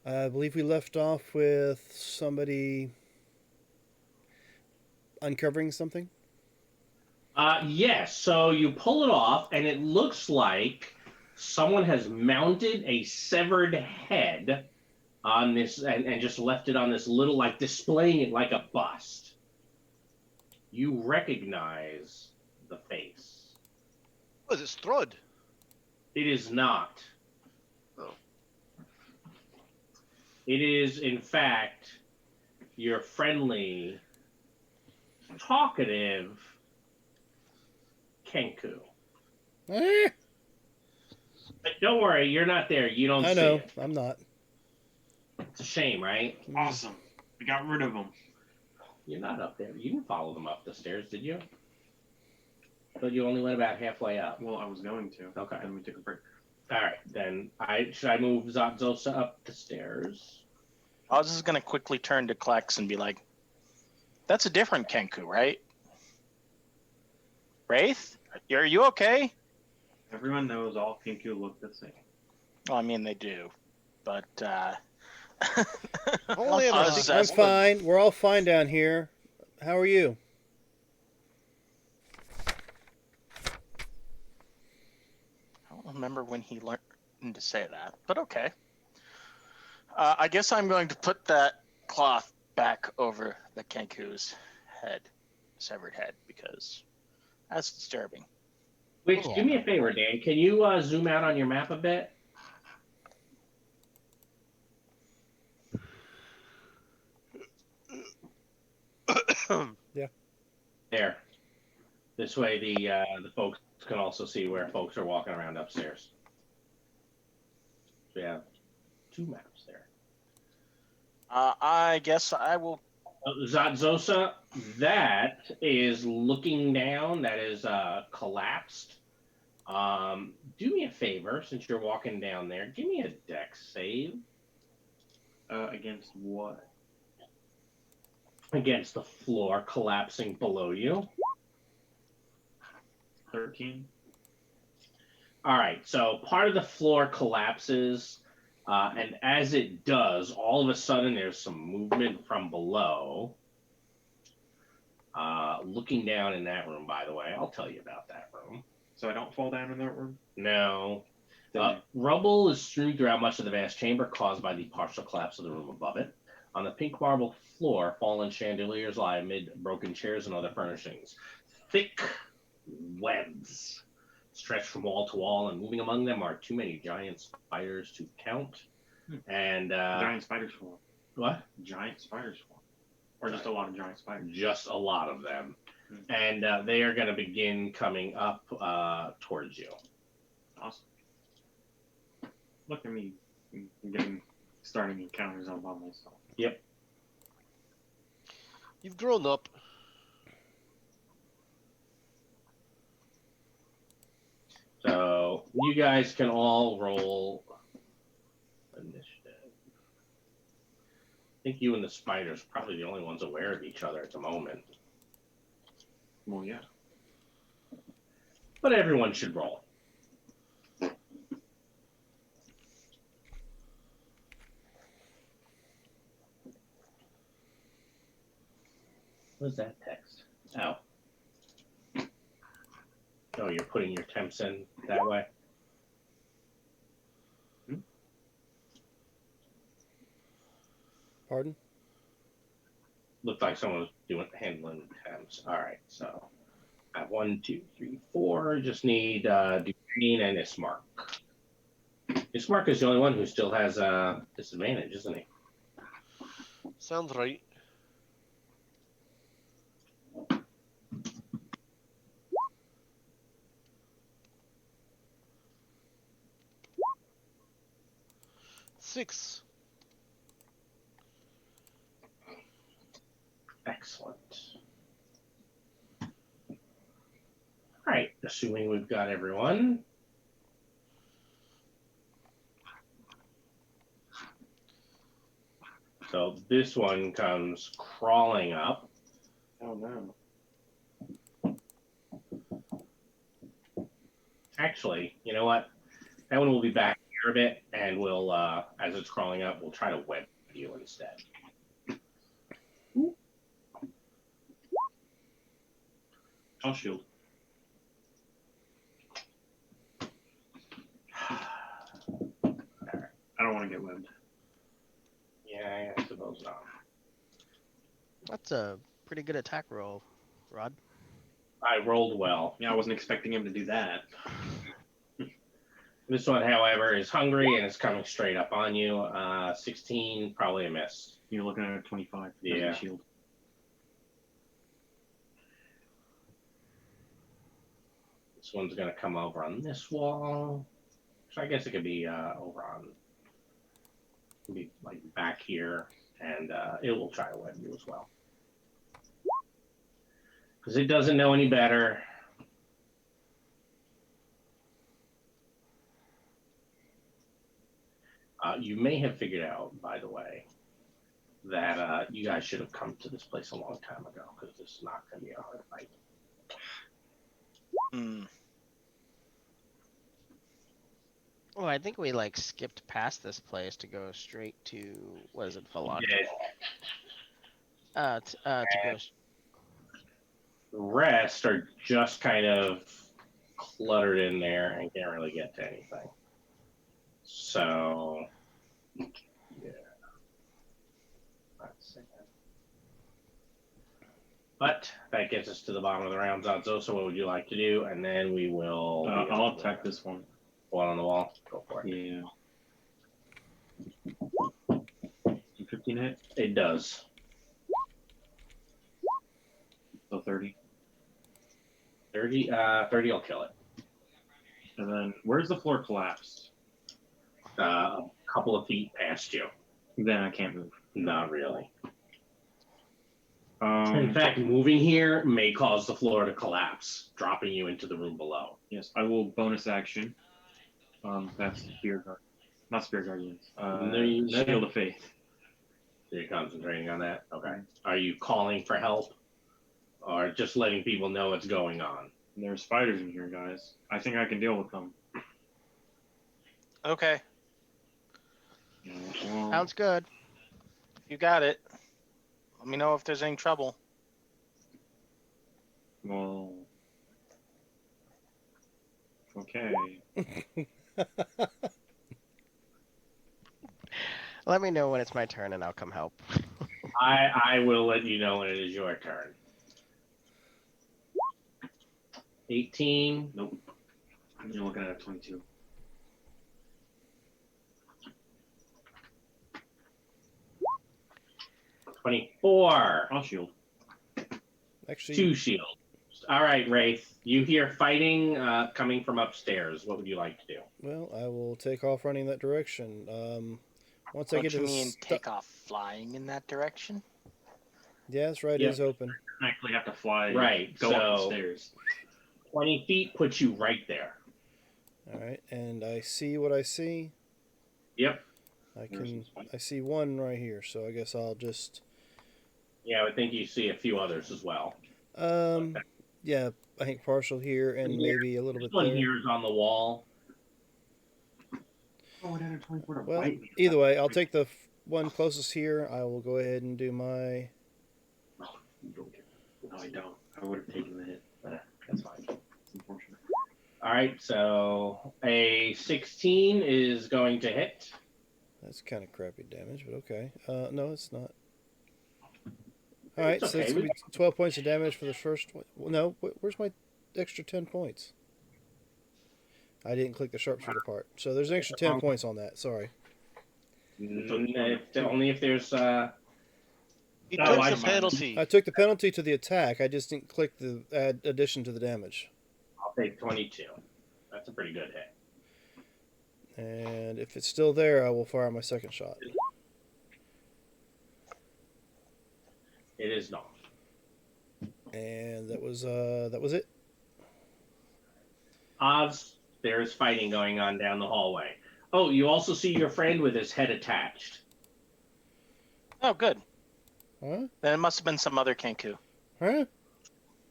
I believe we left off with somebody uncovering something. Yes, so you pull it off, and it looks like someone has mounted a severed head on this and just left it on this little, like displaying it like a bust. You recognize the face. Was it Strahd? It is not. Oh. It is, in fact, your friendly, talkative Kenku. Eh, But don't worry, you're not there. You don't I see know. it. I'm not. It's a shame, right? Awesome. We got rid of him. You're not up there. You didn't follow them up the stairs, did you? But you only went about halfway up. Well, I was going to. Okay. Then we took a break. All right, then should I move Zosa up the stairs? I was just gonna quickly turn to Klex and be like, "That's a different Kenku, right? Wraith, are you okay?" Everyone knows all Kenku look the same. Well, I mean they do, but Only in I a was secret I'm asking- fine. We're all fine down here. How are you? I don't remember when he learned to say that, but okay. I guess I'm going to put that cloth back over the Kenku's head, severed head, because that's disturbing. Which, Yeah. do me a favor, Dan. Can you zoom out on your map a bit? There. This way, the folks can also see where folks are walking around upstairs. So we have two maps there. I guess I will. Zosa, that is looking down. That is collapsed. Do me a favor, since you're walking down there. Give me a dex save Against what? against the floor collapsing below you. 13. All right, so part of the floor collapses, and as it does, all of a sudden there's some movement from below. Looking down in that room, by the way, I'll tell you about that room. So I don't fall down in that room? No. Then Rubble is strewn throughout much of the vast chamber, caused by the partial collapse of the room above it. On the pink marble floor, fallen chandeliers lie amid broken chairs and other furnishings. Thick webs stretch from wall to wall, and moving among them are too many giant spiders to count. And giant spiders form. what? Giant spiders form. Or just a lot of giant spiders. Just a lot of them. Hmm. And they are going to begin coming up towards you. Awesome. Look at me starting encounters all by myself. Yep. You've grown up. So you guys can all roll initiative. I think you and the spiders are probably the only ones aware of each other at the moment. Well, yeah. But everyone should roll. What's that text? Oh. Oh, you're putting your temps in that way? Pardon? Looked like someone was handling temps. All right, so I have 1, 2, 3, 4. Just need Duquesne and Ismark. Ismark is the only one who still has a disadvantage, isn't he? Sounds right. Six. Excellent. All right, assuming we've got everyone. So this one comes crawling up. Oh no. Actually, you know what? That one will be back here a bit, and we'll, as it's crawling up, we'll try to web you instead. I'll shield. I don't want to get webbed. Yeah, I suppose not. That's a pretty good attack roll, Rod. I rolled well. Yeah, I wasn't expecting him to do that. This one, however, is hungry and is coming straight up on you. 16, probably a miss. You're looking at a 25. Yeah. Shield. This one's going to come over on this wall. So I guess it could be over on, be like back here, and it will try to web you as well. Because it doesn't know any better. You may have figured out, by the way, that you guys should have come to this place a long time ago, because this is not going to be a hard fight. Oh, I think we like skipped past this place to go straight to what is it, Valak? Yeah. To go. The rest are just kind of cluttered in there and can't really get to anything. So, yeah. Let's see. But that gets us to the bottom of the round, Zadzo. So what would you like to do? And then we will... I'll attack this one. One on the wall. Go for it. Yeah. 15 hit? It does. So 30. 30 will kill it. And then, where's the floor collapsed? A couple of feet past you. Then I can't move. Not really. In fact, moving here may cause the floor to collapse, dropping you into the room below. Yes, I will bonus action. That's Spear Guard. Not Spear Guardians. Shield of Faith. So you're concentrating on that? Okay. Are you calling for help? Or just letting people know what's going on? There's spiders in here, guys. I think I can deal with them. Okay, Well, Sounds good. you got it. Let me know if there's any trouble. well, okay. Let me know when it's my turn and I'll come help. I will let you know when it is your turn. 18. Nope. You're looking at a 22. 24. I'll shield. Actually, 2 shields. All right, Wraith. You hear fighting coming from upstairs. What would you like to do? well, I will take off running that direction. Once I Don't get to you the mean take off flying in that direction? Yeah, that's right. Yeah. It is open. I actually have to fly. Right, Go up the so- stairs. 20 feet puts you right there. All right, and I see what I see. Yep. I see one right here, so I guess I'll just. Yeah, I would think you see a few others as well. Yeah, I think partial here and Yeah. maybe a little This bit one there. here is on the wall. Oh, it had a 24 to Well, bite me. either way, I'll take the one closest here. I will go ahead and do my. Oh, you don't get it. No, I don't. I would have taken the hit. That's fine. It's unfortunate. All right, so a 16 is going to hit. That's kind of crappy damage, but okay. No, it's not. All right, It's so it's okay. gonna be 12 points of damage for the first one. Well, no, where's my extra 10 points? I didn't click the sharpshooter part, so there's an extra 10 points on that. Sorry. Only if there's He Oh, took I the see. penalty. I took the penalty to the attack. I just didn't click the add addition to the damage. I'll take 22. That's a pretty good hit. And if it's still there, I will fire my second shot. It is not. And that was it. Oz, there is fighting going on down the hallway. Oh, you also see your friend with his head attached. Oh, good. Huh? Then it must have been some other Kenku. Huh?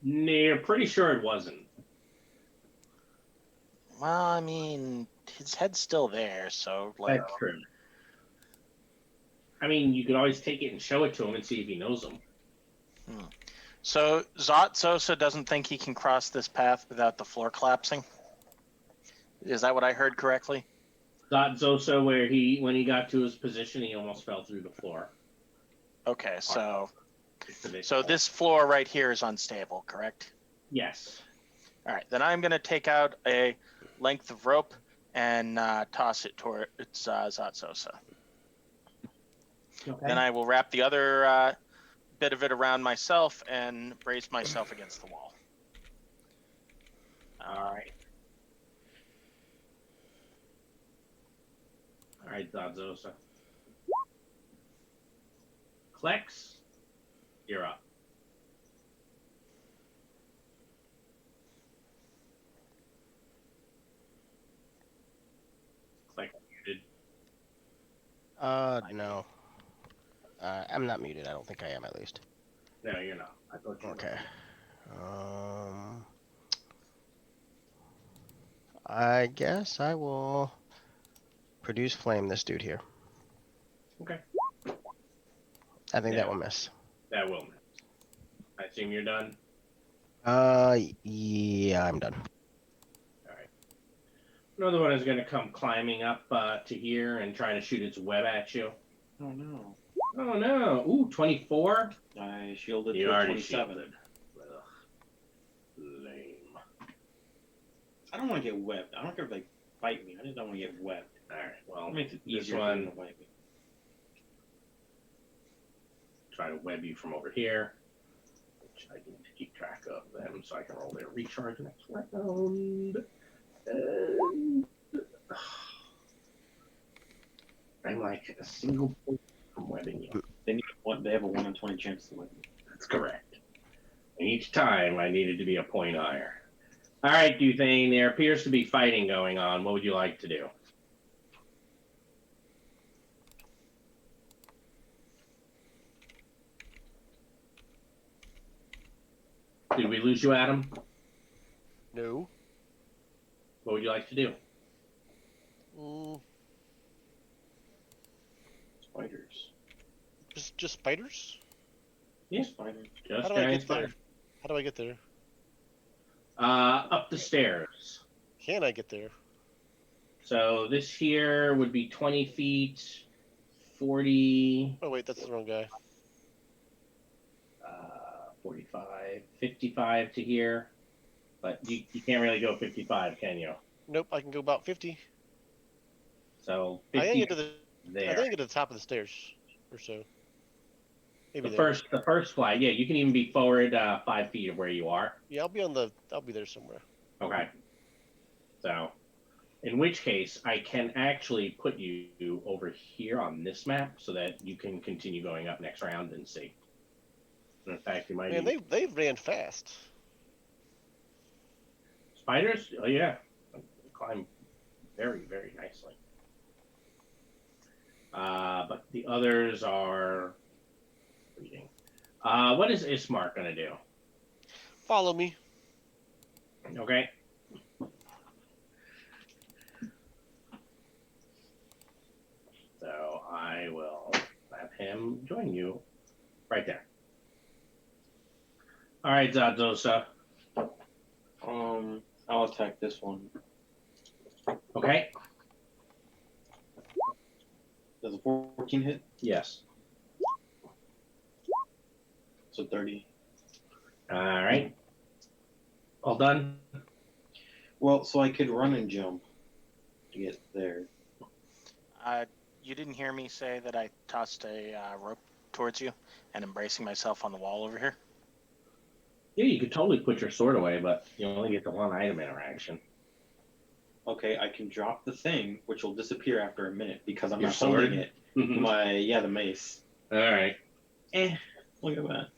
You're pretty sure it wasn't. Well, I mean, his head's still there, so like. That's true. I mean, you could always take it and show it to him and see if he knows them. So Zot Sosa doesn't think he can cross this path without the floor collapsing. Is that what I heard correctly? Dot Zosa, where when he got to his position, he almost fell through the floor. Okay, so It's a bit so cold. this floor right here is unstable, correct? Yes. All right, then I'm going to take out a length of rope and toss it towards Zot Sosa. Okay. Then I will wrap the other bit of it around myself and brace myself against the wall. All right. All right, Dot Zosa. Klex, you're up. Klex muted. No. I'm not muted. I don't think I am, at least. No, you're not. I thought you were. Okay. I guess I will produce flame this dude here. Okay. I think Yeah. that will miss. That will miss. I assume you're done. Yeah, I'm done. All right. Another one is going to come climbing up to here and try to shoot its web at you. Oh no. Oh no! Ooh, 24. I shielded You for already 27. shielded. Ugh. Lame. I don't want to get webbed. I don't care if they bite me. I just don't want to get webbed. All right. Well, It makes it this easier for one them to bite me. try to web you from over here, which I need to keep track of them so I can roll their recharge next round. And I'm like a single point from webbing you. They have a 1 in 20 chance to web me. That's correct. And each time I needed to be a point higher. All right, Duthane, there appears to be fighting going on. What would you like to do? Did we lose you, Adam? No. What would you like to do? Mm, Spiders. just spiders? Yeah, Spiders. just How do I giant get there? spiders. How do I get there? Up the stairs. Can I get there? So this here would be 20 feet, 40, Oh wait, that's the wrong guy. 45, 55 to here. But you can't really go 55, can you? Nope, I can go about 50. So I 50 think get to the there. I think get to the top of the stairs or so. Maybe the there. first flight, yeah, you can even be forward 5 feet of where you are. Yeah, I'll be there somewhere. Okay. So, in which case, I can actually put you over here on this map so that you can continue going up next round and see. In fact, you might Man, even... they ran fast. Spiders? Oh, yeah. They climb very, very nicely. But the others are reading. What is Ismark going to do? Follow me. Okay. So I will have him join you right there. All right, Zazosa. I'll attack this one. Okay. Does a 14 hit? Yes. So 30. All right. All done. Well, so I could run and jump to get there. You didn't hear me say that I tossed a rope towards you and embracing myself on the wall over here? Yeah, you could totally put your sword away, but you only get the one item interaction. Okay, I can drop the thing, which will disappear after a minute because I'm Your not sword? holding it. All The mace. right. Look at that.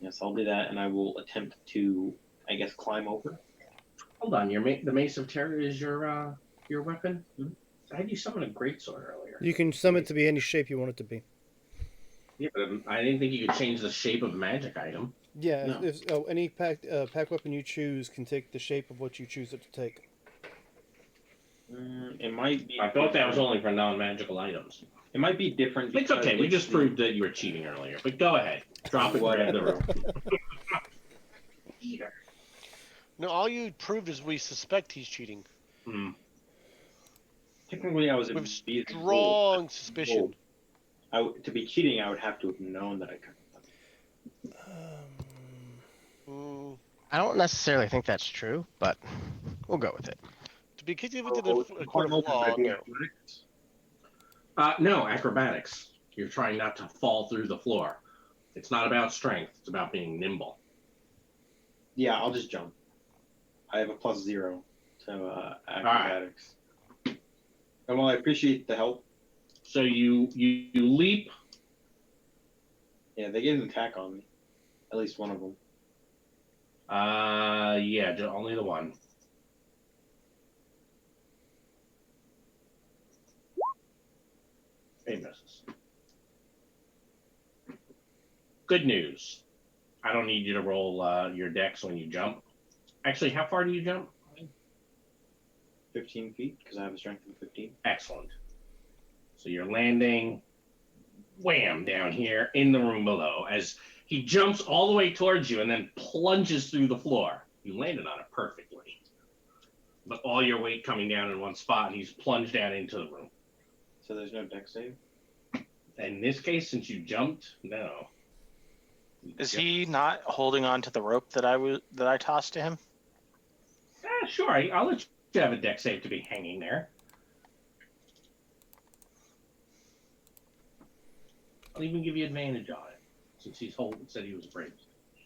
Yes, I'll do that, and I will attempt to, I guess, climb over. Hold on. The Mace of Terror is your weapon? Mm-hmm. I had you summon a greatsword earlier. You can summon it to be any shape you want it to be. Yeah, but I didn't think you could change the shape of a magic item. Yeah, No. any pack weapon you choose can take the shape of what you choose it to take. It might be. I thought that was only for non-magical items. It might be different. It's because okay. We it's just the- proved that you were cheating earlier. But go ahead. Drop it and grab the rope. No, all you proved is we suspect he's cheating. Hmm. Technically, I was With being strong suspicion. To be cheating, I would have to have known that I could. Mm, I don't necessarily think that's true, but we'll go with it. to be convicted of a court of law, no. No, acrobatics. You're trying not to fall through the floor. It's not about strength. It's about being nimble. Yeah, I'll just jump. I have a +0 to acrobatics. And while I appreciate the help, So you leap. yeah, they get an attack on me. At least one of them. Yeah, only the one. He misses. Good news. I don't need you to roll your dex when you jump. Actually, how far do you jump? 15 feet, because I have a strength of 15. Excellent. So you're landing, wham, down here in the room below as he jumps all the way towards you and then plunges through the floor. You landed on it perfectly. But all your weight coming down in one spot, and he's plunged down into the room. So there's no dex save? In this case, since you jumped, no. Is he not holding on to the rope that I tossed to him? Sure, I'll let you have a dex save to be hanging there. I'll even give you advantage on it, since said he was brave.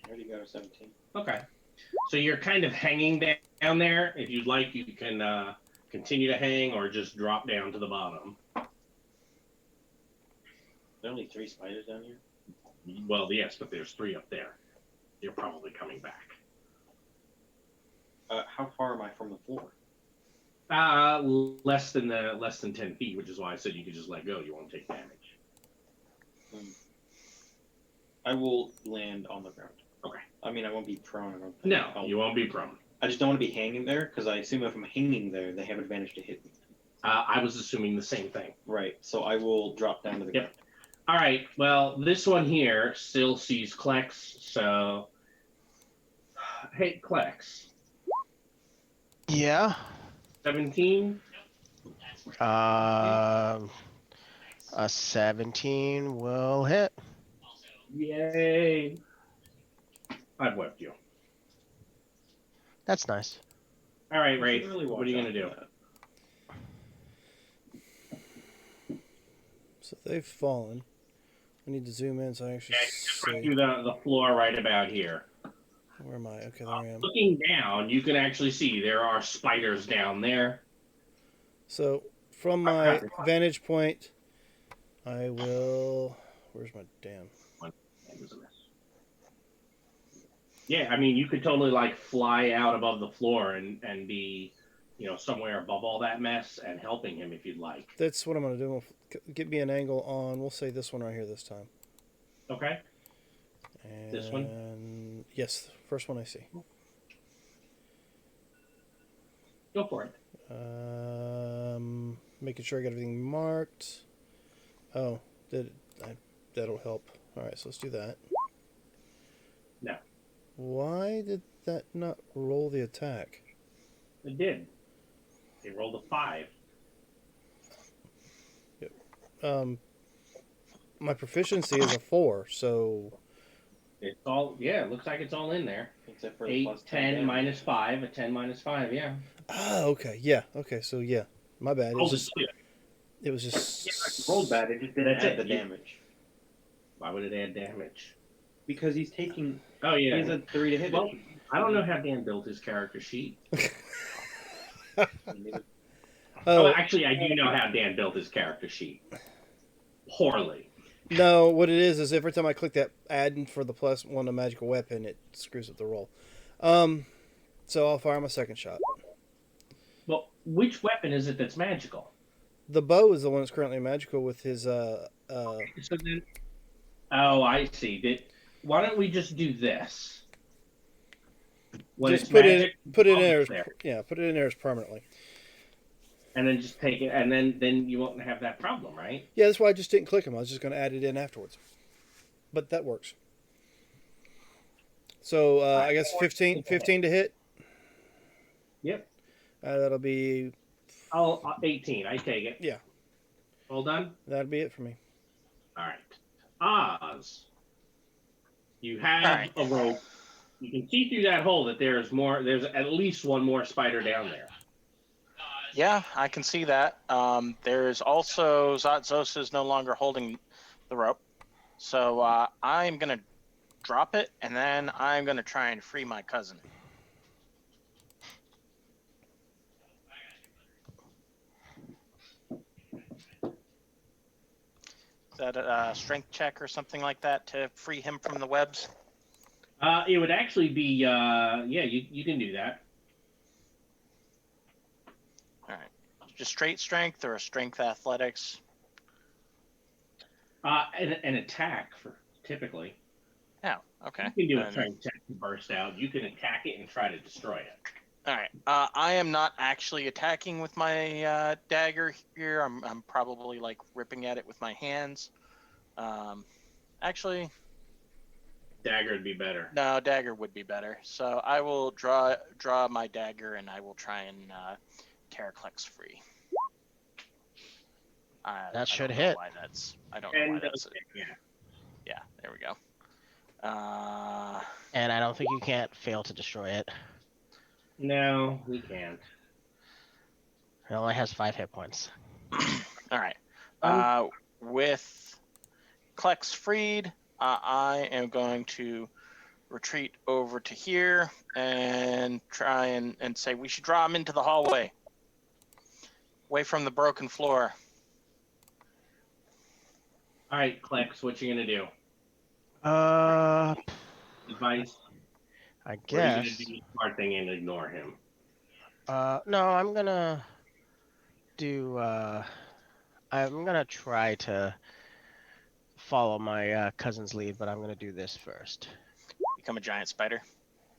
I already got a 17. Okay. So you're kind of hanging down there. If you'd like, you can continue to hang or just drop down to the bottom. There are only 3 spiders down here? Well, yes, but there's 3 up there. You're probably coming back. How far am I from the floor? Less than 10 feet, which is why I said you could just let go. You won't take damage. I will land on the ground. Okay. I mean, I won't be prone. I don't think. No, you won't be prone. I just don't want to be hanging there, because I assume if I'm hanging there, they have advantage to hit me. I was assuming the same thing. Right, so I will drop down to the ground. All right. Well, this one here still sees Klex, so hey, Klex. Yeah. 17. A 17 will hit. Yay! I've wept you. That's nice. All right, You Wraith. should really What watch are you out gonna do? for that. So they've fallen. I need to zoom in so I actually Just right see. through the floor right about here. Where am I? Okay, there I am. Looking down, you can actually see there are spiders down there. So from my vantage point, I will. Where's my damn? That was a mess. Yeah, I mean, you could totally like fly out above the floor and be, somewhere above all that mess and helping him if you'd like. That's what I'm gonna do. Get me an angle on. We'll say this one right here this time. Okay. And This one? Yes, first one I see. Go for it. Making sure I got everything marked. Oh, that'll help. All right, so let's do that. No. Why did that not roll the attack? It did. They rolled a 5. My proficiency is a 4, so It's all, yeah, it looks like it's all in there. Except for the 8, plus 10, damage. minus 5, a 10 minus 5, yeah. okay, yeah, okay, so yeah, my bad. It was Rolled a just, 2. it was just. Rolled bad, it just didn't That's add it. the damage. Why would it add damage? Because he's taking. Oh, He yeah. has a 3 to hit Well, it. I don't know how Dan built his character sheet. Oh Actually, I do know how Dan built his character sheet. Poorly. no, what it is every time I click that add for the +1 to magical weapon, it screws up the roll. So I'll fire my second shot. Well, which weapon is it that's magical? The bow is the one that's currently magical with his So then, oh, I see. Why don't we just do this? When just it's put magic, it in I'll there, be there. yeah, put it in there as permanently. and then just take it, and then you won't have that problem, right? Yeah, that's why I just didn't click them. I was just going to add it in afterwards. But that works. So I guess 15 to hit. Yep. That'll be, I'll 18. I take it. yeah, All done. that'll be it for me. All right. Oz, you All have right. a rope. You can see through that hole that there's more. There's at least one more spider down there. Yeah, I can see that. There's also Zotzosa is no longer holding the rope, so I'm gonna drop it, and then I'm gonna try and free my cousin. Is that a strength check or something like that to free him from the webs? It would actually be yeah. You can do that. All right, just straight strength or a strength athletics? An attack for typically. Yeah. Okay. You can do a Then- try and attack to burst out. You can attack it and try to destroy it. All right. I am not actually attacking with my dagger here. I'm probably like ripping at it with my hands. Actually, Dagger would be better. no, dagger would be better. So I will draw my dagger and I will try and tear Klex free. That should I don't hit. know why that's. I don't know why And that's. yeah. Yeah. There we go. And I don't think you can't fail to destroy it. No, we can't. It only has 5 hit points. All right. With Klex freed, I am going to retreat over to here and try and say we should draw him into the hallway, away from the broken floor. All right, Klex, what you gonna do? Advice? I Or are you gonna guess. do the smart thing and ignore him? No, I'm gonna do. I'm gonna try to follow my cousin's lead, but I'm gonna do this first. Become a giant spider.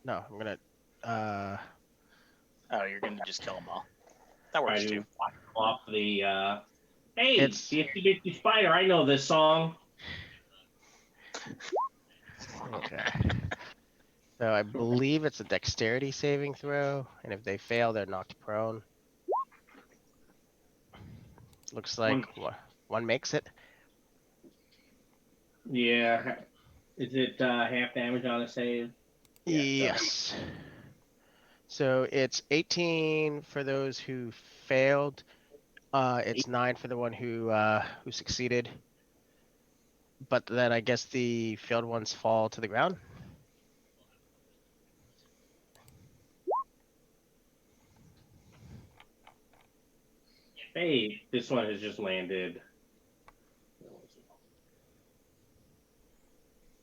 No, I'm gonna. Oh, you're gonna just kill them all. That Try works to too. block off the. Hey, It's- the Itsy Bitsy Spider! I know this song. Okay. So I believe it's a dexterity saving throw, and if they fail, they're knocked prone. Looks like one makes it. Yeah. Is it half damage on a save? Yeah, Yes. So it's 18 for those who failed. It's 9 for the one who succeeded. But then I guess the failed ones fall to the ground. Hey, this one has just landed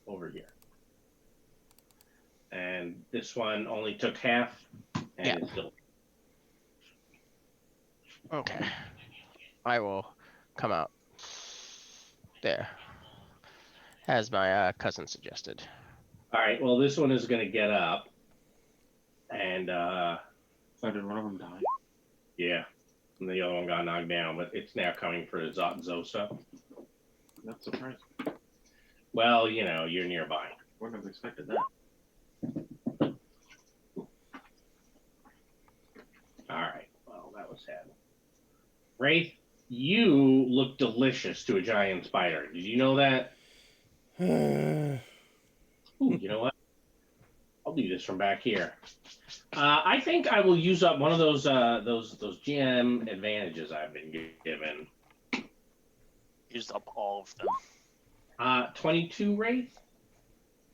over here. And this one only took half and Yeah. is still. Okay. I will come out there, as my cousin suggested. All right, well, this one is going to get up. And, So did one of them die? yeah. And the other one got knocked down, but it's now coming for Zosa. That's surprising. Well, you know, you're nearby. Wouldn't have expected that. All right. Well, that was sad. Wraith, you look delicious to a giant spider. Did you know that? Ooh, you know what? I'll do this from back here. I think I will use up one of those GM advantages I've been given. Used up all of them. 22 Wraith.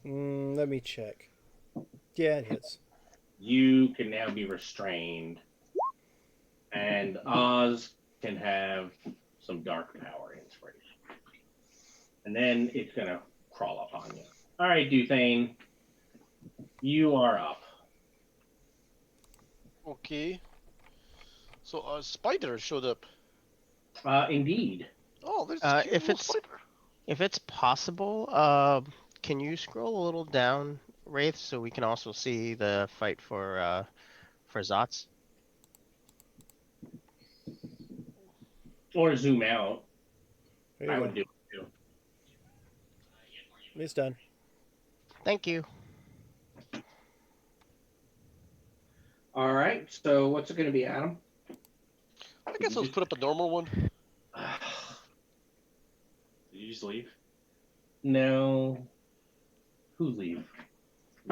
Let me check. Yeah, it hits. You can now be restrained, and Oz can have some dark power inspiration. And then it's gonna crawl up on you. All right, Duthane, you are up. Okay. So a spider showed up. Indeed. Oh, there's Uh, a cute if little it's- spider. If it's possible, can you scroll a little down, Wraith, so we can also see the fight for Zots? Or zoom out. There you I go. would do it too. It's done. Thank you. All right. So what's it going to be, Adam? I guess let's put up a normal one. Did you just leave? No. Who leave?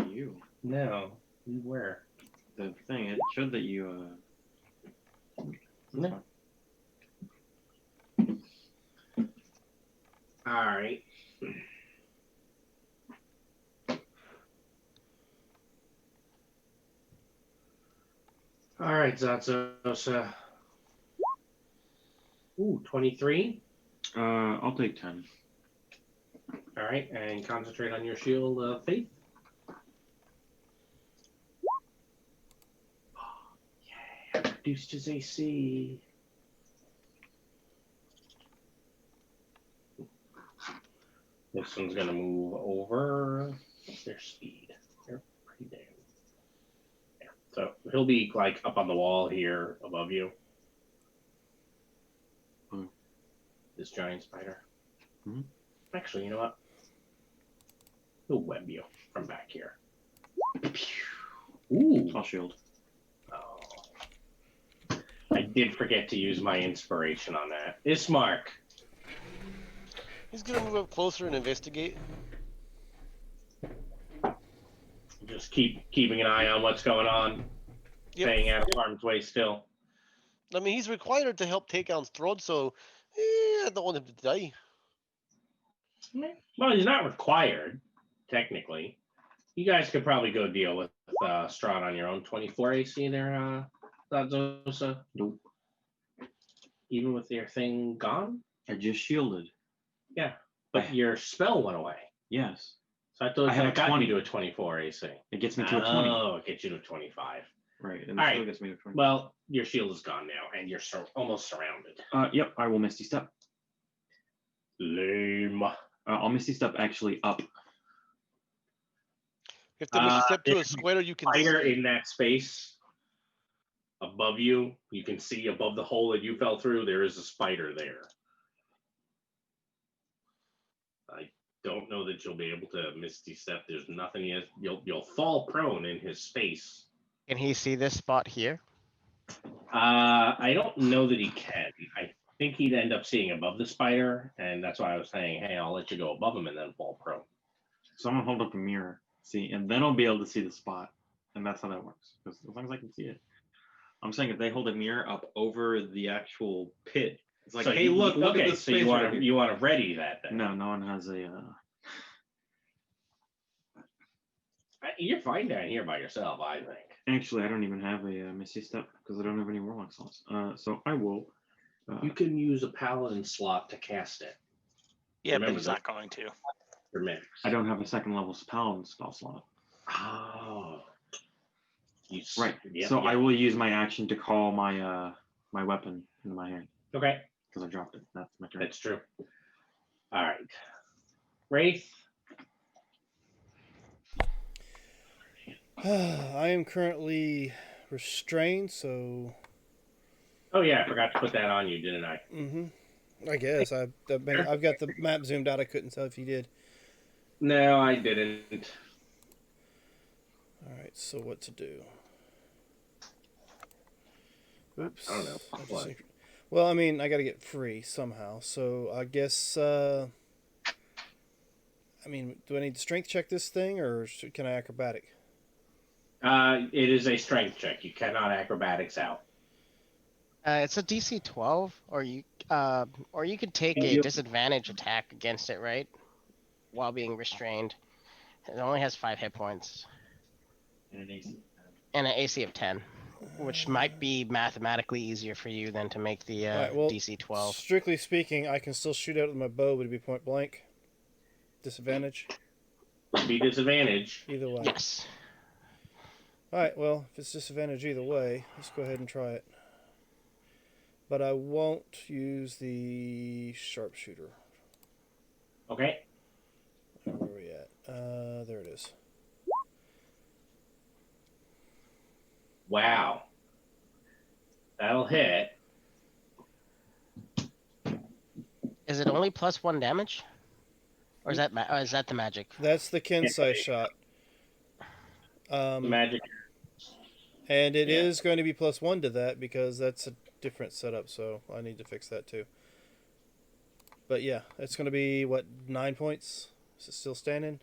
You. No. You where? The thing, it showed that you, No. All right. All right, Zatsos. Ooh, 23. I'll take 10. All right, and concentrate on your shield of faith. Yeah, reduced his AC. This one's gonna move over. What's their speed? They're pretty damn. Yeah, so he'll be like up on the wall here above you. Hmm. This giant spider. Mhm. Actually, you know what? He'll web you from back here. Ooh. I'll shield. Oh. I did forget to use my inspiration on that. Ismark. He's gonna move up closer and investigate. Just keeping an eye on what's going on. Yep. Staying out of harm's way still. I mean, he's required to help take on Strahd, so I don't want him to die. Well, he's not required, technically. You guys could probably go deal with Strahd on your own. 24 AC there, Zosa. Nope. Even with your thing gone? I just shielded. Yeah, but your spell went away. Yes. So I thought I have that a got 20. you to a 24 AC. It gets me to a 20. Oh, it gets you to 25. Right. And All it right. still gets me to 20. Well, your shield is gone now, and you're almost surrounded. Yep, I will Misty Step. Lame. I'll Misty Step actually up. You have to make a step to a square you can Spider see. in that space above you. You can see above the hole that you fell through. There is a spider there. I don't know that you'll be able to Misty Step. There's nothing yet. You'll fall prone in his space. Can he see this spot here? I don't know that he can. I think he'd end up seeing above the spider, and that's why I was saying, hey, I'll let you go above him and then fall prone. So I'm gonna hold up a mirror, see, and then I'll be able to see the spot, and that's how that works. Because as long as I can see it, I'm saying if they hold a mirror up over the actual pit, it's like, So hey, you- look okay, at this so space you right want to here. ready that then? No one has a. You're fine down here by yourself, I think. Actually, I don't even have a Misty Step because I don't have any Warlock slots. So I will. You can use a paladin slot to cast it. Yeah, Remember but he's that. not going to. For mix. I don't have a second level paladin spell slot. Oh. Right. Yep, so yep. I will use my action to call my my weapon into my hand Okay. because I dropped it. That's my turn. That's true. All right. Wraith. I am currently restrained, so. Oh yeah, I forgot to put that on you, didn't I? I guess I've got the map zoomed out. I couldn't tell if you did. No, I didn't. All right, so what to do? Oops. I don't know. What? Well, I mean, I got to get free somehow, so I guess. I mean, do I need to strength check this thing, or can I acrobatic? It is a strength check. You cannot acrobatics out. It's a DC 12, or you could take a disadvantage attack against it, right? While being restrained. It only has 5 hit points And an AC. and an AC of 10, which might be mathematically easier for you than to make the Alright, well, DC 12. Strictly speaking, I can still shoot out with my bow, but it'd be point blank. Disadvantage. Be disadvantage. Either way. Yes. Alright, well, if it's disadvantage either way, let's go ahead and try it. But I won't use the sharpshooter. Okay. Where are we at? There it is. Wow. That'll hit. Is it only +1 damage? Or is that is that the magic? That's the Kensai shot. The magic. And it Yeah. is going to be +1 to that because that's a different setup, so I need to fix that too. But yeah, it's going to be, what, 9 points? Is it still standing?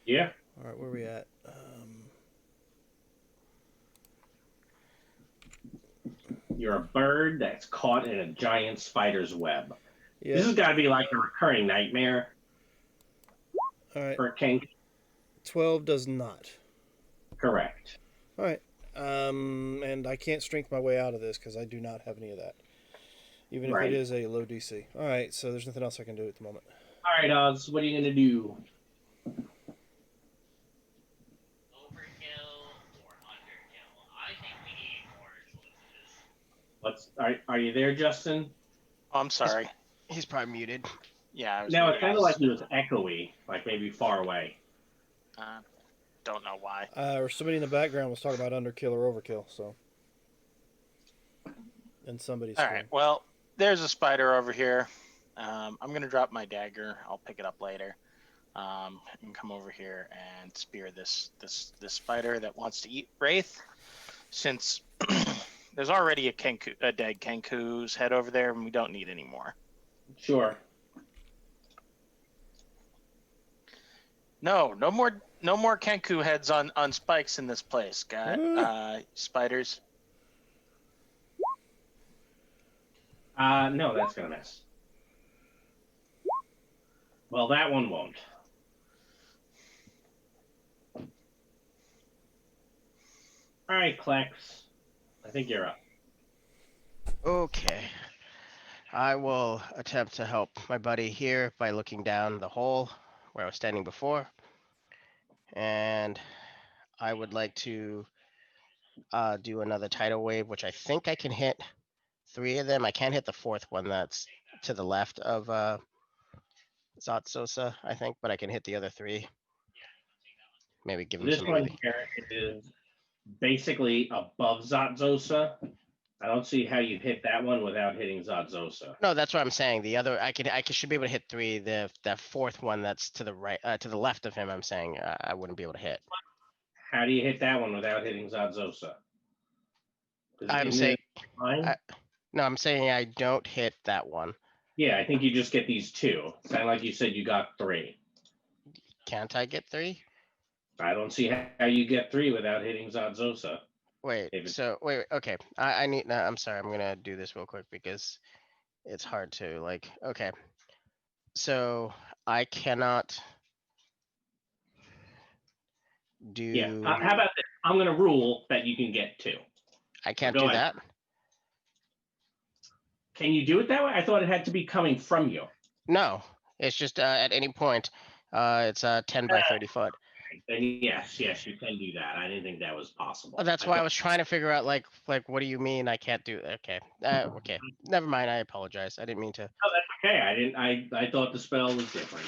Yeah. All right, where are we at? You're a bird that's caught in a giant spider's web. Yeah. This has got to be like a recurring nightmare All right. for a king. 12 does not. Correct. All right. And I can't strength my way out of this because I do not have any of that, even if Right. it is a low DC. All right, so there's nothing else I can do at the moment. All right, Oz, what are you going to do? Overkill or underkill? I think we need more choices. Are you there, Justin? Oh, I'm sorry. He's probably muted. Yeah, I was No, muted. it's kind of like he was echoey, like maybe far away. Don't know why. Or somebody in the background was talking about underkill or overkill, so. And somebody's All right. Well, there's a spider over here. I'm gonna drop my dagger. I'll pick it up later. And come over here and spear this spider that wants to eat Wraith. Since there's already a dead Kenku's head over there, and we don't need any more. Sure. No more Kenku heads on spikes in this place. Got spiders. No, that's going to miss. Well, that one won't. All right, Klex. I think you're up. Okay. I will attempt to help my buddy here by looking down the hole where I was standing before. And I would like to do another tidal wave, which I think I can hit 3 of them. I can't hit the 4th one that's to the left of Zatsosa, I think, but I can hit the other 3. Maybe give him This some one breathing. here is basically above Zatzosa. I don't see how you hit that one without hitting Zatzosa. No, that's what I'm saying. The other, I should be able to hit 3. The 4th one that's to the right, to the left of him, I'm saying I wouldn't be able to hit. How do you hit that one without hitting Zatzosa? I'm saying, no, I'm saying I don't hit that one. Yeah, I think you just get these 2. Sound like you said you got 3. Can't I get 3? I don't see how you get 3 without hitting Zatzosa. Wait, okay. I need, no, I'm sorry. I'm gonna do this real quick because it's hard to like, okay. So I cannot do. Yeah. How about this? I'm going to rule that you can get 2. I can't Go do ahead. that. Can you do it that way? I thought it had to be coming from you. No, it's just at any point. It's 10 by 30 foot. Then yes, you can do that. I didn't think that was possible. That's why I was trying to figure out like what do you mean I can't do? Okay, okay. Never mind. I apologize. I didn't mean to. Oh, that's okay. I didn't. I thought the spell was different.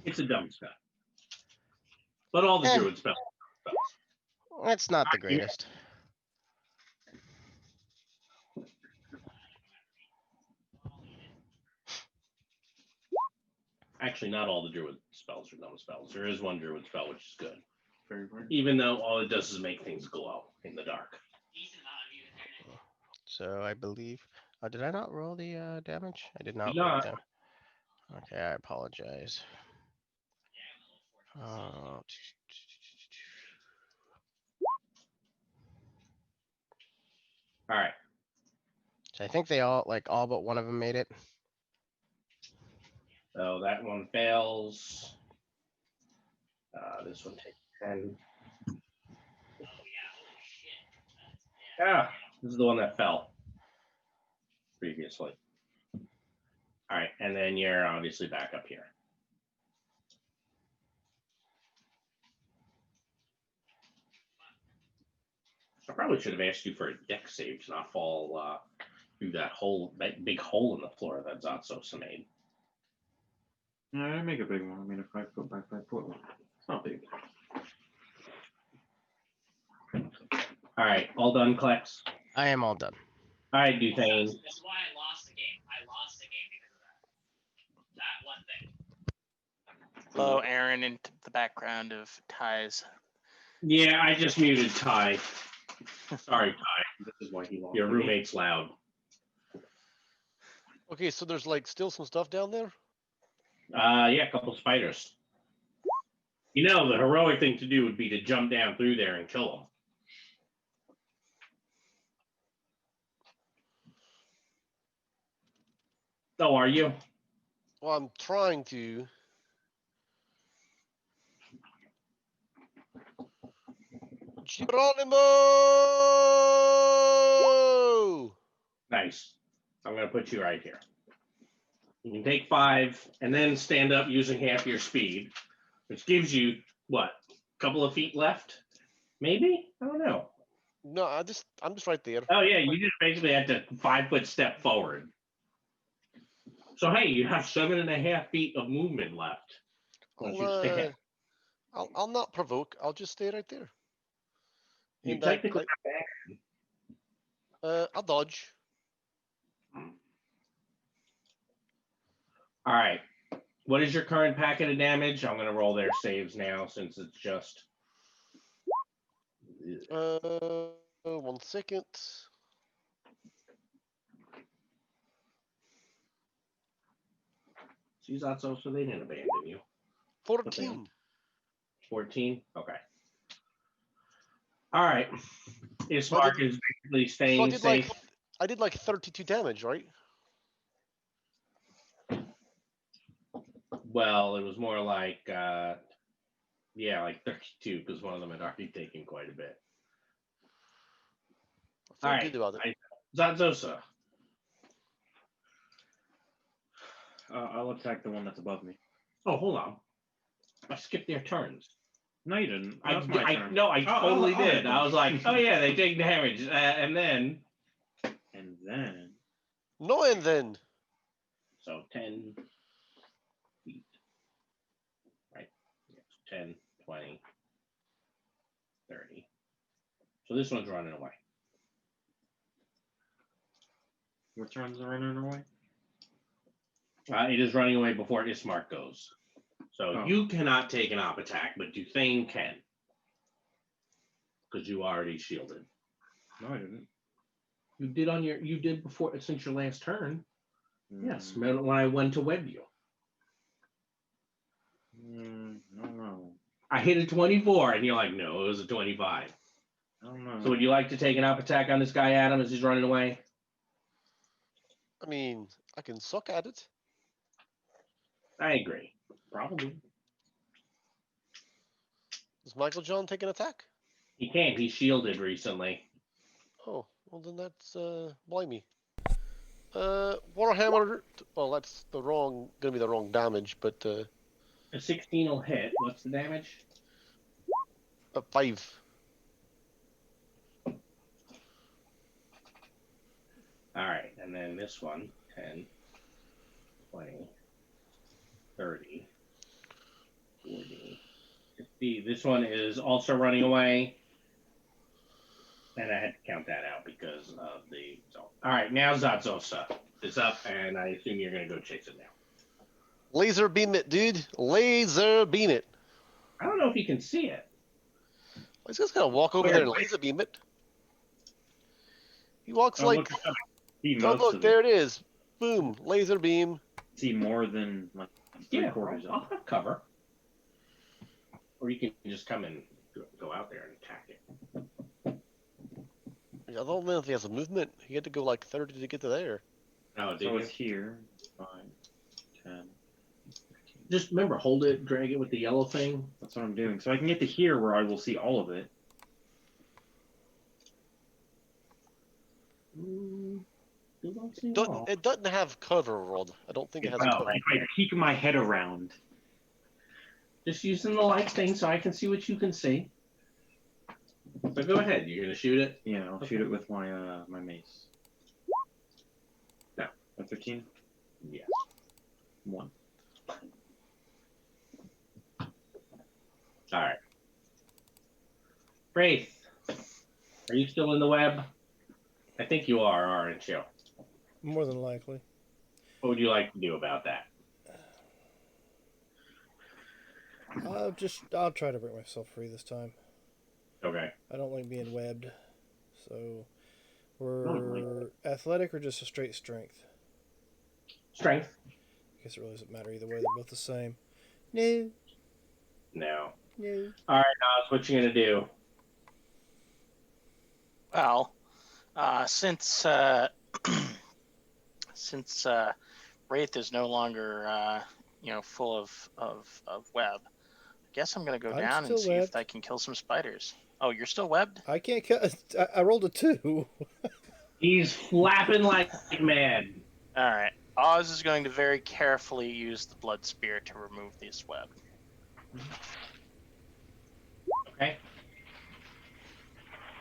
It's a dumb spell. But all the druid spells. It's not the greatest. Actually, not all the druid spells are dumb spells. There is one druid spell which is good. Very good. Even though all it does is make things glow in the dark. So I believe. Did I not roll the damage? I did not Did roll not. the damage. Okay, I apologize. All right. So I think they all but one of them made it. So that one fails. This one takes 10. Yeah, this is the one that fell previously. All right, and then you're obviously back up here. I probably should have asked you for a deck save to not fall through that big hole in the floor that Zatsosa made. Yeah, I make a big one. I mean, a 5 foot by 5 foot one. It's not big. All right, all done, Klex? I am all done. All right, Duthane. That's why I lost the game. I lost the game because of that. Hello, Aaron, in the background of Ty's. Yeah, I just muted Ty. Sorry, Ty. This is why he lost. Your roommate's loud. Okay, so there's like still some stuff down there. Yeah, a couple spiders. You know, the heroic thing to do would be to jump down through there and kill them. Oh, are you? Well, I'm trying to. Geronimo! Nice. I'm going to put you right here. You can take 5 and then stand up using half your speed, which gives you, what, a couple of feet left? Maybe? I don't know. No, I'm just right there. Oh, yeah, you just basically had to 5-foot step forward. So, hey, you have 7.5 feet of movement left. Once you stand. I'll not provoke. I'll just stay right there. You And technically have to act. I'll dodge. All right. What is your current packet of damage? I'm going to roll their saves now since it's just. 1 second. She's not so they didn't abandon you. 14. 14? Okay. All right. Ismark is basically staying safe. I did like 32 damage, right? Well, it was more like, like 32 because one of them had already taken quite a bit. I feel All right. good about it. Zazosa. I'll attack the one that's above me. Oh, hold on. I skipped their turns. No, you didn't. I turn. totally did. Oh. I was like, oh yeah, they take damage, and then. No, and then. So 10 feet. Right. 10, 20, 30. So this one's running away. What turns are running away? It is running away before Ismark goes. So you cannot take an op attack, but Duthane can. Because you already shielded. No, I didn't. You did before since your last turn. Yes, when I went to web you. No. I hit a 24, and you're like, no, it was a 25. I don't know. So would you like to take an up attack on this guy, Adam, as he's running away? I mean, I can suck at it. I agree. Probably. Does Michael John take an attack? He can't. He's shielded recently. Oh, well then that's blimey. Warhammer. Well, that's gonna be the wrong damage, but A 16 will hit. What's the damage? 5. All right, and then this one, 10, 20, 30, 40, 50. This one is also running away. And I had to count that out because of the... So. All right, now Zatzosa is up, and I assume you're going to go chase it now. Laser beam it, dude. Laser beam it. I don't know if you can see it. He's just gonna walk over there and laser beam it. He walks like... look, there it is. Boom. Laser beam. See more than like 3/4 I'll have cover. Or you can just come and go out there and attack it. I don't know if he has a movement. He had to go like 30 to get to there. Oh, So it's here. 5, 10. Just remember, hold it, drag it with the yellow thing. That's what I'm doing. So I can get to here where I will see all of it. It doesn't have cover, Rod. I don't think it has cover. I peek my head around. Just using the light thing so I can see what you can see. So go ahead. You're gonna shoot it. Yeah, I'll shoot it with my my mace. No. A 13. Yes. 1. All right. Wraith, are you still in the web? I think you are, aren't you? More than likely. What would you like to do about that? I'll try to break myself free this time. Okay. I don't like being webbed. So Don't we're athletic or just a straight strength. Strength? I guess it really doesn't matter either way. They're both the same. No, No. no. All right, Oz, what you gonna do? Well, since since Wraith is no longer full of web, I guess I'm gonna go I'm down and still see if webbed. I can kill some spiders. Oh, you're still webbed? I can't cut. I rolled a 2. He's flapping like mad. All right. Oz is going to very carefully use the blood spear to remove this web. Okay.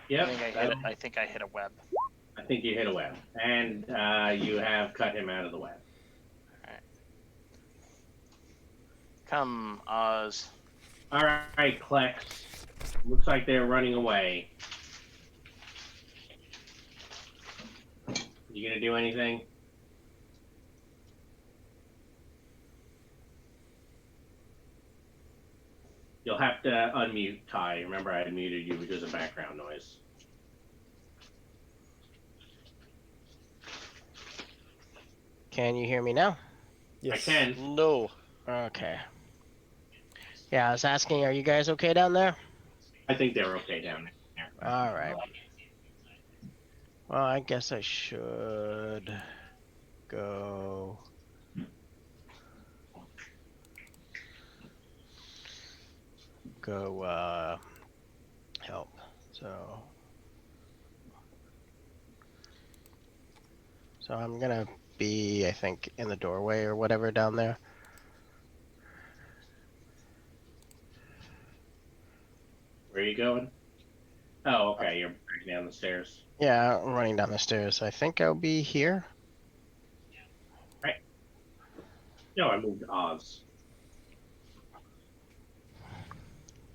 Yep. I think I hit a web. I think you hit a web, and you have cut him out of the web. All right. Come, Oz. All right, Klex. Looks like they're running away. You gonna do anything? You'll have to unmute Ty. Remember, I had muted you because of background noise. Can you hear me now? Yes. I can. No. Okay. Yeah, I was asking, are you guys okay down there? I think they're okay down there. All right. Well, I guess I should go. Help. So I'm gonna be, I think, in the doorway or whatever down there. Where are you going? Oh, okay. You're breaking down the stairs. Yeah, I'm running down the stairs. I think I'll be here. No, I moved Oz.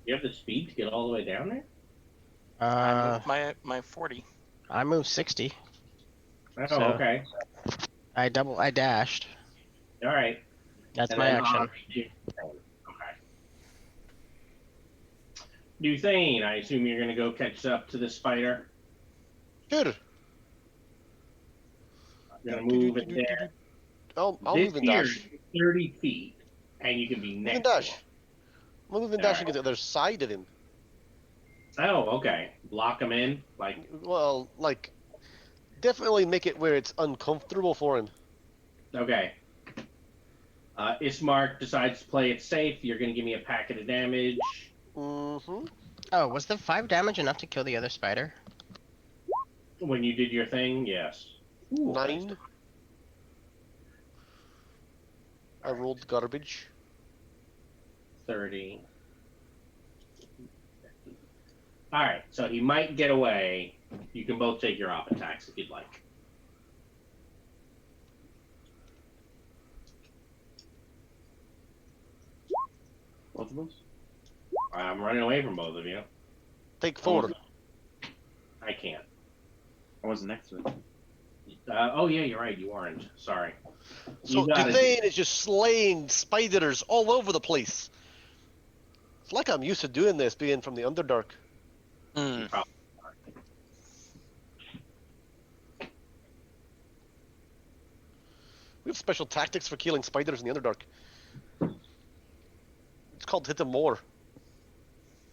You have the speed to get all the way down there? I moved my 40. I moved 60. Oh, So- okay. I dashed. All right. That's And my then action. Oz, okay. Duthane, I assume you're going to go catch up to the spider. Sure. You're going to move in there. I'll This move and here dash. is 30 feet, and you can be Move next and to dash. him. I'll move and dash and Alright. get the other side of him. Oh, okay. Lock him in? Like, Well, like, definitely make it where it's uncomfortable for him. okay. Ismark decides to play it safe. You're going to give me a packet of damage. Mm-hmm. Oh, was the 5 damage enough to kill the other spider? When you did your thing, yes. Ooh, 9. I rolled garbage. 30. All right, so he might get away. You can both take your off attacks if you'd like. Both of us? I'm running away from both of you. Take 4. I can't. I wasn't next to it. Oh, yeah, you're right. You aren't. Sorry. So You got it. Duthane is just slaying spiders all over the place. It's like I'm used to doing this, being from the Underdark. Hmm. We have special tactics for killing spiders in the Underdark. It's called hit them more.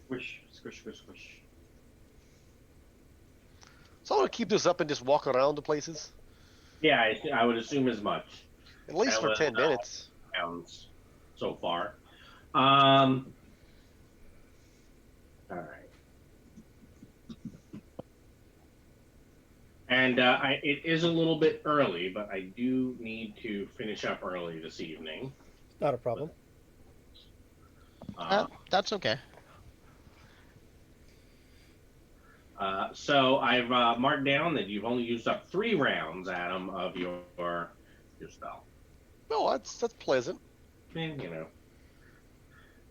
Squish, squish, squish, squish. So I'm gonna keep this up and just walk around the places. Yeah, I would assume as much. At least That for was, 10 minutes. Rounds so far. All right. And it is a little bit early, but I do need to finish up early this evening. Not a problem. That's okay. So I've marked down that you've only used up 3 rounds, Adam, of your spell. No, that's pleasant. And, you know.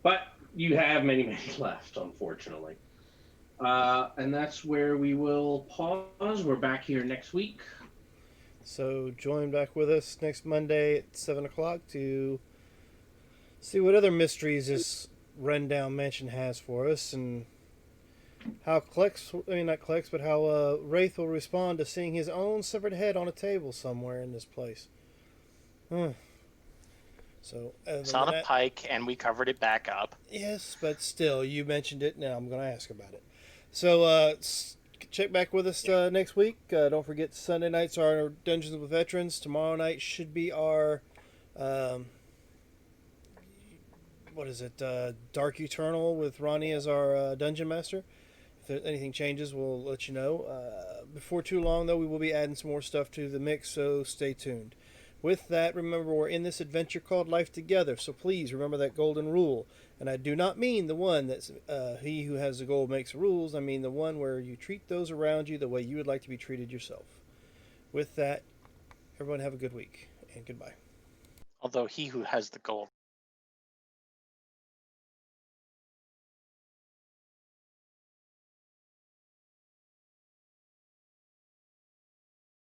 But you have many, many left, unfortunately. And that's where we will pause. We're back here next week. So join back with us next Monday at 7 o'clock to see what other mysteries this rundown mansion has for us, and how not Klex, but how Wraith will respond to seeing his own severed head on a table somewhere in this place. Hmm. So, other It's than on a that, pike, and we covered it back up. yes, but still, you mentioned it. Now I'm going to ask about it. So, check back with us next week. Don't forget, Sunday nights are our Dungeons with Veterans. Tomorrow night should be our, what is it, Dark Eternal with Ronnie as our Dungeon Master. If anything changes, we'll let you know. Before too long, though, we will be adding some more stuff to the mix, so stay tuned. With that, remember, we're in this adventure called Life Together, so please remember that golden rule. And I do not mean the one that's he who has the gold makes the rules. I mean the one where you treat those around you the way you would like to be treated yourself. With that, everyone have a good week, and goodbye. Although he who has the gold